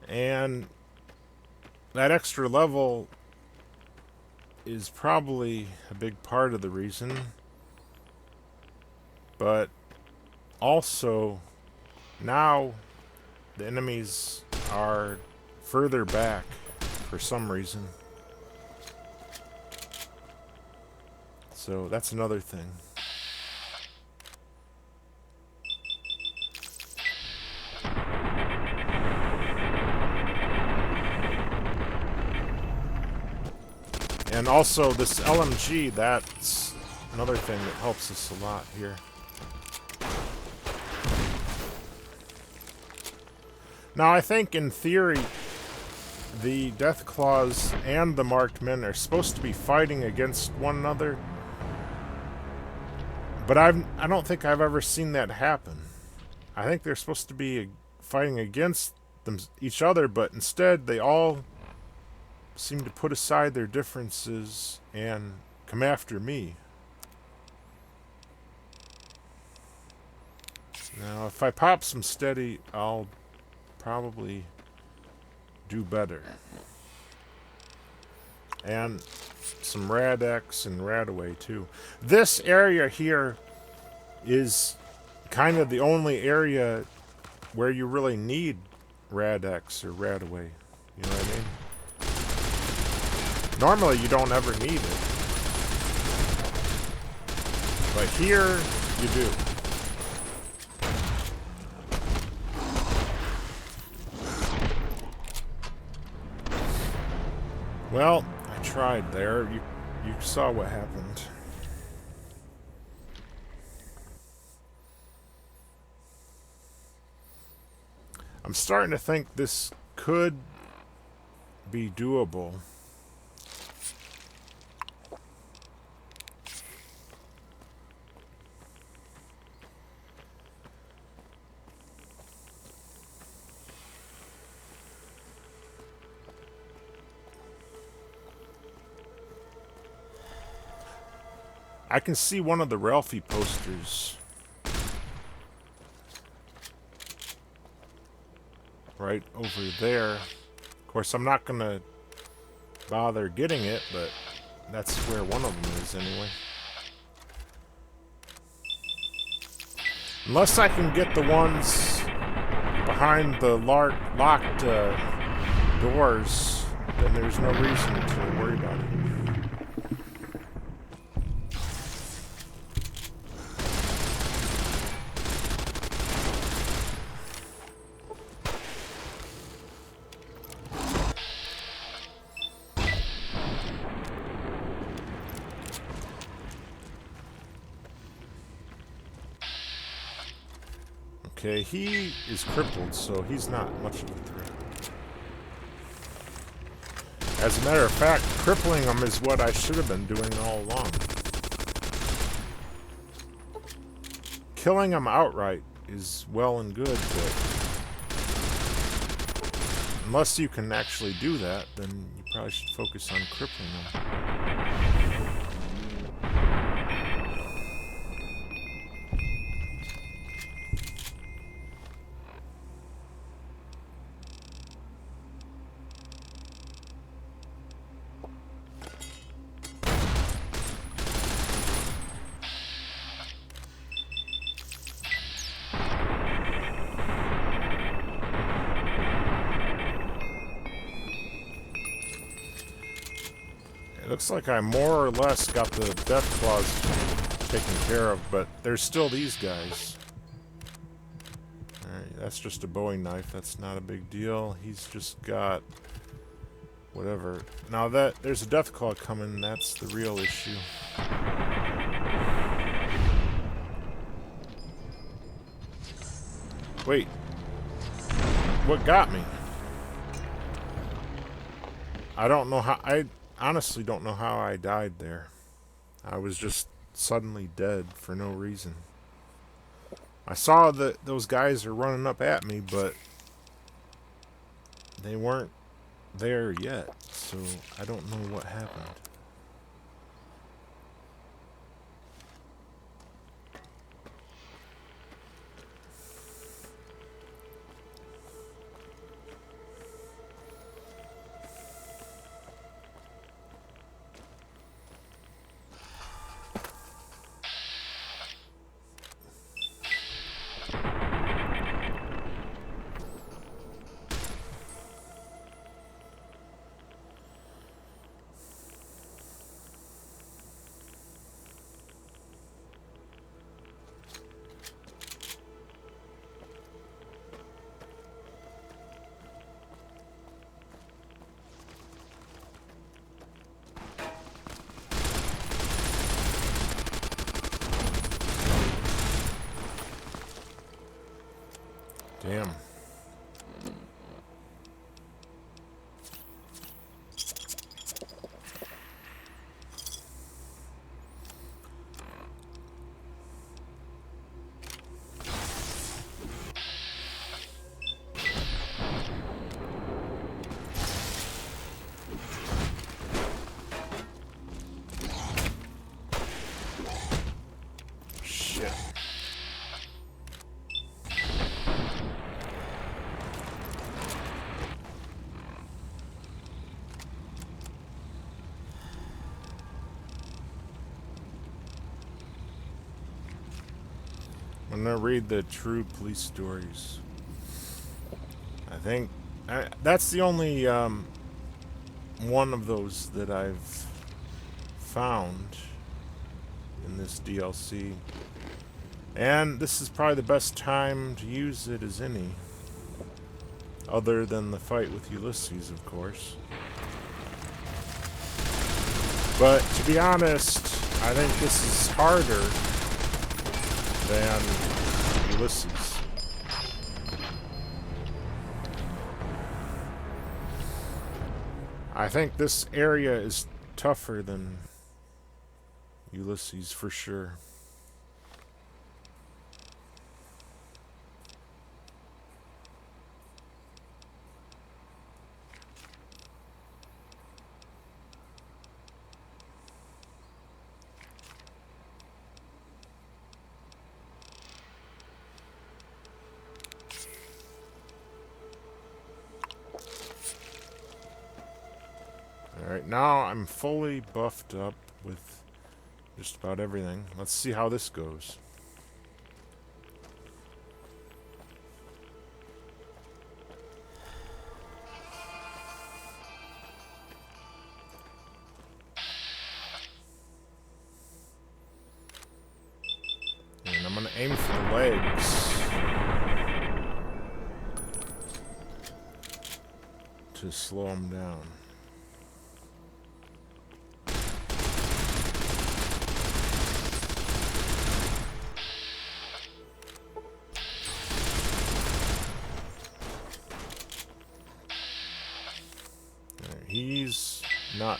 And that extra level is probably a big part of the reason. But also, now the enemies are further back for some reason. So that's another thing. And also this LMG, that's another thing that helps us a lot here. Now, I think in theory, the Deathclaws and the Marked Men are supposed to be fighting against one another. But I don't think I've ever seen that happen. I think they're supposed to be fighting against each other, but instead they all seem to put aside their differences and come after me. Now, if I pop some steady, I'll probably do better. And some Rad-X and Rad-Away too. This area here is kind of the only area where you really need Rad-X or Rad-Away. You know what I mean? Normally you don't ever need it. But here you do. Well, I tried there. You saw what happened. I'm starting to think this could be doable. I can see one of the Ralphie posters right over there. Of course, I'm not going to bother getting it, but that's where one of them is anyway. Unless I can get the ones behind the locked doors, then there's no reason to worry about it. Okay, he is crippled, so he's not much of a threat. As a matter of fact, crippling him is what I should have been doing all along. Killing him outright is well and good, but unless you can actually do that, then you probably should focus on crippling him. It looks like I more or less got the death claws taken care of, but there's still these guys. Alright, that's just a Bowie knife. That's not a big deal. He's just got whatever. Now that there's a death claw coming, that's the real issue. Wait. What got me? I don't know how... I honestly don't know how I died there. I was just suddenly dead for no reason. I saw that those guys are running up at me, but they weren't there yet, so I don't know what happened. Damn. Shit. I'm gonna read the true police stories. I think that's the only one of those that I've found in this DLC. And this is probably the best time to use it as any. Other than the fight with Ulysses, of course. But to be honest, I think this is harder than Ulysses. I think this area is tougher than Ulysses for sure. Alright, now I'm fully buffed up with just about everything. Let's see how this goes. And I'm gonna aim for the legs to slow them down. He's not.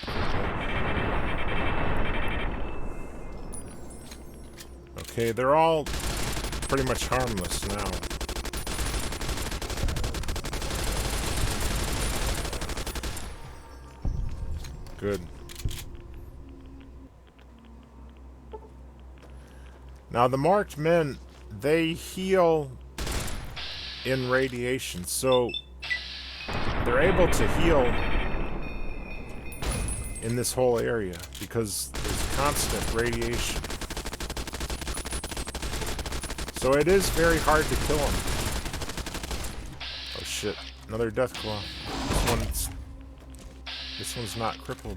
Okay, they're all pretty much harmless now. Good. Now the marked men, they heal in radiation, so they're able to heal in this whole area because there's constant radiation. So it is very hard to kill them. Oh shit, another death claw. This one's not crippled.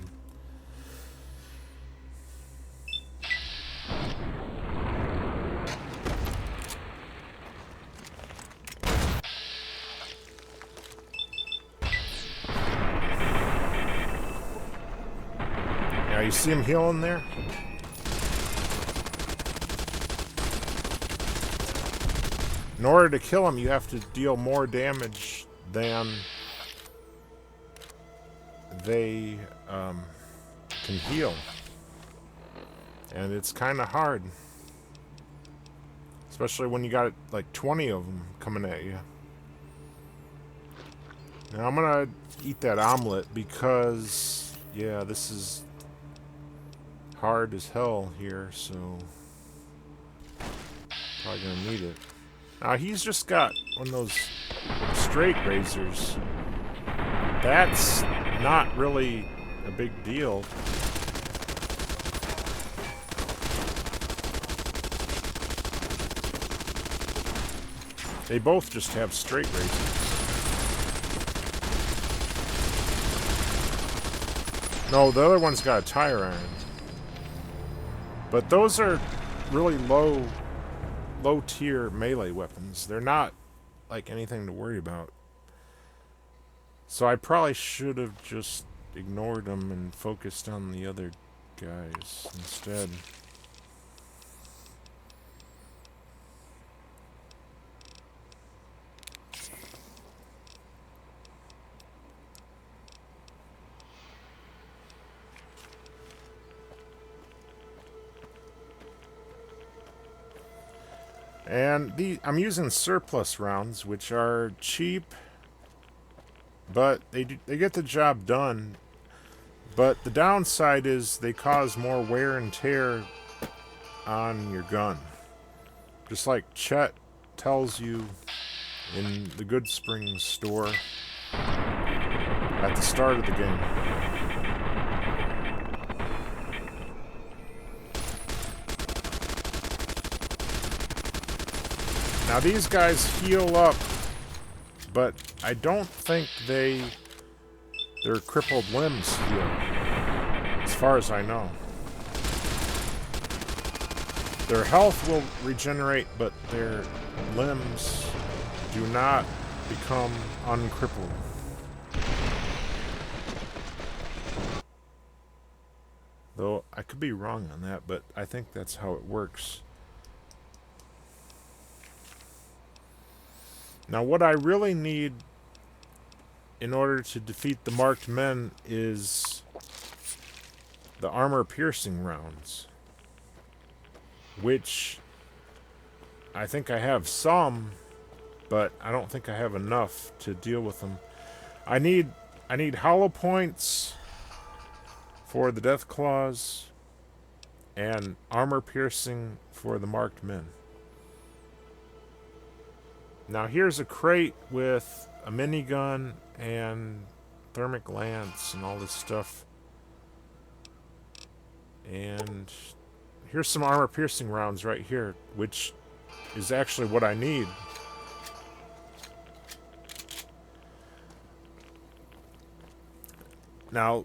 Yeah, you see him healing there? In order to kill him, you have to deal more damage than they can heal. And it's kind of hard. Especially when you got like 20 of them coming at you. Now I'm gonna eat that omelet because, yeah, this is hard as hell here, so probably gonna need it. Now he's just got one of those straight razors. That's not really a big deal. They both just have straight razors. No, the other one's got a tire iron. But those are really low tier melee weapons. They're not like anything to worry about. So I probably should have just ignored them and focused on the other guys instead. And I'm using surplus rounds, which are cheap, but they get the job done. But the downside is they cause more wear and tear on your gun. Just like Chet tells you in the Good Springs store at the start of the game. Now these guys heal up, but I don't think their crippled limbs heal, as far as I know. Their health will regenerate, but their limbs do not become uncrippled. Though I could be wrong on that, but I think that's how it works. Now what I really need in order to defeat the marked men is the armor piercing rounds, which I think I have some, but I don't think I have enough to deal with them. I need hollow points for the death claws and armor piercing for the marked men. Now here's a crate with a minigun and thermic lance and all this stuff. And here's some armor piercing rounds right here, which is actually what I need. Now,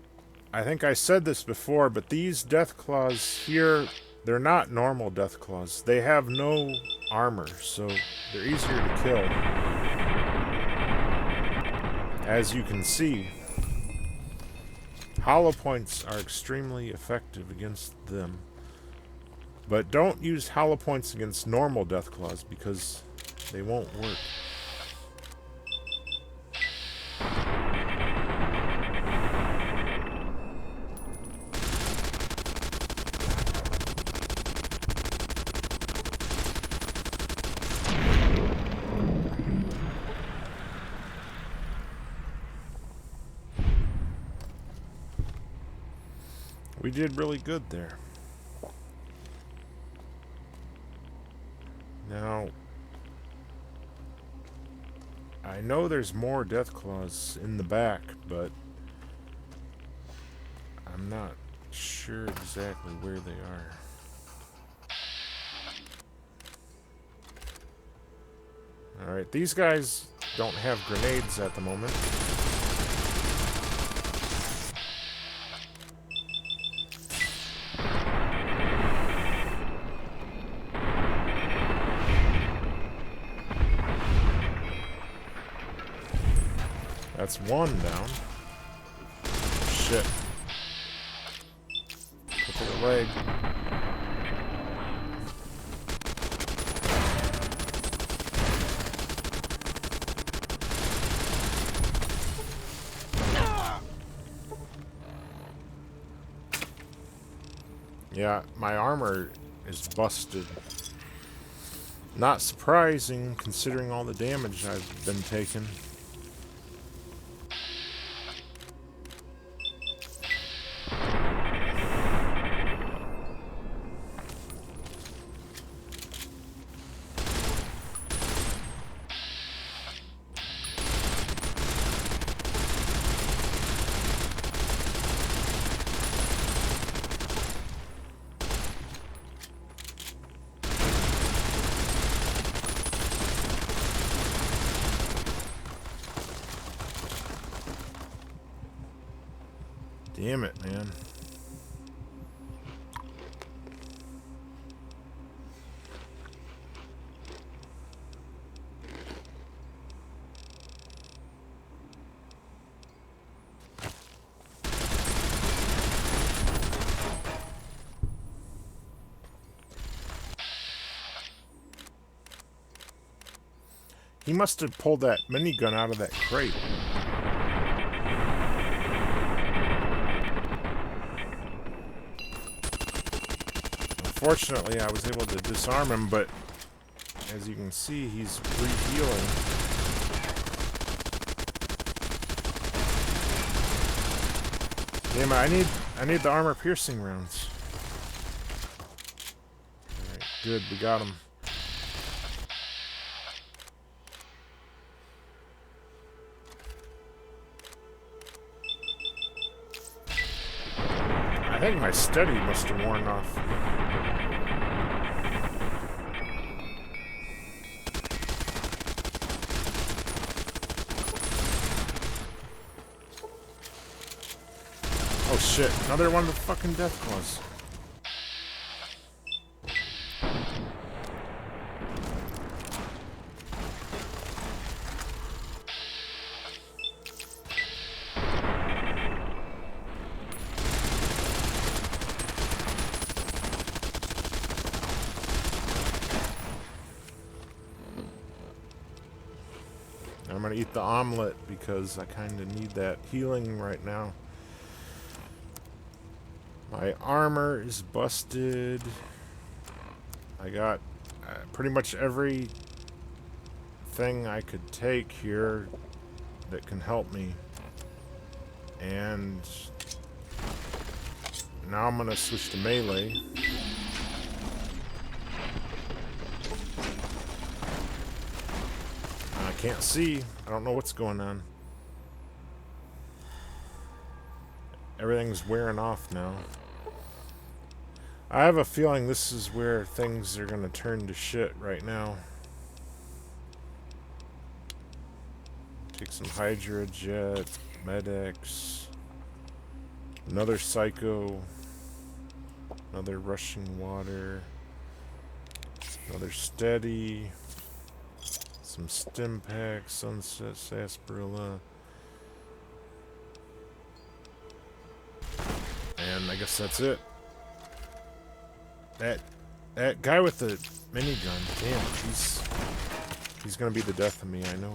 I think I said this before, but these death claws here, they're not normal death claws. They have no armor, so they're easier to kill. As you can see, hollow points are extremely effective against them. But don't use hollow points against normal death claws because they won't work. We did really good there. Now, I know there's more death claws in the back, but I'm not sure exactly where they are. Alright, these guys don't have grenades at the moment. That's one down. Shit. Look at the leg. Yeah, my armor is busted. Not surprising, considering all the damage I've been taking. Damn it, man. He must have pulled that minigun out of that crate. Unfortunately, I was able to disarm him, but as you can see, he's re-healing. Damn it, I need the armor-piercing rounds. Alright, good, we got him. I think my steady must have worn off. Oh shit, another one of the fucking death claws. I'm gonna eat the omelet because I kinda need that healing right now. My armor is busted. I got pretty much every thing I could take here that can help me. And now I'm gonna switch to melee. I can't see. I don't know what's going on. Everything's wearing off now. I have a feeling this is where things are gonna turn to shit right now. Take some Hydra Jet, Med-X, another Psycho, another Rushing Water, another Steady, some Stim Pack, Sunset Sarsaparilla. And I guess that's it. That guy with the minigun, damn, he's gonna be the death of me, I know.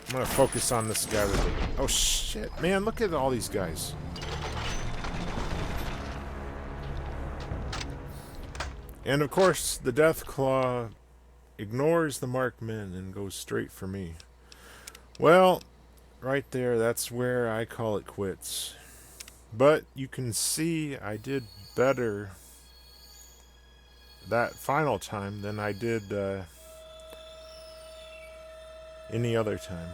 I'm gonna focus on this guy with the... Oh shit, man, look at all these guys. And of course, the Death Claw ignores the markmen and goes straight for me. Well, right there, that's where I call it quits. But you can see I did better that final time than I did any other time.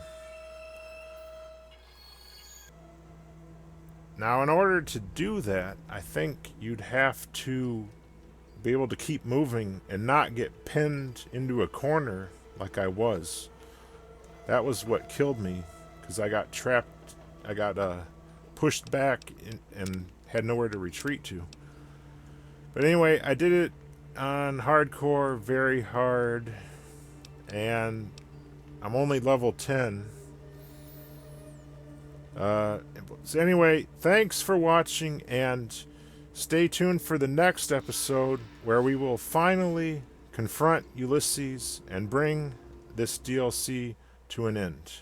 Now, in order to do that, I think you'd have to be able to keep moving and not get pinned into a corner like I was. That was what killed me, because I got trapped. I got pushed back and had nowhere to retreat to. But anyway, I did it on hardcore, very hard, and I'm only level 10. So anyway, thanks for watching, and stay tuned for the next episode where we will finally confront Ulysses and bring this DLC to an end.